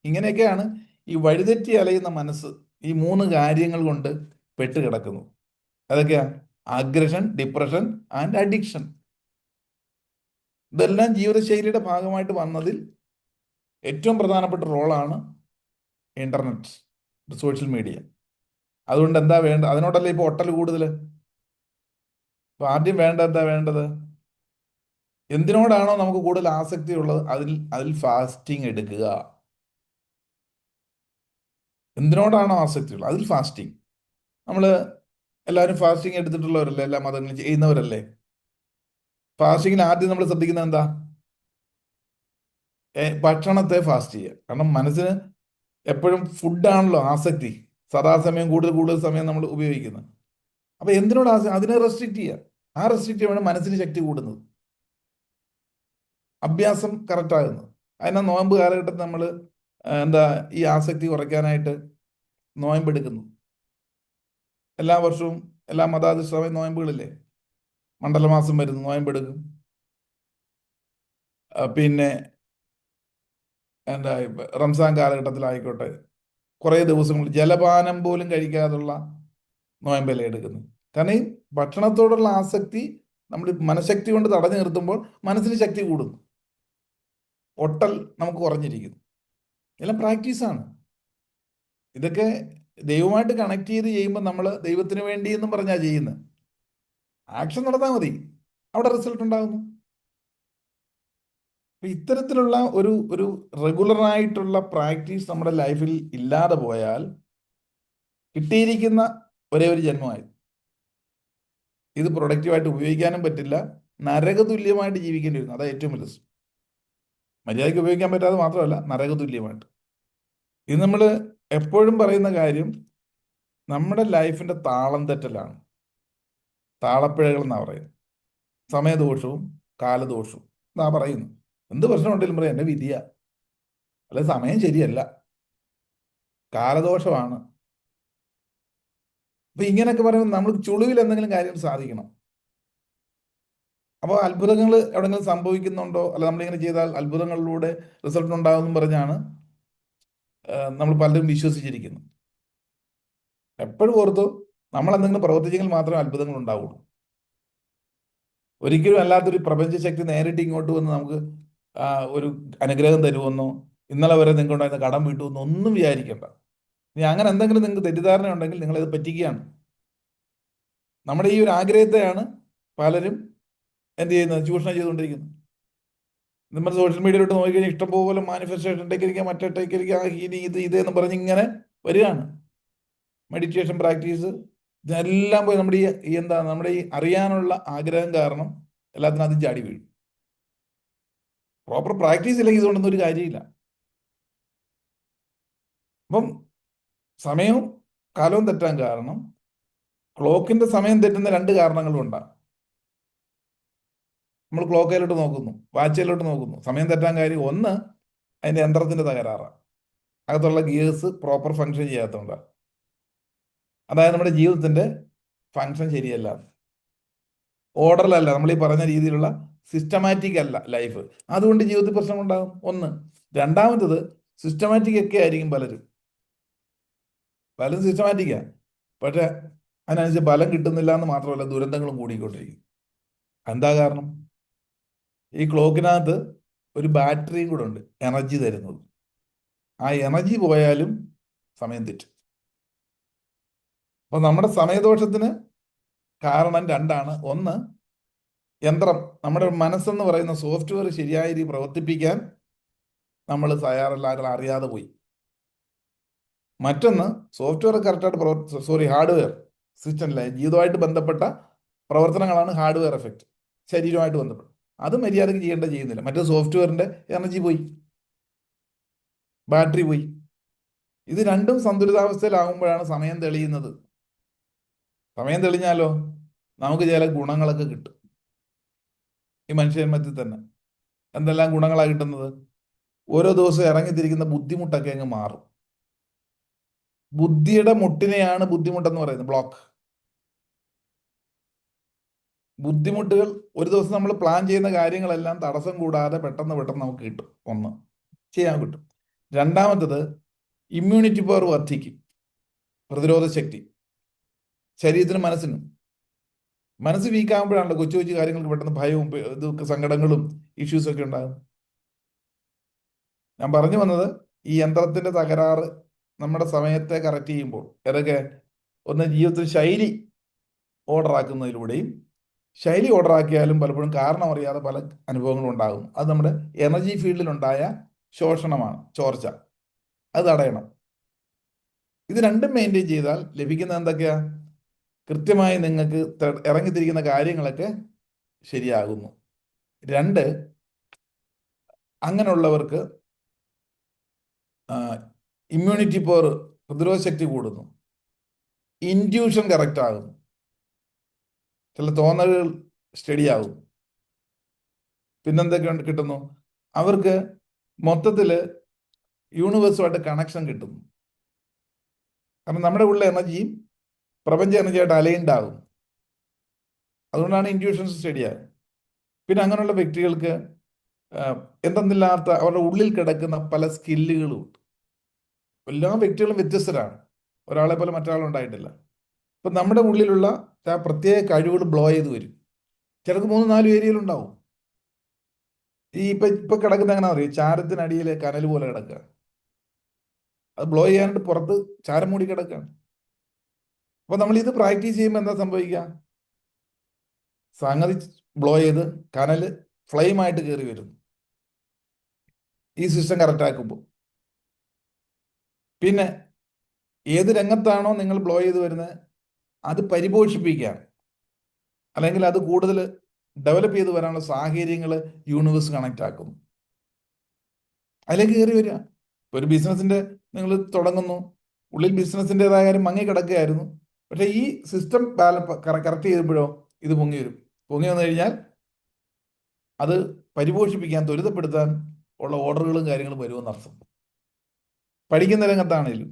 Speaker 1: ഇങ്ങനെയൊക്കെയാണ് ഈ വഴിതെറ്റി അലയുന്ന മനസ്സ് ഈ 3 കാര്യങ്ങൾ കൊണ്ട് പെട്ട് കിടക്കുന്നു. അതൊക്കെയാ അഗ്രഷൻ, ഡിപ്രഷൻ ആൻഡ് അഡിക്ഷൻ. ഇതെല്ലാം ജീവിതശൈലിയുടെ ഭാഗമായിട്ട് വന്നതിൽ ഏറ്റവും പ്രധാനപ്പെട്ട റോളാണ് ഇന്റർനെറ്റ്, സോഷ്യൽ മീഡിയ. അതുകൊണ്ട് എന്താ വേണ്ടത്? അതിനോടല്ലേ ഇപ്പോൾ ഒട്ടൽ കൂടുതൽ. അപ്പൊ ആദ്യം എന്താ വേണ്ടത്? എന്തിനോടാണോ നമുക്ക് കൂടുതൽ ആസക്തി ഉള്ളത് അതിൽ ഫാസ്റ്റിംഗ് എടുക്കുക. എന്തിനോടാണോ ആസക്തി ഉള്ളത് അതിൽ ഫാസ്റ്റിംഗ്. നമ്മൾ എല്ലാവരും ഫാസ്റ്റിംഗ് എടുത്തിട്ടുള്ളവരല്ലേ? എല്ലാ മതങ്ങളും ചെയ്യുന്നവരല്ലേ? ഫാസ്റ്റിങ്ങിന് ആദ്യം നമ്മൾ ശ്രദ്ധിക്കുന്നത് എന്താ? ഭക്ഷണത്തെ ഫാസ്റ്റ് ചെയ്യുക. കാരണം മനസ്സിന് എപ്പോഴും ഫുഡാണല്ലോ ആസക്തി. സദാസമയം കൂടുതൽ കൂടുതൽ സമയം നമ്മൾ ഉപയോഗിക്കുന്നത്. അപ്പൊ എന്തിനോട് അതിനെ റെസ്ട്രിക്ട് ചെയ്യുക. ആ റെസ്ട്രിക്ട് ചെയ്യുമ്പോൾ മനസ്സിന് ശക്തി കൂടുന്നത്, അഭ്യാസം കറക്റ്റ് ആകുന്നത്. അതിനാ നോയമ്പ് കാലഘട്ടത്തിൽ നമ്മൾ എന്താ ഈ ആസക്തി കുറയ്ക്കാനായിട്ട് നോയമ്പ് എടുക്കുന്നു. എല്ലാ വർഷവും എല്ലാ മതാധിഷ്ഠിതമായ നോയമ്പുകളില്ലേ? മണ്ഡലമാസം വരുന്നു, നോയമ്പെടുക്കും. പിന്നെ എന്താ റംസാൻ കാലഘട്ടത്തിലായിക്കോട്ടെ, കുറേ ദിവസങ്ങൾ ജലപാനം പോലും കഴിക്കാതുള്ള നോയമ്പല എടുക്കുന്നു. കാരണം ഈ ഭക്ഷണത്തോടുള്ള ആസക്തി നമ്മൾ മനഃശക്തി കൊണ്ട് തടഞ്ഞു നിർത്തുമ്പോൾ മനസ്സിന് ശക്തി കൂടുന്നു, ഒട്ടൽ നമുക്ക് കുറഞ്ഞിരിക്കുന്നു. ഇതെല്ലാം പ്രാക്ടീസാണ്. ഇതൊക്കെ ദൈവമായിട്ട് കണക്ട് ചെയ്ത് ചെയ്യുമ്പോൾ നമ്മൾ ദൈവത്തിന് വേണ്ടി എന്നും പറഞ്ഞാൽ ചെയ്യുന്നത്. ആക്ഷൻ നടന്നാൽ മതി, അവിടെ റിസൾട്ട് ഉണ്ടാകുന്നു. ഇത്തരത്തിലുള്ള ഒരു ഒരു റെഗുലറായിട്ടുള്ള പ്രാക്ടീസ് നമ്മുടെ ലൈഫിൽ ഇല്ലാതെ പോയാൽ കിട്ടിയിരിക്കുന്ന ഒരേ ഒരു ജന്മമായി ഇത് പ്രൊഡക്റ്റീവായിട്ട് ഉപയോഗിക്കാനും പറ്റില്ല, നരകതുല്യമായിട്ട് ജീവിക്കേണ്ടി വരുന്നു. അതാണ് ഏറ്റവും വലുത്. മര്യാദയ്ക്ക് ഉപയോഗിക്കാൻ പറ്റാതെ മാത്രമല്ല, നരകതുല്യമായിട്ട്. ഇത് നമ്മൾ എപ്പോഴും പറയുന്ന കാര്യം നമ്മുടെ ലൈഫിന്റെ താളം തെറ്റലാണ്. താളപ്പിഴകൾ എന്നാ പറയുന്നത്. സമയദോഷവും കാലദോഷവും എന്നാ പറയുന്നു. എന്ത് പ്രശ്നമുണ്ടെങ്കിലും പറയാം എൻ്റെ വിധിയ, അല്ലെ സമയം ശരിയല്ല, കാലദോഷമാണ്. അപ്പൊ ഇങ്ങനെയൊക്കെ പറയുമ്പോൾ നമ്മൾ ചുളിവിൽ എന്തെങ്കിലും കാര്യം സാധിക്കണം. അപ്പോൾ അത്ഭുതങ്ങൾ എവിടെങ്കിലും സംഭവിക്കുന്നുണ്ടോ, അല്ല നമ്മളിങ്ങനെ ചെയ്താൽ അത്ഭുതങ്ങളിലൂടെ റിസൾട്ട് ഉണ്ടാകുമെന്നും പറഞ്ഞാണ് നമ്മൾ പലരും വിശ്വസിച്ചിരിക്കുന്നത്. എപ്പോഴും ഓർത്തു, നമ്മൾ എന്തെങ്കിലും പ്രവർത്തിച്ചെങ്കിൽ മാത്രമേ അത്ഭുതങ്ങൾ ഉണ്ടാവുള്ളൂ. ഒരിക്കലും അല്ലാത്തൊരു പ്രപഞ്ചശക്തി നേരിട്ട് ഇങ്ങോട്ട് വന്ന് നമുക്ക് ഒരു അനുഗ്രഹം തരുമെന്നോ ഇന്നലെ വരെ നിങ്ങൾക്ക് ഉണ്ടായിരുന്ന കടം വീട്ടുമെന്നോ ഒന്നും വിചാരിക്കണ്ട. ഇനി അങ്ങനെ എന്തെങ്കിലും നിങ്ങൾക്ക് തെറ്റിദ്ധാരണ ഉണ്ടെങ്കിൽ നിങ്ങളിത് പറ്റിക്കുകയാണ്. നമ്മുടെ ഈ ഒരു ആഗ്രഹത്തെയാണ് പലരും എന്ത് ചെയ്യുന്നത്, ചൂഷണം ചെയ്തുകൊണ്ടിരിക്കുന്നത്. നമ്മൾ സോഷ്യൽ മീഡിയയിലോട്ട് നോക്കിക്കഴിഞ്ഞാൽ ഇഷ്ടംപോലെ മാനിഫെസ്റ്റേഷൻ ടെക്നിക്ക, മറ്റേ ടെക്നിക്ക, ഇത് എന്ന് പറഞ്ഞ് ഇങ്ങനെ വരികയാണ്. മെഡിറ്റേഷൻ പ്രാക്ടീസ് ഇതെല്ലാം പോയി നമ്മുടെ ഈ എന്താ നമ്മുടെ ഈ അറിയാനുള്ള ആഗ്രഹം കാരണം എല്ലാത്തിനും അതും ചാടി വീഴും. പ്രോപ്പർ പ്രാക്ടീസ് ഇല്ലെങ്കിൽ ഇതുകൊണ്ടൊന്നും ഒരു കാര്യമില്ല. അപ്പം സമയവും കാലവും തെറ്റാൻ കാരണം ക്ലോക്കിന്റെ സമയം തെറ്റുന്ന രണ്ട് കാരണങ്ങളും ഉണ്ടാകും. നമ്മൾ ക്ലോക്കയിലോട്ട് നോക്കുന്നു, വാച്ചിലോട്ട് നോക്കുന്നു, സമയം തെറ്റാൻ കാര്യം ഒന്ന് അതിന്റെ യന്ത്രത്തിന്റെ തകരാറാണ്, അകത്തുള്ള ഗിയേഴ്സ് പ്രോപ്പർ ഫങ്ഷൻ ചെയ്യാത്തതുകൊണ്ടാണ്. അതായത് നമ്മുടെ ജീവിതത്തിന്റെ ഫങ്ഷൻ ശരിയല്ല, ഓർഡറിലല്ല, നമ്മൾ ഈ പറഞ്ഞ രീതിയിലുള്ള സിസ്റ്റമാറ്റിക് അല്ല ലൈഫ്. അതുകൊണ്ട് ജീവിതത്തിൽ പ്രശ്നമുണ്ടാകും ഒന്ന്. രണ്ടാമത്തത് സിസ്റ്റമാറ്റിക് ഒക്കെ ആയിരിക്കും പലരും സിസ്റ്റമാറ്റിക്കാ, പക്ഷെ അതിനനുസരിച്ച് ബലം കിട്ടുന്നില്ല എന്ന് മാത്രമല്ല ദുരന്തങ്ങളും കൂടിക്കൊണ്ടിരിക്കും. എന്താ കാരണം? ഈ ക്ലോക്കിനകത്ത് ഒരു ബാറ്ററിയും കൂടെ ഉണ്ട് എനർജി തരുന്നത്. ആ എനർജി പോയാലും സമയം തെറ്റും. അപ്പൊ നമ്മുടെ സമയദോഷത്തിന് കാരണം രണ്ടാണ്. ഒന്ന്, യന്ത്രം, നമ്മുടെ മനസ്സെന്ന് പറയുന്ന സോഫ്റ്റ്വെയർ ശരിയായ രീതി പ്രവർത്തിപ്പിക്കാൻ നമ്മൾ തയ്യാറല്ല, അറിയാതെ പോയി. മറ്റൊന്ന്, സോഫ്റ്റ്വെയർ കറക്റ്റായിട്ട് ഹാർഡ്വെയർ സിസ്റ്റം ജീവിതമായിട്ട് ബന്ധപ്പെട്ട പ്രവർത്തനങ്ങളാണ് ഹാർഡ്വെയർ എഫക്റ്റ്, ശരീരമായിട്ട് ബന്ധപ്പെട്ട് അത് മര്യാദയ്ക്ക് ചെയ്യുന്നില്ല. മറ്റേ സോഫ്റ്റ്വെയറിന്റെ എനർജി പോയി, ബാറ്ററി പോയി. ഇത് രണ്ടും സന്തുലിതാവസ്ഥയിലാകുമ്പോഴാണ് സമയം തെളിയുന്നത്. സമയം തെളിഞ്ഞാലോ നമുക്ക് ചില ഗുണങ്ങളൊക്കെ കിട്ടും. ഈ മനുഷ്യജന്മത്തിൽ തന്നെ എന്തെല്ലാം ഗുണങ്ങളാണ് കിട്ടുന്നത്? ഓരോ ദിവസം ഇറങ്ങിത്തിരിക്കുന്ന ബുദ്ധിമുട്ടൊക്കെ അങ്ങ് മാറും. ബുദ്ധിയുടെ മുട്ടിനെയാണ് ബുദ്ധിമുട്ടെന്ന് പറയുന്നത്, ബ്ലോക്ക്. ബുദ്ധിമുട്ടുകൾ ഒരു ദിവസം നമ്മൾ പ്ലാൻ ചെയ്യുന്ന കാര്യങ്ങളെല്ലാം തടസ്സം കൂടാതെ പെട്ടെന്ന് നമുക്ക് കിട്ടും. ഒന്ന്, ചെയ്യാൻ കിട്ടും. രണ്ടാമത്തത്, ഇമ്മ്യൂണിറ്റി പവർ വർദ്ധിക്കും, പ്രതിരോധ ശക്തി ശരീരത്തിനും മനസ്സിനും. മനസ്സ് വീക്കാകുമ്പോഴാണല്ലോ കൊച്ചു കൊച്ചു കാര്യങ്ങൾക്ക് പെട്ടെന്ന് ഭയവും ഇതൊക്കെ സങ്കടങ്ങളും ഇഷ്യൂസൊക്കെ ഉണ്ടാകും. ഞാൻ പറഞ്ഞു വന്നത്, ഈ യന്ത്രത്തിന്റെ തകരാറ് നമ്മുടെ സമയത്തെ കറക്റ്റ് ചെയ്യുമ്പോൾ ഏതൊക്കെ, ഒന്ന് ജീവിതത്തിൽ ശൈലി ഓർഡർ ആക്കുന്നതിലൂടെയും, ശൈലി ഓർഡർ ആക്കിയാലും പലപ്പോഴും കാരണം അറിയാതെ പല അനുഭവങ്ങളും ഉണ്ടാകും. അത് നമ്മുടെ എനർജി ഫീൽഡിലുണ്ടായ ശോഷണമാണ്, ചോർച്ച. അത് തടയണം. ഇത് രണ്ടും മെയിൻറ്റെയിൻ ചെയ്താൽ ലഭിക്കുന്നത് എന്തൊക്കെയാ? കൃത്യമായി നിങ്ങൾക്ക് ഇറങ്ങിത്തിരിക്കുന്ന കാര്യങ്ങളൊക്കെ ശരിയാകുന്നു. 2, അങ്ങനെയുള്ളവർക്ക് ഇമ്മ്യൂണിറ്റി പവർ, പ്രതിരോധ ശക്തി കൂടുന്നു. ഇൻറ്റ്യൂഷൻ കറക്റ്റ് ആകുന്നു. ചില തോന്നലുകൾ സ്റ്റഡി ആകും. പിന്നെന്തൊക്കെ കിട്ടുന്നു? അവർക്ക് മൊത്തത്തിൽ യൂണിവേഴ്സുമായിട്ട് കണക്ഷൻ കിട്ടുന്നു. കാരണം നമ്മുടെ ഉള്ള എനർജിയും പ്രപഞ്ച എനർജിയായിട്ട് അലൈൻഡ് ആകും. അതുകൊണ്ടാണ് ഇൻറ്റ്യൂഷൻസ് സ്റ്റഡിയാകും. പിന്നെ അങ്ങനെയുള്ള വ്യക്തികൾക്ക് എന്തെന്നില്ലാത്ത അവരുടെ ഉള്ളിൽ കിടക്കുന്ന പല സ്കില്ലുകളും ഉണ്ട്. എല്ലാ വ്യക്തികളും വ്യത്യസ്തരാണ്. ഒരാളെ പോലെ മറ്റൊരാളുണ്ടായിട്ടില്ല. അപ്പം നമ്മുടെ ഉള്ളിലുള്ള ആ പ്രത്യേക കഴിവുകൾ ബ്ലോ ചെയ്ത് വരും. ചിലർക്ക് 3-4 ഏരിയയിലുണ്ടാവും. ഇപ്പൊ കിടക്കുന്ന എങ്ങനെ അറിയാം? ചാരത്തിനടിയിൽ കനൽ പോലെ കിടക്കുക. അത് ബ്ലോ ചെയ്യാനായിട്ട് പുറത്ത് ചാരം മൂടി കിടക്കുകയാണ്. അപ്പൊ നമ്മൾ ഇത് പ്രാക്ടീസ് ചെയ്യുമ്പോൾ എന്താ സംഭവിക്കുക? സംഗതി ബ്ലോ ചെയ്ത് കനൽ ഫ്ലെയിമായിട്ട് കയറി വരും ഈ സിസ്റ്റം കറക്റ്റ് ആക്കുമ്പോൾ. പിന്നെ ഏത് രംഗത്താണോ നിങ്ങൾ ബ്ലോ ചെയ്ത് വരുന്നത് അത് പരിപോഷിപ്പിക്കാൻ, അല്ലെങ്കിൽ അത് കൂടുതൽ ഡെവലപ്പ് ചെയ്ത് വരാനുള്ള സാഹചര്യങ്ങൾ യൂണിവേഴ്സ് കണക്റ്റ് ആക്കുന്നു. അതിലേക്ക് കയറി വരിക. ഒരു ബിസിനസിന്റെ നിങ്ങൾ തുടങ്ങുന്നു, ഉള്ളിൽ ബിസിനസിൻ്റെതായ കാര്യം മങ്ങി കിടക്കുകയായിരുന്നു. പക്ഷെ ഈ സിസ്റ്റം കറക്റ്റ് ചെയ്തപ്പോഴോ ഇത് പൊങ്ങി വരും. പൊങ്ങി വന്നു കഴിഞ്ഞാൽ അത് പരിപോഷിപ്പിക്കാൻ, ത്വരിതപ്പെടുത്താൻ ഉള്ള ഓർഡറുകളും കാര്യങ്ങളും വരുമെന്നർത്ഥം. പഠിക്കുന്ന രംഗത്താണെങ്കിലും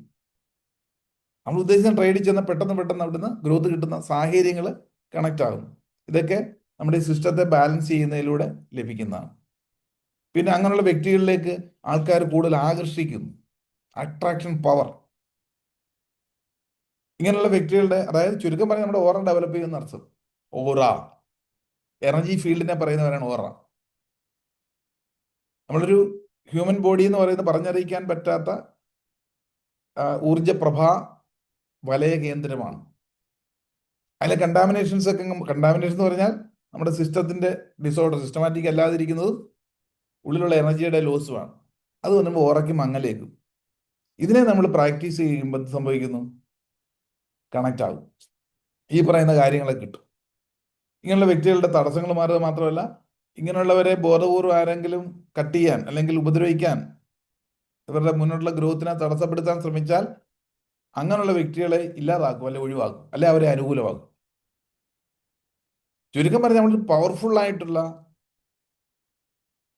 Speaker 1: നമ്മൾ ഉദ്ദേശിച്ച ട്രേഡിൽ ചെന്ന് പെട്ടെന്ന് അവിടുന്ന് ഗ്രോത്ത് കിട്ടുന്ന സാഹചര്യങ്ങൾ കണക്റ്റ് ആകും. ഇതൊക്കെ നമ്മുടെ ഈ സിസ്റ്റത്തെ ബാലൻസ് ചെയ്യുന്നതിലൂടെ ലഭിക്കുന്നതാണ്. പിന്നെ അങ്ങനെയുള്ള വ്യക്തികളിലേക്ക് ആൾക്കാർ കൂടുതൽ ആകർഷിക്കുന്നു. Attraction power. ഇങ്ങനെയുള്ള വ്യക്തികളുടെ, അതായത് ചുരുക്കം പറഞ്ഞാൽ നമ്മുടെ ഓറ ഡെവലപ്പ് ചെയ്യുന്ന അർത്ഥം. ഓറ, എനർജി ഫീൽഡിനെ പറയുന്നവരാണ് ഓറ. നമ്മളൊരു ഹ്യൂമൻ ബോഡി എന്ന് പറയുന്നത് പറഞ്ഞറിയിക്കാൻ പറ്റാത്ത ഊർജപ്രഭ വലയ കേന്ദ്രമാണ്. അതിലെ കണ്ടാമിനേഷൻസ് ഒക്കെ, കണ്ടാമിനേഷൻ എന്ന് പറഞ്ഞാൽ നമ്മുടെ സിസ്റ്റത്തിന്റെ ഡിസോർഡർ, സിസ്റ്റമാറ്റിക് അല്ലാതിരിക്കുന്നതും ഉള്ളിലുള്ള എനർജിയുടെ ലോസുമാണ്. അത് വന്നുമ്പോൾ ഓറയ്ക്ക് മങ്ങലേക്കും. ഇതിനെ നമ്മൾ പ്രാക്ടീസ് ചെയ്യുമ്പോൾ സംഭവിക്കുന്നു, കണക്റ്റ് ആകും. ഈ പറയുന്ന കാര്യങ്ങളൊക്കെ കിട്ടും. ഇങ്ങനെയുള്ള വ്യക്തികളുടെ തടസ്സങ്ങൾ മാറുക മാത്രമല്ല, ഇങ്ങനെയുള്ളവരെ ബോധപൂർവ്വം ആരെങ്കിലും കട്ട് ചെയ്യാൻ അല്ലെങ്കിൽ ഉപദ്രവിക്കാൻ, ഇവരുടെ മുന്നോട്ടുള്ള ഗ്രോത്തിനെ തടസ്സപ്പെടുത്താൻ ശ്രമിച്ചാൽ അങ്ങനെയുള്ള വ്യക്തികളെ ഇല്ലാതാക്കും, അല്ലെ ഒഴിവാക്കും, അല്ലെ അവരെ അനുകൂലമാക്കും. ചുരുക്കം പറഞ്ഞാൽ നമ്മൾ പവർഫുൾ ആയിട്ടുള്ള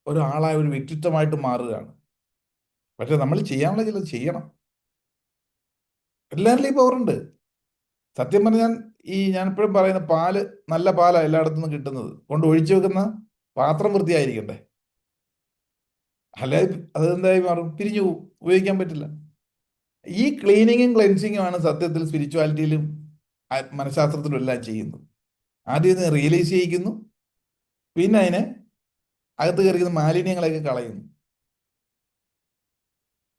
Speaker 1: ഒരാളായ ഒരു വ്യക്തിത്വമായിട്ട് മാറുകയാണ്. പക്ഷെ നമ്മൾ ചെയ്യാനുള്ള ചിലത് ചെയ്യണം. എല്ലാവരിലും പവറുണ്ട്. സത്യം പറഞ്ഞാൽ ഞാൻ എപ്പോഴും പറയുന്ന പാല്, നല്ല പാലാണ് എല്ലായിടത്തു നിന്നും കിട്ടുന്നത്. കൊണ്ട് ഒഴിച്ചു വെക്കുന്ന പാത്രം വൃത്തിയായിരിക്കണ്ടേ? അല്ലെ അതെന്തായി മാറും? പിരിഞ്ഞു പോകും, ഉപയോഗിക്കാൻ പറ്റില്ല. ഈ ക്ലീനിങ്ങും ക്ലെൻസിങ്ങും ആണ് സത്യത്തിൽ സ്പിരിച്വാലിറ്റിയിലും മനഃശാസ്ത്രത്തിലും എല്ലാം ചെയ്യുന്നത്. ആദ്യം ഇത് റിയലൈസ് ചെയ്യിക്കുന്നു, പിന്നെ അതിനെ അകത്ത് കയറിക്കുന്ന മാലിന്യങ്ങളെയൊക്കെ കളയുന്നു.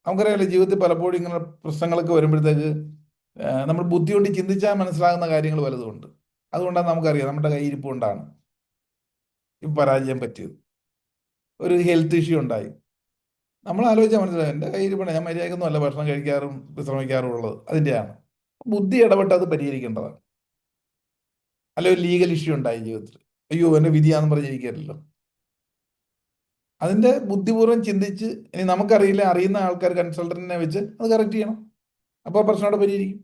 Speaker 1: നമുക്കറിയാമല്ലോ, ജീവിതത്തിൽ പലപ്പോഴും ഇങ്ങനെ പ്രശ്നങ്ങളൊക്കെ വരുമ്പോഴത്തേക്ക് നമ്മൾ ബുദ്ധി കൊണ്ട് ചിന്തിച്ചാൽ മനസ്സിലാകുന്ന കാര്യങ്ങൾ പലതുമുണ്ട്. അതുകൊണ്ടാണ് നമുക്കറിയാം നമ്മുടെ കയ്യിരിപ്പ് കൊണ്ടാണ് ഈ പരാജയം പറ്റിയത്. ഒരു ഹെൽത്ത് ഇഷ്യൂ ഉണ്ടായി, നമ്മൾ ആലോചിച്ചാൽ മനസ്സിലായി എൻ്റെ കയ്യിരിപ്പാണ്, ഞാൻ മര്യാദക്കൊന്നും അല്ല ഭക്ഷണം കഴിക്കാറും വിശ്രമിക്കാറും ഉള്ളത്, അതിൻ്റെയാണ്. ബുദ്ധി ഇടപെട്ട് അത് പരിഹരിക്കേണ്ടതാണ്. അല്ലെ ഒരു ലീഗൽ ഇഷ്യൂ ഉണ്ടായി ജീവിതത്തിൽ, അയ്യോ എൻ്റെ വിധിയാണെന്ന് പറഞ്ഞിരിക്കുകയല്ലോ. അതിൻ്റെ ബുദ്ധിപൂർവ്വം ചിന്തിച്ച്, ഇനി നമുക്കറിയില്ല, അറിയുന്ന ആൾക്കാർ കൺസൾട്ടന്റിനെ വെച്ച് അത് കറക്റ്റ് ചെയ്യണം. അപ്പോൾ പ്രശ്നം അവിടെ പരിഹരിക്കും.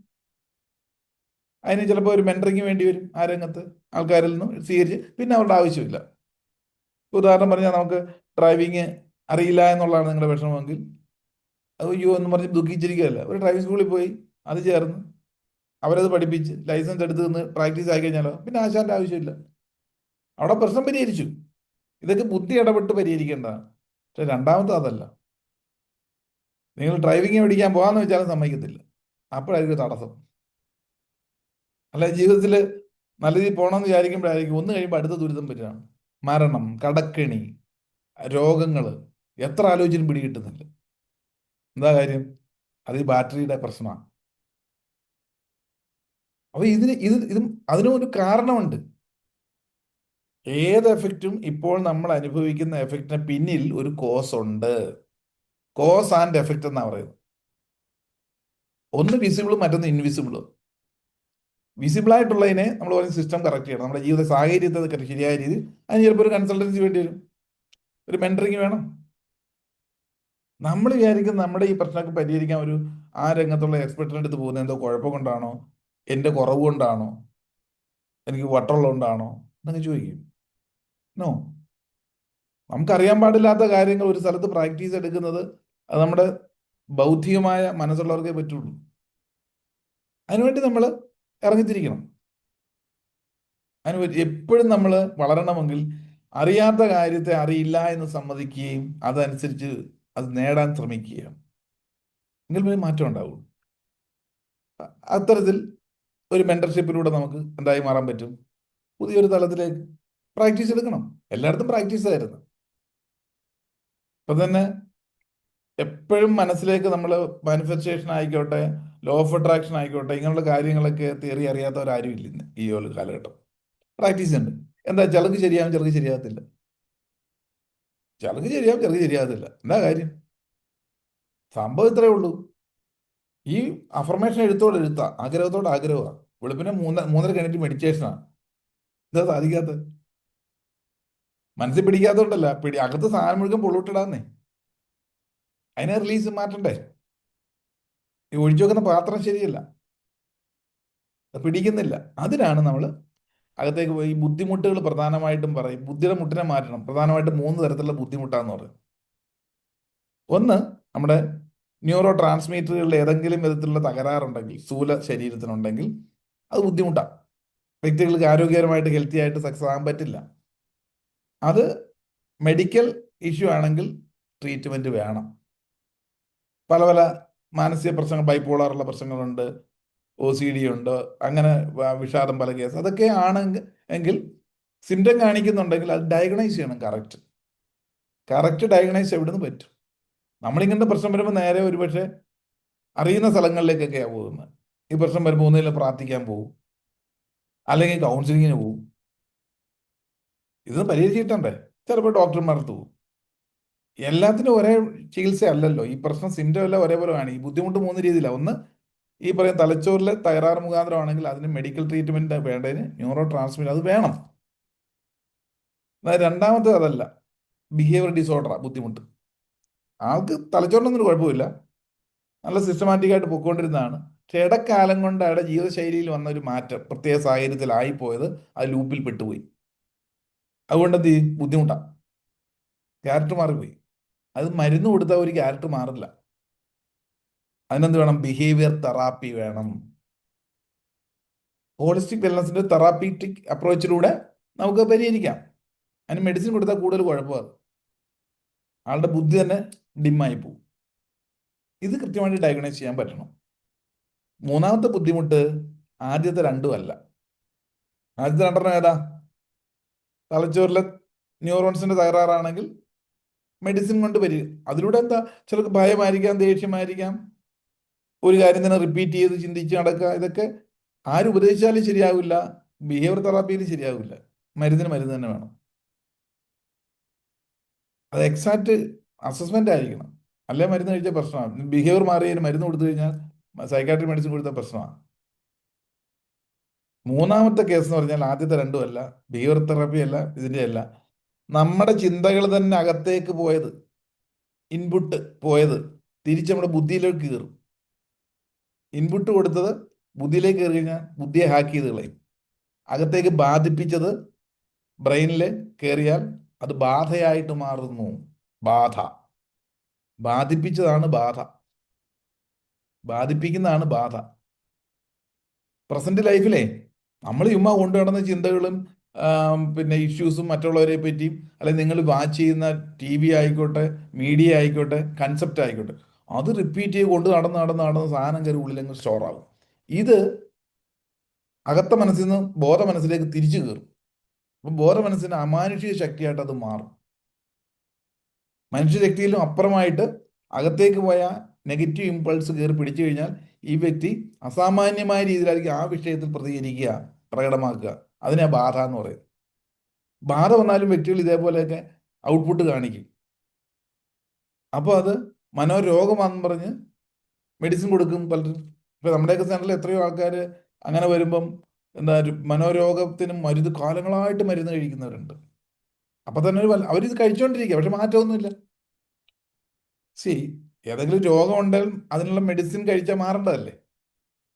Speaker 1: അതിന് ചിലപ്പോൾ ഒരു മെൻറ്ററിങ് വേണ്ടി വരും. ആ രംഗത്ത് ആൾക്കാരിൽ നിന്നും സ്വീകരിച്ച്, പിന്നെ അവരുടെ ആവശ്യമില്ല. ഉദാഹരണം പറഞ്ഞാൽ, നമുക്ക് ഡ്രൈവിങ് അറിയില്ല എന്നുള്ളതാണ് നിങ്ങളുടെ വിഷമമെങ്കിൽ, അത് അയ്യോ എന്ന് പറഞ്ഞ് ദുഃഖിച്ചിരിക്കുകയല്ല. ഒരു ഡ്രൈവിംഗ് സ്കൂളിൽ പോയി അത് ചേർന്ന് അവരത് പഠിപ്പിച്ച് ലൈസൻസ് എടുത്ത് നിന്ന് പ്രാക്ടീസ് ആയി കഴിഞ്ഞാലോ പിന്നെ ആശാന്റെ ആവശ്യമില്ല. അവിടെ പ്രശ്നം പരിഹരിച്ചു. ഇതൊക്കെ ബുദ്ധി ഇടപെട്ട് പരിഹരിക്കേണ്ടതാണ്. പക്ഷെ രണ്ടാമത്തെ അതല്ല. നിങ്ങൾ ഡ്രൈവിംഗ് പഠിക്കാൻ പോകാമെന്ന് വെച്ചാലും സമ്മതിക്കത്തില്ല. അപ്പോഴായിരിക്കും തടസ്സം. അല്ല, ജീവിതത്തിൽ നല്ല രീതിയിൽ പോകണമെന്ന് വിചാരിക്കുമ്പോഴായിരിക്കും ഒന്ന് കഴിയുമ്പോൾ അടുത്ത ദുരിതം വരികയാണ്. മരണം, കടക്കെണി, രോഗങ്ങൾ, എത്ര ആലോചിച്ചും പിടികിട്ടുന്നില്ല. എന്താ കാര്യം? അത് ഈ ബാറ്ററിയുടെ പ്രശ്നമാണ്. അപ്പൊ ഇതും അതിനും ഒരു കാരണമുണ്ട്. ഏത് എഫക്റ്റും ഇപ്പോൾ നമ്മൾ അനുഭവിക്കുന്ന എഫക്റ്റിന് പിന്നിൽ ഒരു കോസ് ഉണ്ട്. കോസ് ആൻഡ് എഫക്റ്റ് എന്നാ പറയുന്നത്. ഒന്ന് വിസിബിളും മറ്റൊന്ന് ഇൻവിസിബിളും. വിസിബിൾ ആയിട്ടുള്ളതിനെ നമ്മൾ പറയും സിസ്റ്റം കറക്റ്റ് ചെയ്യണം, നമ്മുടെ ജീവിത സാഹചര്യത്തെ ശരിയായ രീതിയിൽ. അതിന് ചിലപ്പോൾ ഒരു കൺസൾട്ടൻസി വേണ്ടി വരും, ഒരു മെന്ററിങ് വേണം. നമ്മൾ വിചാരിക്കും നമ്മുടെ ഈ പ്രശ്നമൊക്കെ പരിഹരിക്കാൻ ഒരു ആ രംഗത്തുള്ള എക്സ്പെർട്ടിൻ്റെ അടുത്ത് പോകുന്നത് എന്തോ കുഴപ്പം കൊണ്ടാണോ, എൻ്റെ കുറവ് കൊണ്ടാണോ, എനിക്ക് വട്ടുള്ളതുകൊണ്ടാണോ എന്നൊക്കെ ചോദിക്കും. നോ, നമുക്കറിയാൻ പാടില്ലാത്ത കാര്യങ്ങൾ ഒരു സ്ഥലത്ത് പ്രാക്ടീസ് എടുക്കുന്നത് അത് നമ്മുടെ ബൗദ്ധികമായ മനസ്സുള്ളവർക്കേ പറ്റുള്ളൂ. അതിനുവേണ്ടി നമ്മൾ ഇറങ്ങിത്തിരിക്കണം. അതിന് എപ്പോഴും നമ്മൾ വളരണമെങ്കിൽ അറിയാത്ത കാര്യത്തെ അറിയില്ല എന്ന് സമ്മതിക്കുകയും അതനുസരിച്ച് അത് നേടാൻ ശ്രമിക്കുകയും എങ്കിൽ പിന്നെ മാറ്റം ഉണ്ടാവുള്ളൂ. അത്തരത്തിൽ ഒരു മെന്റർഷിപ്പിലൂടെ നമുക്ക് എന്തായി മാറാൻ പറ്റും? പുതിയൊരു തലത്തിലേക്ക് പ്രാക്ടീസ് എടുക്കണം. എല്ലായിടത്തും പ്രാക്ടീസ് ആയിരുന്നു. ഇപ്പൊ തന്നെ എപ്പോഴും മനസ്സിലേക്ക് നമ്മൾ മാനിഫെസ്റ്റേഷൻ ആയിക്കോട്ടെ, ലോ ഓഫ് അട്രാക്ഷൻ ആയിക്കോട്ടെ, ഇങ്ങനെയുള്ള കാര്യങ്ങളൊക്കെ തിയറി അറിയാത്തവരാരും ഇല്ല ഇന്ന് ഈ ഒരു കാലഘട്ടം. പ്രാക്ടീസ് ഉണ്ട്. എന്താ, ചിലർക്ക് ശരിയാവും, ചിലർക്ക് ശരിയാകത്തില്ല. ചിലർക്ക് ശരിയാവും, ചിലർക്ക് ശരിയാകത്തില്ല. എന്താ കാര്യം? സംഭവം ഇത്രയേ ഉള്ളൂ. ഈ അഫർമേഷൻ എഴുത്താ, ആഗ്രഹത്തോട് ആഗ്രഹമാണ്. വെളുപ്പിനെ 3:30 കഴിഞ്ഞിട്ട് മെഡിറ്റേഷനാണ്. എന്താ സാധിക്കാത്തത്? മനസ്സിൽ പിടിക്കാത്തോണ്ടല്ല, അകത്ത് സാധനം മുഴുവൻ പൊള്ളൂട്ടിടാന്നേ. അതിനെ റിലീസ് മാറ്റണ്ടേ? ഈ ഒഴിച്ചു വെക്കുന്ന പാത്രം ശരിയല്ല, അത് പിടിക്കുന്നില്ല. അതിനാണ് നമ്മൾ അകത്തേക്ക് പോയി. ബുദ്ധിമുട്ടുകൾ പ്രധാനമായിട്ടും പറയും, ബുദ്ധിയുടെ മുട്ടിനെ മാറ്റണം. പ്രധാനമായിട്ടും 3 തരത്തിലുള്ള ബുദ്ധിമുട്ടാന്ന് പറയും. ഒന്ന്, നമ്മുടെ ന്യൂറോ ട്രാൻസ്മീറ്ററുകളിൽ ഏതെങ്കിലും വിധത്തിലുള്ള തകരാറുണ്ടെങ്കിൽ, സ്ഥൂല ശരീരത്തിനുണ്ടെങ്കിൽ അത് ബുദ്ധിമുട്ടാണ്. വ്യക്തികൾക്ക് ആരോഗ്യകരമായിട്ട് ഹെൽത്തി ആയിട്ട് സക്സസ് ആകാൻ പറ്റില്ല. അത് മെഡിക്കൽ ഇഷ്യൂ ആണെങ്കിൽ ട്രീറ്റ്മെന്റ് വേണം. പല പല മാനസിക പ്രശ്നങ്ങൾ, ബൈപ്പോളാറുള്ള പ്രശ്നങ്ങളുണ്ട്, OCD ഉണ്ട്, അങ്ങനെ വിഷാദം, പല കേസ്. അതൊക്കെ ആണെങ്കിൽ എങ്കിൽ സിംറ്റം കാണിക്കുന്നുണ്ടെങ്കിൽ അത് ഡയഗ്നൈസ് ചെയ്യണം. കറക്റ്റ് ഡയഗ്നൈസ് എവിടുന്ന് പറ്റും? നമ്മളിങ്ങനത്തെ പ്രശ്നം വരുമ്പോൾ നേരെ ഒരുപക്ഷെ അറിയുന്ന സ്ഥലങ്ങളിലേക്കൊക്കെയാണ് പോകുന്നത്. ഈ പ്രശ്നം വരുമ്പോൾ ഒന്നുകിൽ പ്രാർത്ഥിക്കാൻ പോകും, അല്ലെങ്കിൽ കൗൺസിലിങ്ങിന് പോകും. ഇതൊന്നും പരിഹരിച്ചിട്ടുണ്ടേ ചിലപ്പോൾ ഡോക്ടർമാർക്ക് പോകും. എല്ലാത്തിനും ഒരേ ചികിത്സ അല്ലല്ലോ. ഈ പ്രശ്നം സിംറ്റം എല്ലാം ഒരേപോലെ ആണ്. ഈ ബുദ്ധിമുട്ട് 3 രീതിയിലാണ്. ഒന്ന്, ഈ പറയുന്ന തലച്ചോറിലെ തകരാറ് മുഖാന്തരമാണെങ്കിൽ അതിന് മെഡിക്കൽ ട്രീറ്റ്മെന്റ് വേണ്ടതിന് ന്യൂറോ ട്രാൻസ്മിറ്റർ അത് വേണം. രണ്ടാമത്തെ അതല്ല, ബിഹേവിയർ ഡിസോർഡറാണ് ബുദ്ധിമുട്ട്. ആൾക്ക് തലച്ചോറിനൊന്നും കുഴപ്പമില്ല, നല്ല സിസ്റ്റമാറ്റിക് ആയിട്ട് പൊയ്ക്കൊണ്ടിരുന്നതാണ്. പക്ഷെ ഇടക്കാലം കൊണ്ട് അയാളുടെ ജീവിതശൈലിയിൽ വന്ന ഒരു മാറ്റം, പ്രത്യേക സാഹചര്യത്തിലായിപ്പോയത്, അത് ലൂപ്പിൽ പെട്ടുപോയി. അതുകൊണ്ട് എന്ത് ചെയ്യും? ബുദ്ധിമുട്ടാണ്, ക്യാരക്ടർ മാറിപ്പോയി. അത് മരുന്ന് കൊടുത്താൽ ഒരു ക്യാരക്ടർ മാറില്ല. അതിനെന്ത് വേണം? ബിഹേവിയർ തെറാപ്പി വേണം. ഹോളിസ്റ്റിക് വെൽനസിന്റെ തെറാപ്പീറ്റിക് അപ്രോച്ചിലൂടെ നമുക്ക് പരിഹരിക്കാം. അതിന് മെഡിസിൻ കൊടുത്താൽ കൂടുതൽ കുഴപ്പമാണ്, ആളുടെ ബുദ്ധി തന്നെ ഡിമ്മായി പോകും. ഇത് കൃത്യമായിട്ട് ഡയഗ്നോസ് ചെയ്യാൻ പറ്റണം. മൂന്നാമത്തെ ബുദ്ധിമുട്ട് ആദ്യത്തെ രണ്ടും അല്ല. ആദ്യത്തെ രണ്ടെണ്ണം ഏതാ? തലച്ചോറിലെ ന്യൂറോൺസിന്റെ തകരാറാണെങ്കിൽ മെഡിസിൻ കൊണ്ട് പരിഹരിക്കും. അതിലൂടെ എന്താ, ചിലർക്ക് ഭയമായിരിക്കാം, ദേഷ്യമായിരിക്കാം, ഒരു കാര്യം തന്നെ റിപ്പീറ്റ് ചെയ്ത് ചിന്തിച്ച് നടക്കുക. ഇതൊക്കെ ആര് ഉപദേശിച്ചാലും ശരിയാവില്ല, ബിഹേവിയർ തെറാപ്പിയിൽ ശരിയാവില്ല. മരുന്നിന് മരുന്ന് തന്നെ വേണം. അത് എക്സാക്ട് അസസ്മെന്റ് ആയിരിക്കണം, അല്ലെ മരുന്ന് കഴിച്ച പ്രശ്നമാണ്. ബിഹേവിയർ മാറിയതിന് മരുന്ന് കൊടുത്തു കഴിഞ്ഞാൽ സൈക്കാട്രിക് മെഡിസിൻ കൊടുത്ത പ്രശ്നമാണ്. മൂന്നാമത്തെ കേസ് എന്ന് പറഞ്ഞാൽ ആദ്യത്തെ രണ്ടും അല്ല, ബിഹേവിയർ തെറാപ്പി അല്ല, ഇതിന്റെ അല്ല, നമ്മുടെ ചിന്തകൾ തന്നെ അകത്തേക്ക് പോയത്, ഇൻപുട്ട് പോയത് തിരിച്ച് നമ്മുടെ ബുദ്ധിയിലേക്ക് കയറും. ഇൻപുട്ട് കൊടുത്തത് ബുദ്ധിയിലേക്ക് കയറി കഴിഞ്ഞാൽ ബുദ്ധിയെ ഹാക്ക് ചെയ്ത് കളയും. അകത്തേക്ക് ബാധിപ്പിച്ചത് ബ്രെയിനിൽ കയറിയാൽ അത് ബാധയായിട്ട് മാറുന്നു. ബാധ, ബാധിപ്പിച്ചതാണ് ബാധ, ബാധിപ്പിക്കുന്നതാണ് ബാധ. പ്രസന്റ് ലൈഫിലെ നമ്മൾ ചുമ്മാ കൊണ്ടു നടന്ന ചിന്തകളും പിന്നെ ഇഷ്യൂസും മറ്റുള്ളവരെ പറ്റിയും, അല്ലെങ്കിൽ നിങ്ങൾ വാച്ച് ചെയ്യുന്ന TV ആയിക്കോട്ടെ, മീഡിയ ആയിക്കോട്ടെ, കൺസെപ്റ്റ് ആയിക്കോട്ടെ, അത് റിപ്പീറ്റ് ചെയ്ത് കൊണ്ട് നടന്ന് സാധനം കയറി ഉള്ളിലങ്ങ് സ്റ്റോറാകും. ഇത് അകത്ത മനസ്സിൽ നിന്ന് ബോധ മനസ്സിലേക്ക് തിരിച്ചു കയറും. അപ്പം ബോധ മനസ്സിന് അമാനുഷിക ശക്തിയായിട്ട് അത് മാറും. മനുഷ്യശക്തിയിലും അപ്പുറമായിട്ട് അകത്തേക്ക് പോയ നെഗറ്റീവ് ഇമ്പൾസ് കയറി പിടിച്ചു കഴിഞ്ഞാൽ ഈ വ്യക്തി അസാമാന്യമായ രീതിയിലായിരിക്കും ആ വിഷയത്തിൽ പ്രതികരിക്കുക, പ്രകടമാക്കുക. അതിനെ ബാധ എന്ന് പറയും. ബാധ വന്നാലും വ്യക്തികൾ ഇതേപോലെയൊക്കെ ഔട്ട്പുട്ട് കാണിക്കും. അപ്പോൾ അത് മനോരോഗമാണെന്ന് പറഞ്ഞ് മെഡിസിൻ കൊടുക്കും പലരും. ഇപ്പം നമ്മുടെയൊക്കെ സെൻറ്ററിൽ എത്രയോ ആൾക്കാർ അങ്ങനെ വരുമ്പം എന്താ ഒരു മനോരോഗത്തിനും മരുന്ന് കാലങ്ങളായിട്ട് മരുന്ന് കഴിക്കുന്നവരുണ്ട്. അപ്പൊ തന്നെ അവരിത് കഴിച്ചുകൊണ്ടിരിക്കുക, പക്ഷെ മാറ്റമൊന്നുമില്ല. സി, ഏതെങ്കിലും രോഗം ഉണ്ടെങ്കിൽ അതിനുള്ള മെഡിസിൻ കഴിച്ചാൽ മാറേണ്ടതല്ലേ?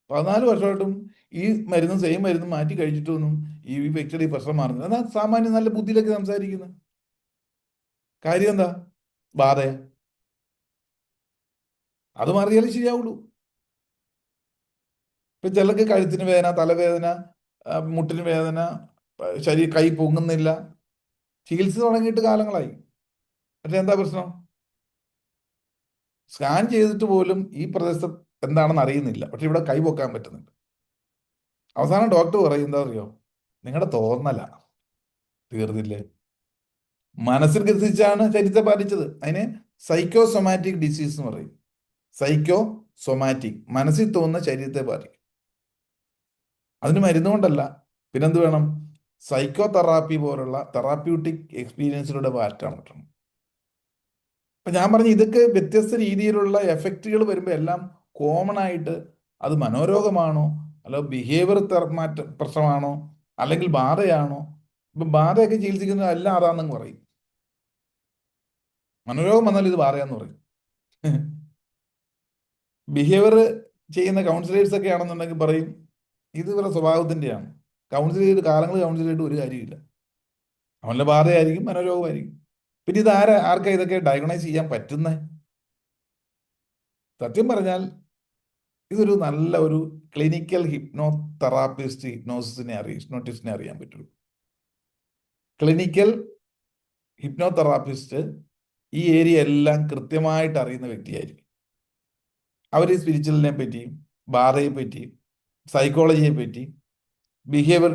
Speaker 1: 14 വർഷമായിട്ടും ഈ മരുന്നും സെയിം മരുന്നും മാറ്റി കഴിച്ചിട്ടൊന്നും ഈ വ്യക്തിയുടെ ഈ പ്രശ്നം മാറുന്നില്ല. എന്നാൽ സാമാന്യം നല്ല ബുദ്ധിയിലൊക്കെ സംസാരിക്കുന്നത് കാര്യം എന്താ? ബാധ. അത് മാറിയാലേ ശരിയാവുള്ളൂ. ഇപ്പൊ ചിലർക്ക് കഴുത്തിന് വേദന, തലവേദന, മുട്ടിന് വേദന, കൈ പൊങ്ങുന്നില്ല, ചികിത്സ തുടങ്ങിയിട്ട് കാലങ്ങളായി. പക്ഷെ എന്താ പ്രശ്നം? സ്കാൻ ചെയ്തിട്ട് പോലും ഈ പ്രദേശത്ത് എന്താണെന്ന് അറിയുന്നില്ല, പക്ഷെ ഇവിടെ കൈ പൊക്കാൻ പറ്റുന്നുണ്ട്. അവസാനം ഡോക്ടർ പറയും എന്താ അറിയോ? നിങ്ങളുടെ തോന്നല. തീർന്നില്ലേ? മനസ്സിൽ ഗ്രസിച്ചാണ് ശരീരത്തെ ബാധിച്ചത്. അതിനെ സൈക്കോസൊമാറ്റിക് ഡിസീസ് എന്ന് പറയും. സൈക്കോ സൊമാറ്റിക്, മനസ്സിൽ തോന്നുന്ന ശരീരത്തെ ബാധിക്കും. അതിന് മരുന്നുകൊണ്ടല്ല, പിന്നെന്ത് വേണം? സൈക്കോ തെറാപ്പി പോലുള്ള തെറാപ്യൂട്ടിക് എക്സ്പീരിയൻസിലൂടെ മാറ്റാൻ പറ്റണം. അപ്പൊ ഞാൻ പറഞ്ഞു, ഇതൊക്കെ വ്യത്യസ്ത രീതിയിലുള്ള എഫക്റ്റുകൾ വരുമ്പോൾ എല്ലാം കോമൺ ആയിട്ട് അത് മനോരോഗമാണോ, അല്ല ബിഹേവിയർ മാറ്റ പ്രശ്നമാണോ, അല്ലെങ്കിൽ ബാധയാണോ? ഇപ്പൊ ബാധയൊക്കെ ചികിത്സിക്കുന്നത് എല്ലാം അതാണെന്ന് പറയും. മനോരോഗം വന്നാൽ ഇത് ബാധയാന്ന് പറയും. ബിഹേവിയർ ചെയ്യുന്ന കൗൺസിലേഴ്സ് ഒക്കെ ആണെന്നുണ്ടെങ്കിൽ പറയും ഇത് ഇവരുടെ സ്വഭാവത്തിന്റെയാണ്. കൗൺസിൽ ചെയ്ത് കാലങ്ങൾ കൗൺസിൽ ചെയ്തിട്ട് ഒരു കാര്യമില്ല. അവന്റെ ബാധയായിരിക്കും, മനോരോഗമായിരിക്കും. പിന്നെ ഇത് ആർക്കാ ഇതൊക്കെ ഡയഗ്നോസ് ചെയ്യാൻ പറ്റുന്നത്? സത്യം പറഞ്ഞാൽ ഇതൊരു നല്ല ഒരു ക്ലിനിക്കൽ ഹിപ്നോ തെറാപ്പിസ്റ്റ് ഹിപ്നോട്ടിസ്റ്റിനെ അറിയാൻ പറ്റുള്ളൂ. ക്ലിനിക്കൽ ഹിപ്നോ തെറാപ്പിസ്റ്റ് ഈ ഏരിയ എല്ലാം കൃത്യമായിട്ട് അറിയുന്ന വ്യക്തിയായിരിക്കും. അവർ സ്പിരിച്വലിനെ പറ്റിയും ബാധയെ പറ്റിയും സൈക്കോളജിയെ പറ്റി ബിഹേവിയർ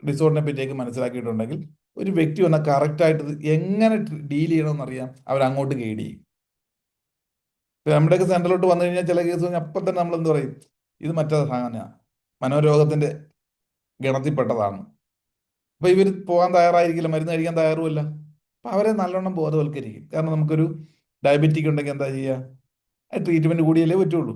Speaker 1: ഡിസോർഡറിനെ പറ്റിയൊക്കെ മനസ്സിലാക്കിയിട്ടുണ്ടെങ്കിൽ ഒരു വ്യക്തി വന്നാൽ കറക്റ്റായിട്ട് എങ്ങനെ ഡീൽ ചെയ്യണമെന്ന് അറിയാം. അവരങ്ങോട്ട് ഗൈഡ് ചെയ്യും. ഇപ്പൊ നമ്മുടെയൊക്കെ സെന്ററിലോട്ട് വന്നു കഴിഞ്ഞാൽ ചില കേസ് അപ്പം തന്നെ നമ്മൾ എന്ത് പറയും? ഇത് മറ്റേ സാധനമാണ്, മനോരോഗത്തിന്റെ ഗണത്തിൽപ്പെട്ടതാണ്. അപ്പൊ ഇവർ പോകാൻ തയ്യാറായിരിക്കില്ല, മരുന്ന് കഴിക്കാൻ തയ്യാറുമല്ല. അപ്പൊ അവരെ നല്ലോണം ബോധവൽക്കരിക്കും. കാരണം നമുക്കൊരു ഡയബറ്റിക് ഉണ്ടെങ്കിൽ എന്താ ചെയ്യുക? ട്രീറ്റ്മെന്റ് കൂടിയല്ലേ പറ്റുള്ളൂ.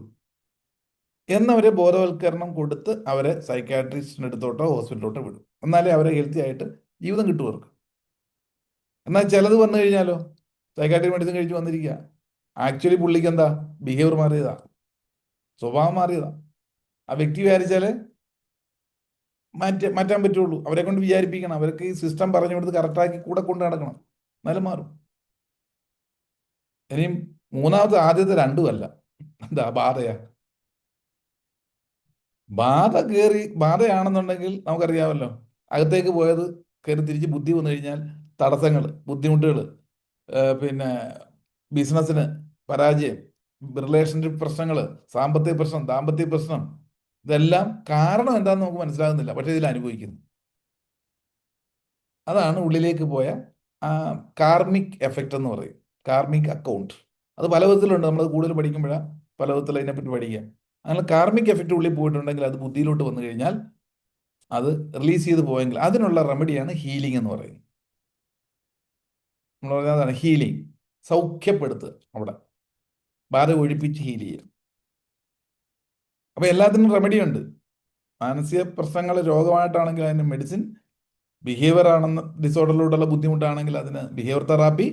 Speaker 1: എന്നവരെ ബോധവൽക്കരണം കൊടുത്ത് അവരെ സൈക്കാട്രിസ്റ്റിന്റെ അടുത്തോട്ടോ ഹോസ്പിറ്റലിലോട്ടോ വിടും. എന്നാലേ അവരെ ഹെൽത്തി ആയിട്ട് ജീവിതം കിട്ടും അവർക്ക്. എന്നാൽ ചിലത് വന്നു കഴിഞ്ഞാലോ, സൈക്കാട്രിക് മെഡിസിൻ കഴിച്ച് വന്നിരിക്കുക, ആക്ച്വലി പുള്ളിക്ക് എന്താ? ബിഹേവിയർ മാറിയതാ, സ്വഭാവം മാറിയതാ. ആ വ്യക്തി വിചാരിച്ചാലേ മാറ്റാൻ പറ്റുള്ളൂ. അവരെ കൊണ്ട് വിചാരിപ്പിക്കണം. അവർക്ക് ഈ സിസ്റ്റം പറഞ്ഞു കൊടുത്ത് കറക്റ്റാക്കി കൂടെ കൊണ്ട് നടക്കണം, എന്നാലും മാറും. ഇനിയും മൂന്നാമത്തെ ആദ്യത്തെ രണ്ടുമല്ല, എന്താ ബാധയാ. ബാധയാണെന്നുണ്ടെങ്കിൽ നമുക്കറിയാമല്ലോ, അകത്തേക്ക് പോയത് കയറി തിരിച്ച് ബുദ്ധി വന്നു കഴിഞ്ഞാൽ തടസ്സങ്ങൾ, ബുദ്ധിമുട്ടുകൾ, പിന്നെ ബിസിനസ്സിന് പരാജയം, റിലേഷൻഷിപ്പ് പ്രശ്നങ്ങൾ, സാമ്പത്തിക പ്രശ്നം, ദാമ്പത്യ പ്രശ്നം, ഇതെല്ലാം കാരണം എന്താണെന്ന് നമുക്ക് മനസ്സിലാകുന്നില്ല, പക്ഷെ ഇതിൽ അനുഭവിക്കുന്നു. അതാണ് ഉള്ളിലേക്ക് പോയ ആ കാർമിക് എഫക്റ്റ് എന്ന് പറയും, കാർമിക് അക്കൗണ്ട്. അത് പല വിധത്തിലുണ്ട്. നമ്മൾ കൂടുതൽ പഠിക്കുമ്പോഴാണ് പല വിധത്തിൽ അതിനെപ്പറ്റി പഠിക്കുക. അങ്ങനെ കാർമിക് എഫക്റ്റ് ഉള്ളിൽ പോയിട്ടുണ്ടെങ്കിൽ അത് ബുദ്ധിയിലോട്ട് വന്നു കഴിഞ്ഞാൽ അത് റിലീസ് ചെയ്ത് പോയെങ്കിൽ അതിനുള്ള റെമഡിയാണ് ഹീലിംഗ് എന്ന് പറയുന്നത്. നമ്മൾ പറഞ്ഞതാണ് ഹീലിംഗ്, സൗഖ്യപ്പെടുത്തുക. അവിടെ ബാധ ഒഴിപ്പിച്ച് ഹീൽ ചെയ്യുക. അപ്പൊ എല്ലാത്തിനും റെമഡി ഉണ്ട്. മാനസിക പ്രശ്നങ്ങൾ രോഗമായിട്ടാണെങ്കിൽ അതിന് മെഡിസിൻ, ബിഹേവിയർ ആണെന്ന് ഡിസോർഡറിലൂടെയുള്ള ബുദ്ധിമുട്ടാണെങ്കിൽ അതിന് ബിഹേവിയർ തെറാപ്പി,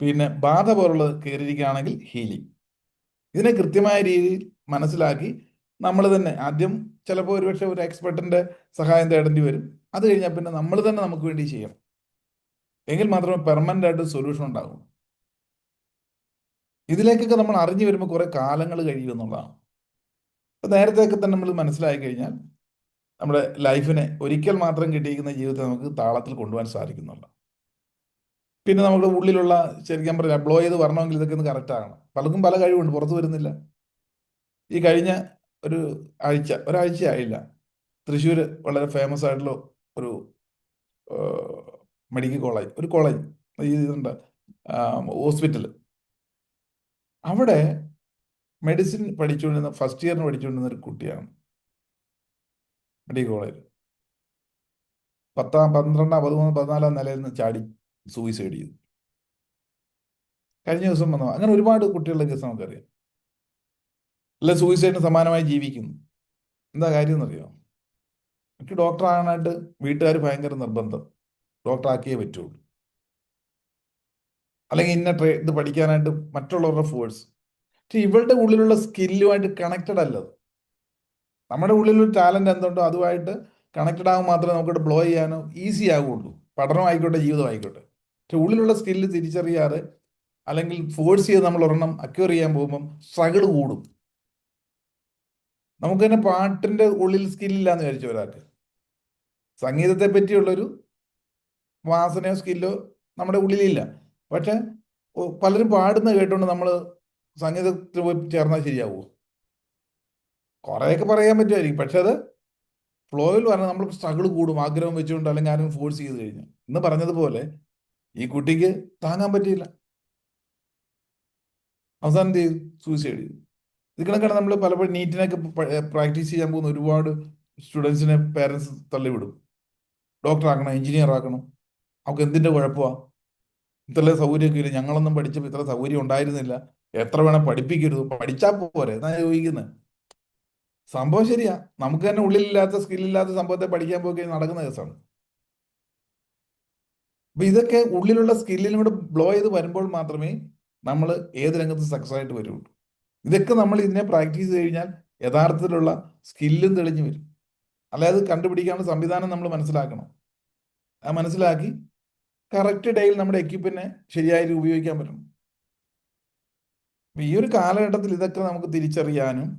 Speaker 1: പിന്നെ ബാധ പോലുള്ളത് കയറിയിരിക്കുകയാണെങ്കിൽ ഹീലിംഗ്. ഇതിനെ കൃത്യമായ രീതിയിൽ മനസ്സിലാക്കി നമ്മൾ തന്നെ ആദ്യം ചിലപ്പോൾ ഒരുപക്ഷെ ഒരു എക്സ്പെർട്ടിന്റെ സഹായം തേടേണ്ടി വരും. അത് കഴിഞ്ഞാൽ പിന്നെ നമ്മൾ തന്നെ നമുക്ക് വേണ്ടി ചെയ്യണം. എങ്കിൽ മാത്രമേ പെർമനന്റ് ആയിട്ട് സൊല്യൂഷൻ ഉണ്ടാകൂ. ഇതിലേക്കൊക്കെ നമ്മൾ അറിഞ്ഞു വരുമ്പോൾ കുറെ കാലങ്ങൾ കഴിയും എന്നുള്ളതാണ്. നേരത്തെയൊക്കെ തന്നെ നമ്മൾ മനസ്സിലാക്കി കഴിഞ്ഞാൽ നമ്മുടെ ലൈഫിനെ ഒരിക്കൽ മാത്രം കിട്ടിയിരിക്കുന്ന ജീവിതത്തെ നമുക്ക് താളത്തിൽ കൊണ്ടുപോകാൻ സാധിക്കുന്നുണ്ട്. പിന്നെ നമ്മുടെ ഉള്ളിലുള്ള ശരിക്കും പറഞ്ഞാൽ അപ്ലോ ചെയ്ത് വരണമെങ്കിൽ ഇതൊക്കെ ഒന്ന് കറക്റ്റ് ആകണം. പലർക്കും പല കഴിവുണ്ട്, പുറത്തു വരുന്നില്ല. ഈ കഴിഞ്ഞ ഒരാഴ്ച ആയില്ല, തൃശ്ശൂർ വളരെ ഫേമസ് ആയിട്ടുള്ള ഒരു മെഡിക്കൽ കോളേജ്, ഒരു കോളേജ് ഇതുണ്ട്, ഹോസ്പിറ്റൽ. അവിടെ മെഡിസിൻ പഠിച്ചുകൊണ്ടിരുന്ന ഫസ്റ്റ് ഇയറിന് പഠിച്ചുകൊണ്ടിരുന്ന ഒരു കുട്ടിയാണ് മെഡിക്കൽ കോളേജിൽ 10, 12, 13, 14 നിലയിൽ നിന്ന് ചാടി സൂയിസൈഡ് ചെയ്തു. കഴിഞ്ഞ ദിവസം വന്നു. അങ്ങനെ ഒരുപാട് കുട്ടികളുടെ കേസ് നമുക്കറിയാം. അല്ലെ സൂയിസൈഡിന് സമാനമായി ജീവിക്കുന്നു. എന്താ കാര്യം എന്നറിയോ? എനിക്ക് ഡോക്ടറാകാനായിട്ട് വീട്ടുകാർ ഭയങ്കര നിർബന്ധം, ഡോക്ടറാക്കിയേ പറ്റുള്ളൂ, അല്ലെങ്കിൽ ഇത് പഠിക്കാനായിട്ട് മറ്റുള്ളവരുടെ ഫോഴ്സ്. പക്ഷെ ഇവളുടെ ഉള്ളിലുള്ള സ്കില്ലുമായിട്ട് കണക്റ്റഡ് അല്ലത്. നമ്മുടെ ഉള്ളിലൊരു ടാലന്റ് എന്തുണ്ടോ അതുമായിട്ട് കണക്റ്റഡ് ആകുമ്പോൾ മാത്രമേ നമുക്കിവിടെ ബ്ലോ ചെയ്യാനോ ഈസി ആകുള്ളൂ. പഠനമായിക്കോട്ടെ, ജീവിതമായിക്കോട്ടെ. പക്ഷെ ഉള്ളിലുള്ള സ്കില്ല് തിരിച്ചറിയാതെ അല്ലെങ്കിൽ ഫോഴ്സ് ചെയ്ത് നമ്മൾ ഒരെണ്ണം അക്വയർ ചെയ്യാൻ പോകുമ്പം സ്ട്രഗിൾ കൂടും. നമുക്ക് തന്നെ പാട്ടിന്റെ ഉള്ളിൽ സ്കില്ലില്ലാന്ന് വിചാരിച്ചു ഒരാൾക്ക്, സംഗീതത്തെ പറ്റിയുള്ളൊരു വാസനയോ സ്കില്ലോ നമ്മുടെ ഉള്ളിലില്ല. പക്ഷെ പലരും പാടുന്ന കേട്ടുകൊണ്ട് നമ്മൾ സംഗീതത്തിൽ പോയി ചേർന്നാൽ ശരിയാവുമോ? കുറേയൊക്കെ പറയാൻ പറ്റുമായിരിക്കും, പക്ഷെ അത് ഫ്ലോയിൽ പറഞ്ഞാൽ നമ്മൾ സ്ട്രഗിൾ കൂടും, ആഗ്രഹം വെച്ചുകൊണ്ട് അല്ലെങ്കിൽ ആരും ഫോഴ്സ് ചെയ്ത് കഴിഞ്ഞു. ഇന്ന് പറഞ്ഞതുപോലെ ഈ കുട്ടിക്ക് താങ്ങാൻ പറ്റിയില്ല, അവസാനം എന്ത് ചെയ്തു? സൂയിസൈഡ് ചെയ്തു. ഇത് കണക്കാണ് നമ്മൾ പലപ്പോഴും നീറ്റിനൊക്കെ പ്രാക്ടീസ് ചെയ്യാൻ പോകുന്ന ഒരുപാട് സ്റ്റുഡൻസിനെ പേരൻസ് തള്ളിവിടും. ഡോക്ടർ ആക്കണം, എഞ്ചിനീയർ ആക്കണം, അവർക്ക് എന്തിൻ്റെ കുഴപ്പമാണ്, ഇത്ര സൗകര്യമൊക്കെ ഇല്ല, ഞങ്ങളൊന്നും പഠിച്ചപ്പോൾ ഇത്ര സൗകര്യം ഉണ്ടായിരുന്നില്ല, എത്ര വേണം പഠിപ്പിക്കരുത്, പഠിച്ചാൽ പോരെ എന്നാ ചോദിക്കുന്നത്. സംഭവം ശരിയാ, നമുക്ക് തന്നെ ഉള്ളിലില്ലാത്ത സ്കില്ലില്ലാത്ത സംഭവത്തെ പഠിക്കാൻ പോയി നടക്കുന്ന കേസാണ്. അപ്പൊ ഇതൊക്കെ ഉള്ളിലുള്ള സ്കില്ലിനും കൂടെ ബ്ലോ ചെയ്ത് വരുമ്പോൾ മാത്രമേ നമ്മൾ ഏത് രംഗത്ത് സക്സസ് ആയിട്ട് വരുള്ളൂ. ഇതൊക്കെ നമ്മൾ ഇതിനെ പ്രാക്ടീസ് ചെയ്ത് കഴിഞ്ഞാൽ യഥാർത്ഥത്തിലുള്ള സ്കില്ലും തെളിഞ്ഞു വരും. അല്ലാതെ കണ്ടുപിടിക്കാനുള്ള സംവിധാനം നമ്മൾ മനസ്സിലാക്കണം. ആ മനസ്സിലാക്കി കറക്റ്റ് ഡേയിൽ നമ്മുടെ എക്യുപ്മെന്റിനെ ശരിയായി ഉപയോഗിക്കാൻ പറ്റണം. ഈ ഒരു കാലഘട്ടത്തിൽ ഇതൊക്കെ നമുക്ക് തിരിച്ചറിയാനും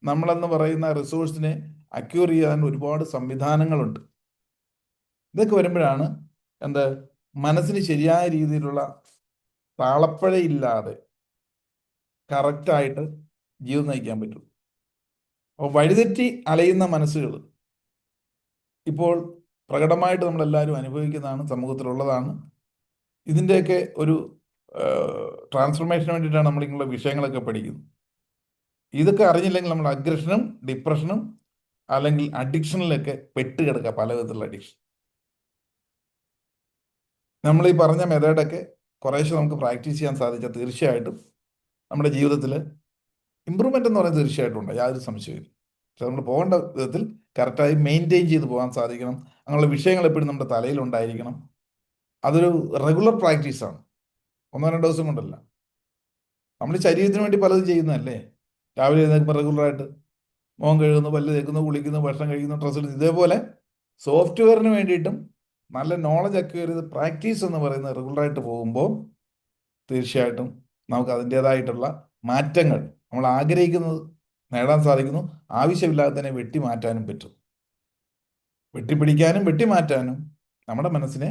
Speaker 1: നമ്മളെന്ന് പറയുന്ന റിസോഴ്സിനെ അക്യൂർ ചെയ്യാൻ ഒരുപാട് സംവിധാനങ്ങളുണ്ട്. ഇതൊക്കെ വരുമ്പോഴാണ് എന്ത് മനസ്സിന് ശരിയായ രീതിയിലുള്ള താളപ്പഴയില്ലാതെ കറക്റ്റായിട്ട് ജീവിതം നയിക്കാൻ പറ്റും. അപ്പോൾ വഴിതെറ്റി അലയുന്ന മനസ്സുകൾ ഇപ്പോൾ പ്രകടമായിട്ട് നമ്മളെല്ലാവരും അനുഭവിക്കുന്നതാണ്, സമൂഹത്തിലുള്ളതാണ്. ഇതിൻ്റെയൊക്കെ ഒരു ട്രാൻസ്ഫോർമേഷന് വേണ്ടിയിട്ടാണ് നമ്മളിങ്ങനെയുള്ള വിഷയങ്ങളൊക്കെ പഠിക്കുന്നത്. ഇതൊക്കെ അറിഞ്ഞില്ലെങ്കിൽ നമ്മൾ അഗ്രഷനും ഡിപ്രഷനും അല്ലെങ്കിൽ അഡിക്ഷനിലൊക്കെ പെട്ടുകിടക്കുക, പല വിധത്തിലുള്ള അഡിക്ഷൻ. നമ്മൾ ഈ പറഞ്ഞ മെത്തേഡൊക്കെ കുറേശ്ശെ നമുക്ക് പ്രാക്ടീസ് ചെയ്യാൻ സാധിച്ചാൽ തീർച്ചയായിട്ടും നമ്മുടെ ജീവിതത്തിൽ ഇമ്പ്രൂവ്മെൻ്റ് എന്ന് പറയുന്നത് തീർച്ചയായിട്ടും ഉണ്ട്, യാതൊരു സംശയമില്ല. പക്ഷെ നമ്മൾ പോകേണ്ട വിധത്തിൽ കറക്റ്റായി മെയിൻറ്റെയിൻ ചെയ്ത് പോകാൻ സാധിക്കണം. അങ്ങനെയുള്ള വിഷയങ്ങൾ എപ്പോഴും നമ്മുടെ തലയിലുണ്ടായിരിക്കണം. അതൊരു റെഗുലർ പ്രാക്ടീസാണ്, 1-2 ദിവസം കൊണ്ടല്ല. നമ്മൾ ശരീരത്തിന് വേണ്ടി പലതും ചെയ്യുന്നതല്ലേ. രാവിലെ എഴുന്നേൽക്കുമ്പോൾ റെഗുലറായിട്ട് മുഖം കഴുകുന്നു, പല്ല് തേക്കുന്നു, കുളിക്കുന്നു, ഭക്ഷണം കഴിക്കുന്നു, ഡ്രസ്സ് ഇടുന്നു. ഇതേപോലെ സോഫ്റ്റ്വെയറിന് വേണ്ടിയിട്ടും നല്ല നോളജ് അക്വയർ ചെയ്ത് പ്രാക്ടീസ് എന്ന് പറയുന്നത് റെഗുലറായിട്ട് പോകുമ്പോൾ തീർച്ചയായിട്ടും നമുക്ക് അതിൻ്റേതായിട്ടുള്ള മാറ്റങ്ങൾ നമ്മൾ ആഗ്രഹിക്കുന്നത് നേടാൻ സാധിക്കുന്നു. ആവശ്യമില്ലാതെ തന്നെ വെട്ടിമാറ്റാനും പറ്റും. വെട്ടിപ്പിടിക്കാനും വെട്ടിമാറ്റാനും നമ്മുടെ മനസ്സിനെ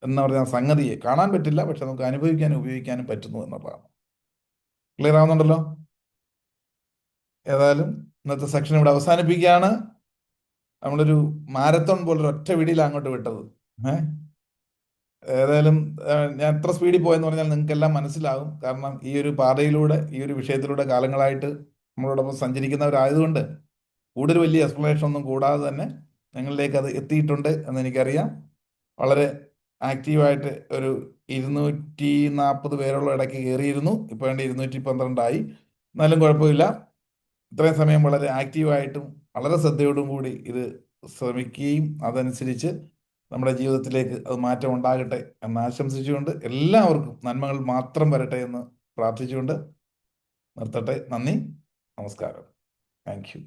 Speaker 1: എന്ന് പറയുന്ന സംഗതിയെ കാണാൻ പറ്റില്ല, പക്ഷെ നമുക്ക് അനുഭവിക്കാനും ഉപയോഗിക്കാനും പറ്റുന്നു എന്നുള്ളതാണ്. ക്ലിയർ ആവുന്നുണ്ടല്ലോ? ഏതായാലും ഇന്നത്തെ സെക്ഷൻ ഇവിടെ അവസാനിപ്പിക്കുകയാണ്. നമ്മളൊരു മാരത്തോൺ പോലൊരു ഒറ്റ വീടിയിൽ അങ്ങോട്ട് വിട്ടത്. ഏതായാലും ഞാൻ എത്ര സ്പീഡിൽ പോയെന്ന് പറഞ്ഞാൽ നിങ്ങൾക്കെല്ലാം മനസ്സിലാകും. കാരണം ഈ ഒരു പാതയിലൂടെ, ഈ ഒരു വിഷയത്തിലൂടെ കാലങ്ങളായിട്ട് നമ്മളോടൊപ്പം സഞ്ചരിക്കുന്നവരായതുകൊണ്ട് കൂടുതൽ വലിയ എക്സ്പ്ലനേഷൻ ഒന്നും കൂടാതെ തന്നെ നിങ്ങളിലേക്ക് അത് എത്തിയിട്ടുണ്ട് എന്ന് എനിക്കറിയാം. വളരെ ആക്റ്റീവായിട്ട് ഒരു 240 പേരുള്ള ഇടയ്ക്ക് കയറിയിരുന്നു. ഇപ്പോൾ വേണ്ടി 212 എന്നാലും കുഴപ്പമില്ല. ഇത്രയും സമയം വളരെ ആക്റ്റീവായിട്ടും വളരെ ശ്രദ്ധയോടും കൂടി ഇത് ശ്രമിക്കുകയും അതനുസരിച്ച് നമ്മുടെ ജീവിതത്തിലേക്ക് അത് മാറ്റം ഉണ്ടാകട്ടെ എന്ന് ആശംസിച്ചുകൊണ്ട് എല്ലാവർക്കും നന്മകൾ മാത്രം വരട്ടെ എന്ന് പ്രാർത്ഥിച്ചുകൊണ്ട് നിർത്തട്ടെ. നന്ദി, നമസ്കാരം. Thank you.